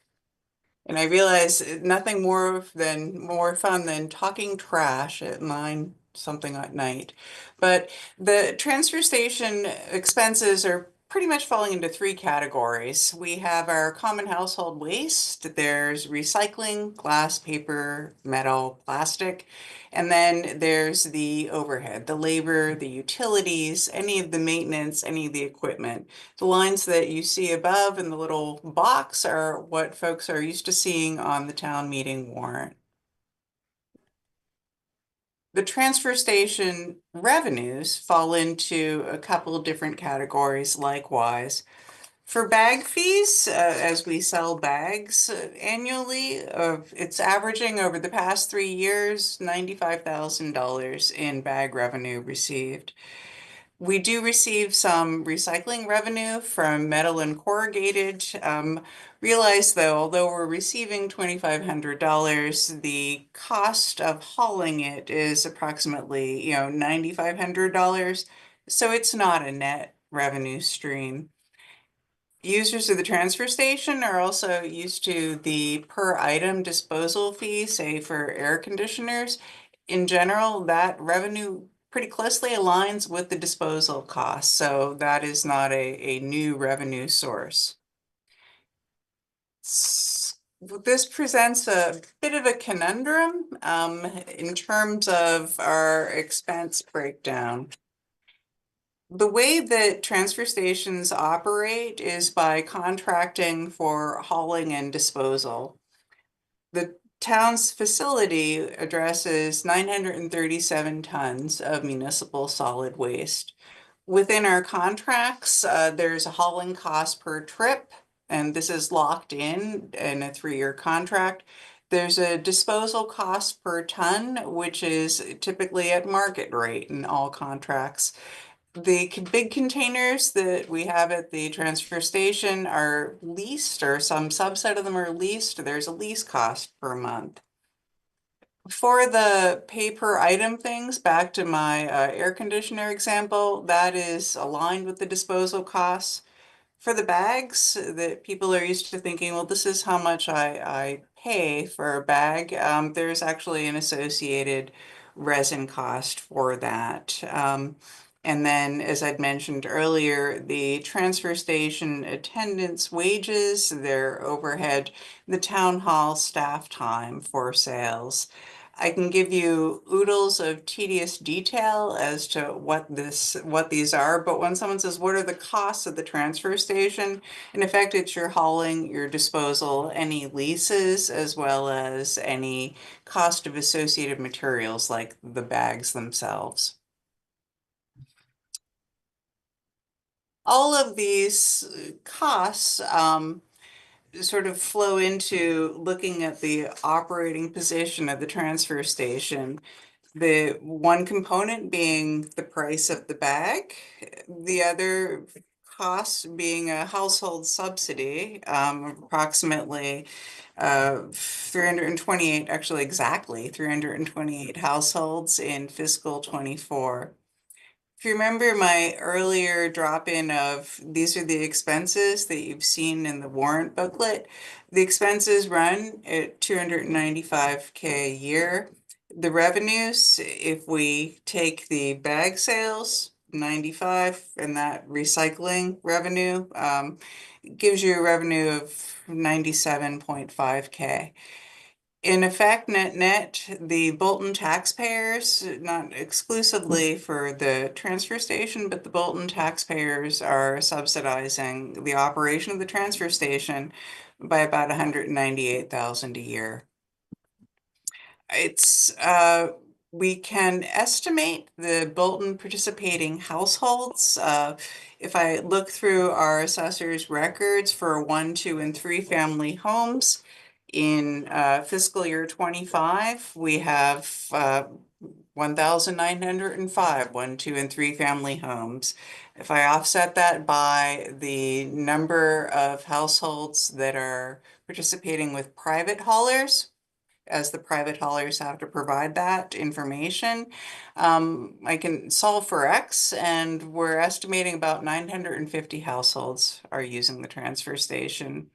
And I realize nothing more fun than talking trash at 9 something at night. But the transfer station expenses are pretty much falling into 3 categories. We have our common household waste, there's recycling, glass, paper, metal, plastic, and then there's the overhead, the labor, the utilities, any of the maintenance, any of the equipment. The lines that you see above in the little box are what folks are used to seeing on the town meeting warrant. The transfer station revenues fall into a couple of different categories likewise. For bag fees, as we sell bags annually, it's averaging over the past 3 years, $95,000 in bag revenue received. We do receive some recycling revenue from metal and corrugated. Realize though, although we're receiving $2,500, the cost of hauling it is approximately, $9,500. So it's not a net revenue stream. Users of the transfer station are also used to the per item disposal fee, say for air conditioners. In general, that revenue pretty closely aligns with the disposal costs, so that is not a new revenue source. This presents a bit of a conundrum in terms of our expense breakdown. The way that transfer stations operate is by contracting for hauling and disposal. The town's facility addresses 937 tons of municipal solid waste. Within our contracts, there's a hauling cost per trip, and this is locked in a 3-year contract. There's a disposal cost per ton, which is typically at market rate in all contracts. The big containers that we have at the transfer station are leased, or some subset of them are leased. There's a lease cost per month. For the pay per item things, back to my air conditioner example, that is aligned with the disposal costs. For the bags that people are used to thinking, well, this is how much I pay for a bag, there's actually an associated resin cost for that. And then, as I'd mentioned earlier, the transfer station attendants' wages, their overhead, the town hall staff time for sales. I can give you oodles of tedious detail as to what these are, but when someone says, what are the costs of the transfer station? In effect, it's your hauling, your disposal, any leases, as well as any cost of associated materials like the bags themselves. All of these costs sort of flow into looking at the operating position of the transfer station. The one component being the price of the bag, the other cost being a household subsidy, approximately 328, actually exactly 328 households in fiscal 24. If you remember my earlier drop-in of these are the expenses that you've seen in the warrant booklet, the expenses run at 295K a year. The revenues, if we take the bag sales, 95, and that recycling revenue gives you a revenue of 97.5K. In effect, net, the Bolton taxpayers, not exclusively for the transfer station, but the Bolton taxpayers are subsidizing the operation of the transfer station by about 198,000 a year. We can estimate the Bolton participating households. If I look through our assessor's records for 1, 2, and 3 family homes, in fiscal year 25, we have 1,905 1, 2, and 3 family homes. If I offset that by the number of households that are participating with private haulers, as the private haulers have to provide that information, I can solve for X, and we're estimating about 950 households are using the transfer station.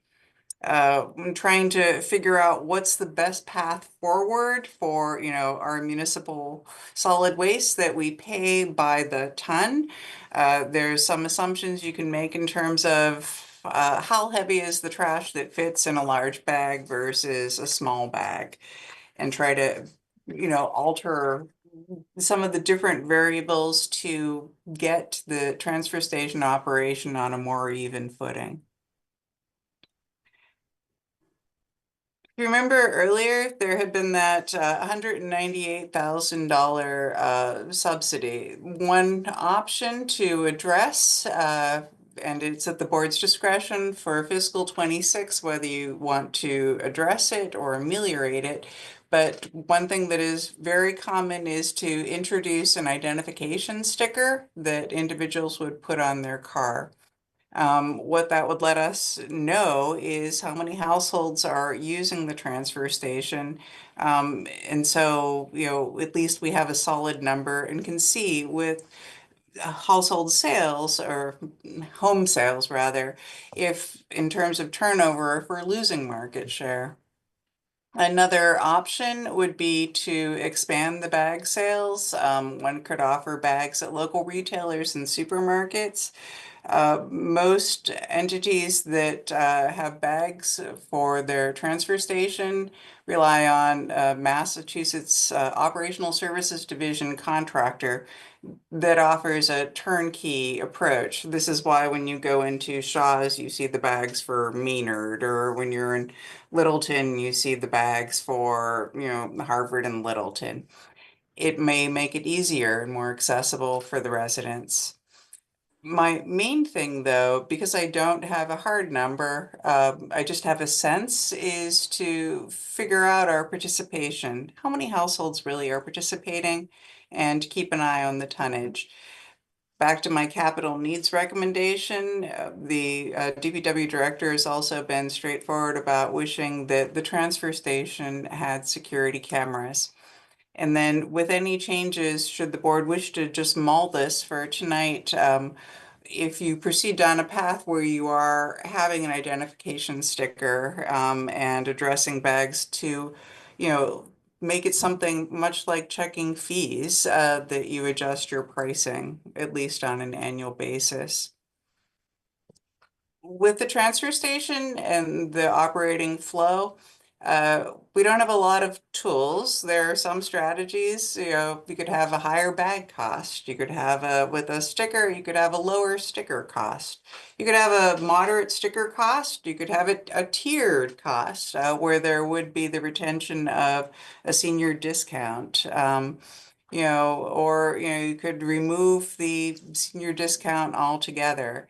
I'm trying to figure out what's the best path forward for, our municipal solid waste that we pay by the ton. There's some assumptions you can make in terms of how heavy is the trash that fits in a large bag versus a small bag, and try to, alter some of the different variables to get the transfer station operation on a more even footing. You remember earlier, there had been that $198,000 subsidy. One option to address, and it's at the board's discretion for fiscal 26, whether you want to address it or ameliorate it. But one thing that is very common is to introduce an identification sticker that individuals would put on their car. What that would let us know is how many households are using the transfer station. And so, at least we have a solid number and can see with household sales, or home sales rather, if in terms of turnover, if we're losing market share. Another option would be to expand the bag sales. One could offer bags at local retailers and supermarkets. Most entities that have bags for their transfer station rely on Massachusetts Operational Services Division contractor that offers a turnkey approach. This is why when you go into Shaw's, you see the bags for Maynard, or when you're in Littleton, you see the bags for, Harvard and Littleton. It may make it easier and more accessible for the residents. My main thing, though, because I don't have a hard number, I just have a sense, is to figure out our participation. How many households really are participating, and keep an eye on the tonnage. Back to my capital needs recommendation, the DPW director has also been straightforward about wishing that the transfer station had security cameras. And then with any changes, should the board wish to just mull this for tonight, if you proceed down a path where you are having an identification sticker and addressing bags to, make it something much like checking fees, that you adjust your pricing, at least on an annual basis. With the transfer station and the operating flow, We don't have a lot of tools. There are some strategies, you know, you could have a higher bag cost. You could have with a sticker, you could have a lower sticker cost. You could have a moderate sticker cost. You could have a tiered cost where there would be the retention of a senior discount. You know, or, you know, you could remove the senior discount altogether.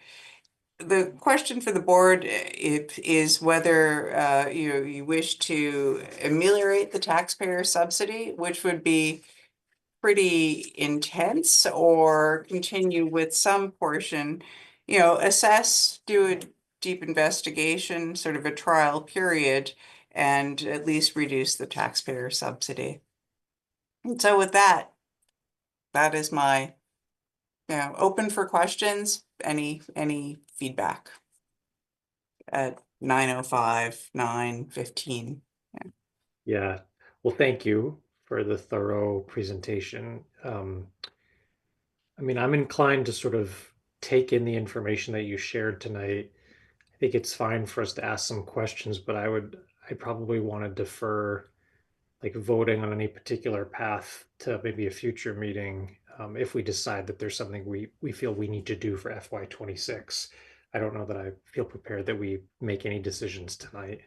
The question for the board is whether you wish to ameliorate the taxpayer subsidy, which would be pretty intense, or continue with some portion, you know, assess, do a deep investigation, sort of a trial period, and at least reduce the taxpayer subsidy. And so with that, that is my, you know, open for questions, any feedback at 9:05, 9:15. Yeah. Well, thank you for the thorough presentation. I mean, I'm inclined to sort of take in the information that you shared tonight. I think it's fine for us to ask some questions, but I probably want to defer like voting on any particular path to maybe a future meeting, if we decide that there's something we feel we need to do for FY26. I don't know that I feel prepared that we make any decisions tonight.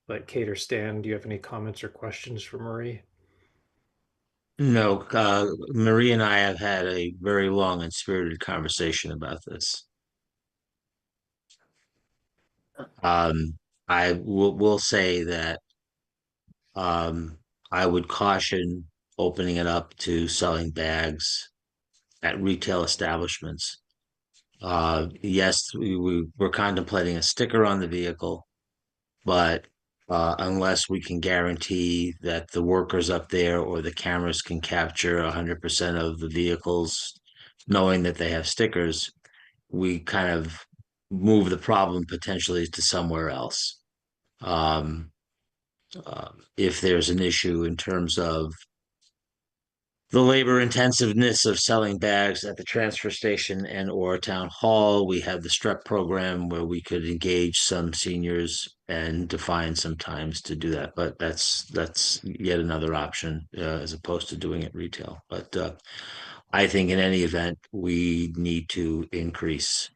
But Kate or Stan, do you have any comments or questions for Marie? No, Marie and I have had a very long and spirited conversation about this. I will say that I would caution opening it up to selling bags at retail establishments. Yes, we're contemplating a sticker on the vehicle, but unless we can guarantee that the workers up there or the cameras can capture 100% of the vehicles, knowing that they have stickers, we kind of move the problem potentially to somewhere else. If there's an issue in terms of the labor intensiveness of selling bags at the transfer station and or town hall, we have the STREP program where we could engage some seniors and define some times to do that. But that's yet another option as opposed to doing it retail. But I think in any event, we need to increase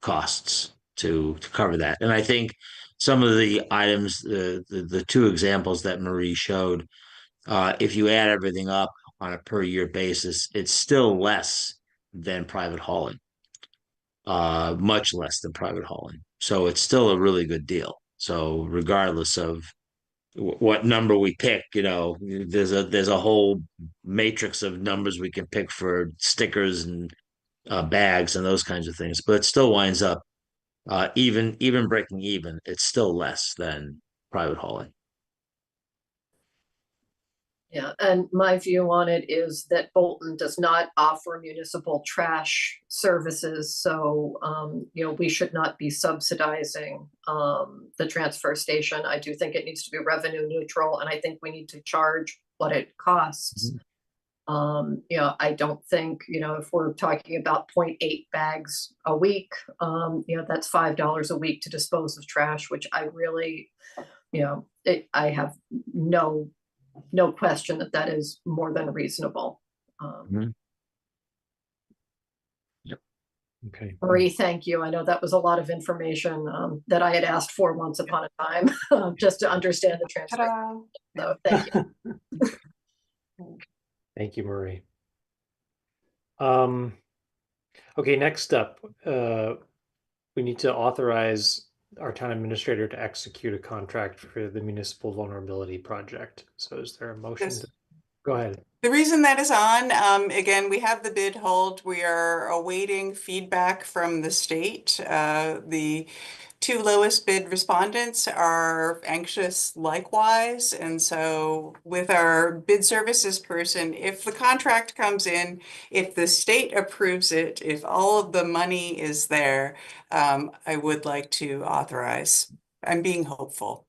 costs to cover that. And I think some of the items, the two examples that Marie showed, if you add everything up on a per year basis, it's still less than private hauling, much less than private hauling. So it's still a really good deal. So regardless of what number we pick, you know, there's a whole matrix of numbers we can pick for stickers and bags and those kinds of things, but it still winds up even breaking even, it's still less than private hauling. Yeah, and my view on it is that Bolton does not offer municipal trash services, so you know, we should not be subsidizing the transfer station. I do think it needs to be revenue neutral, and I think we need to charge what it costs. You know, I don't think, you know, if we're talking about 0.8 bags a week, you know, that's $5 a week to dispose of trash, which I really, you know, I have no question that that is more than reasonable. Okay. Marie, thank you. I know that was a lot of information that I had asked for once upon a time, just to understand the transfer. So thank you. Thank you, Marie. Okay, next up, we need to authorize our town administrator to execute a contract for the municipal vulnerability project. So is there a motion? Yes. Go ahead. The reason that is on, again, we have the bid hold. We are awaiting feedback from the state. The two lowest bid respondents are anxious likewise. And so with our bid services person, if the contract comes in, if the state approves it, if all of the money is there, I would like to authorize. I'm being hopeful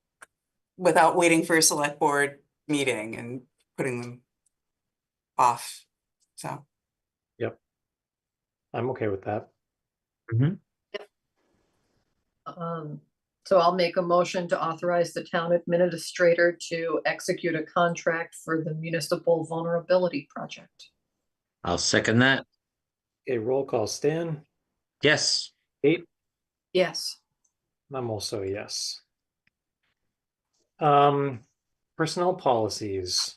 without waiting for a select board meeting and putting them off. So Yep, I'm okay with that. Um, So I'll make a motion to authorize the town administrator to execute a contract for the municipal vulnerability project. I'll second that. Okay, roll call, Stan, Yes. Kate, Yes. I'm also a yes. Personnel policies.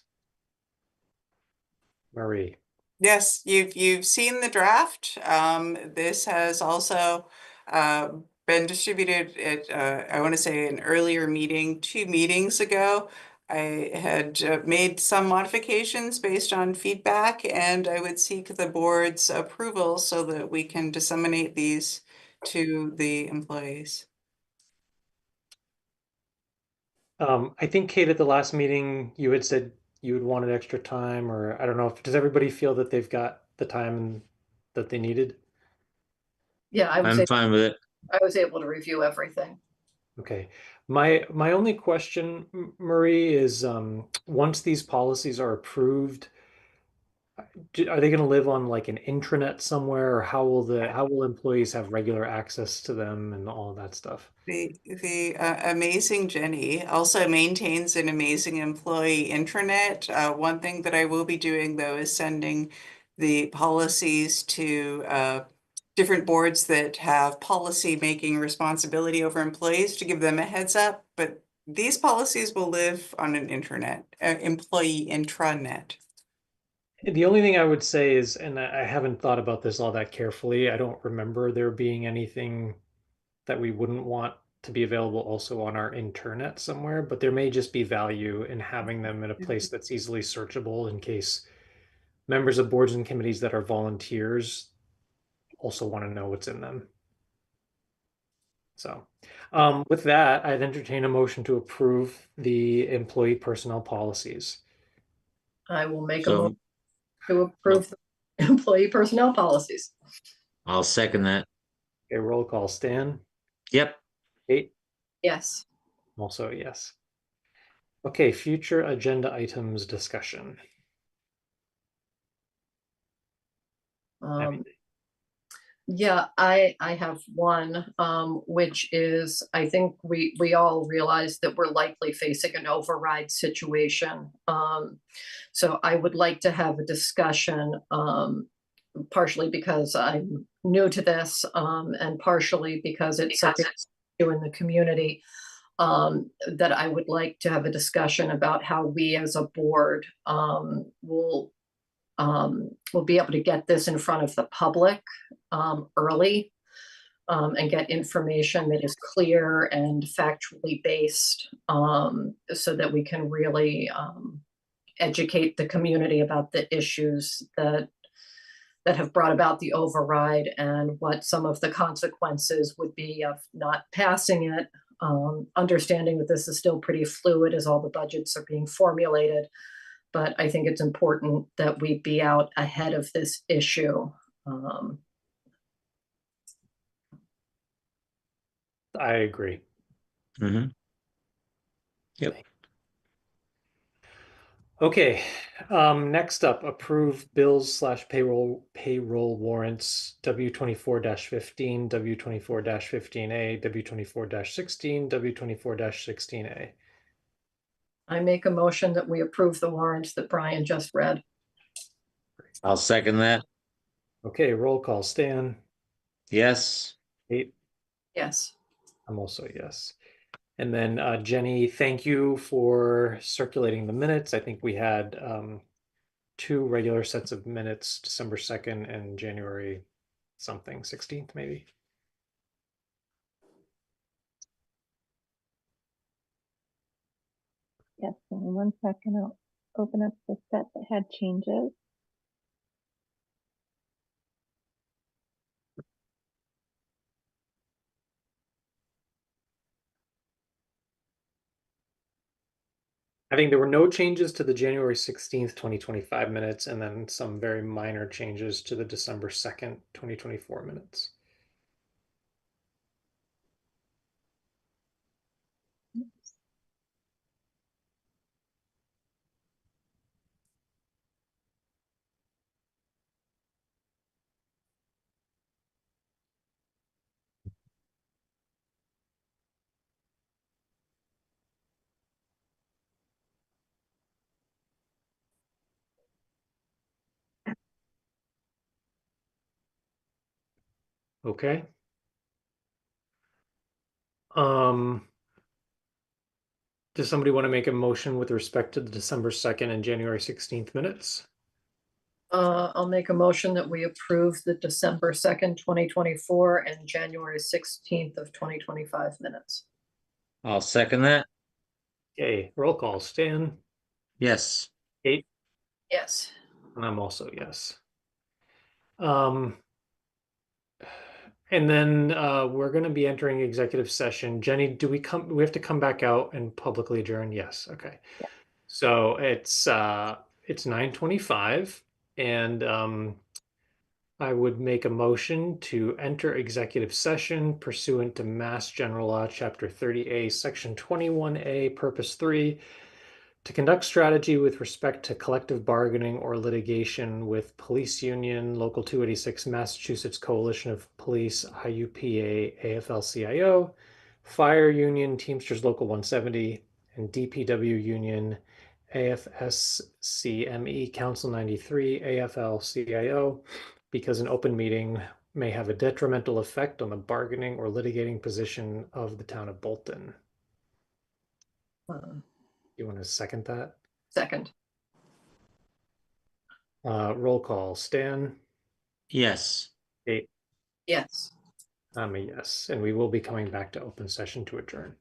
Marie. Yes, you've seen the draft. This has also been distributed at I want to say an earlier meeting 2 meetings ago. I had made some modifications based on feedback, and I would seek the board's approval so that we can disseminate these to the employees. I think Kate, at the last meeting, you had said you had wanted extra time, or I don't know if, does everybody feel that they've got the time that they needed? Yeah, I'm fine with it. I was able to review everything. Okay. My only question, Marie, is once these policies are approved, are they going to live on like an intranet somewhere, or how will employees have regular access to them and all that stuff? The amazing Jenny also maintains an amazing employee intranet. One thing that I will be doing though is sending the policies to different boards that have policy making responsibility over employees to give them a heads up. But these policies will live on an intranet, employee intranet. The only thing I would say is, and I haven't thought about this all that carefully, I don't remember there being anything that we wouldn't want to be available also on our internet somewhere, but there may just be value in having them in a place that's easily searchable in case members of boards and committees that are volunteers also want to know what's in them. So with that, I'd entertain a motion to approve the employee personnel policies. I will make a motion to approve the employee personnel policies. I'll second that. Okay, roll call, Stan. Yep. Kate. Yes. Also yes. Okay, future agenda items discussion. Yeah, I have one, which is, I think we all realize that we're likely facing an override situation. So I would like to have a discussion, partially because I'm new to this, and partially because it's something new in the community, that I would like to have a discussion about how we as a board will be able to get this in front of the public early, and get information that is clear and factually based, so that we can really educate the community about the issues that have brought about the override and what some of the consequences would be of not passing it. Understanding that this is still pretty fluid as all the budgets are being formulated, but I think it's important that we be out ahead of this issue. I agree. Mm-hmm. Yep. Okay, next up, approve bills / payroll warrants W24-15, W24-15A, W24-16, W24-16A. I make a motion that we approve the warrants that Brian just read. I'll second that. Okay, roll call, Stan. Yes. Kate. Yes. I'm also yes. And then Jenny, thank you for circulating the minutes. I think we had 2 regular sets of minutes, December 2nd and January something, 16th maybe. Yes, give me 1 second. I'll open up the set that had changes. I think there were no changes to the January 16th, 2025 minutes, and then some very minor changes to the December 2nd, 2024 minutes. Okay. Um, does somebody want to make a motion with respect to the December 2nd and January 16th minutes? I'll make a motion that we approve the December 2nd, 2024 and January 16th of 2025 minutes. I'll second that. Okay, roll call. Stan, Yes. Kate, Yes. and I'm also yes. And then we're going to be entering executive session. Jenny, we have to come back out and publicly adjourn? Yes. Okay. So it's 9:25 and I would make a motion to enter executive session pursuant to Mass General Law, Chapter 30A, Section 21A, Purpose 3, to conduct strategy with respect to collective bargaining or litigation with Police Union, Local 286, Massachusetts Coalition of Police, IUPA, AFL-CIO, Fire Union, Teamsters Local 170, and DPW Union, AFSCME, Council 93, AFL-CIO, because an open meeting may have a detrimental effect on the bargaining or litigating position of the town of Bolton. You want to second that? Second. Roll call. Stan? Yes. Kate? Yes. I'm a yes. And we will be coming back to open session to adjourn.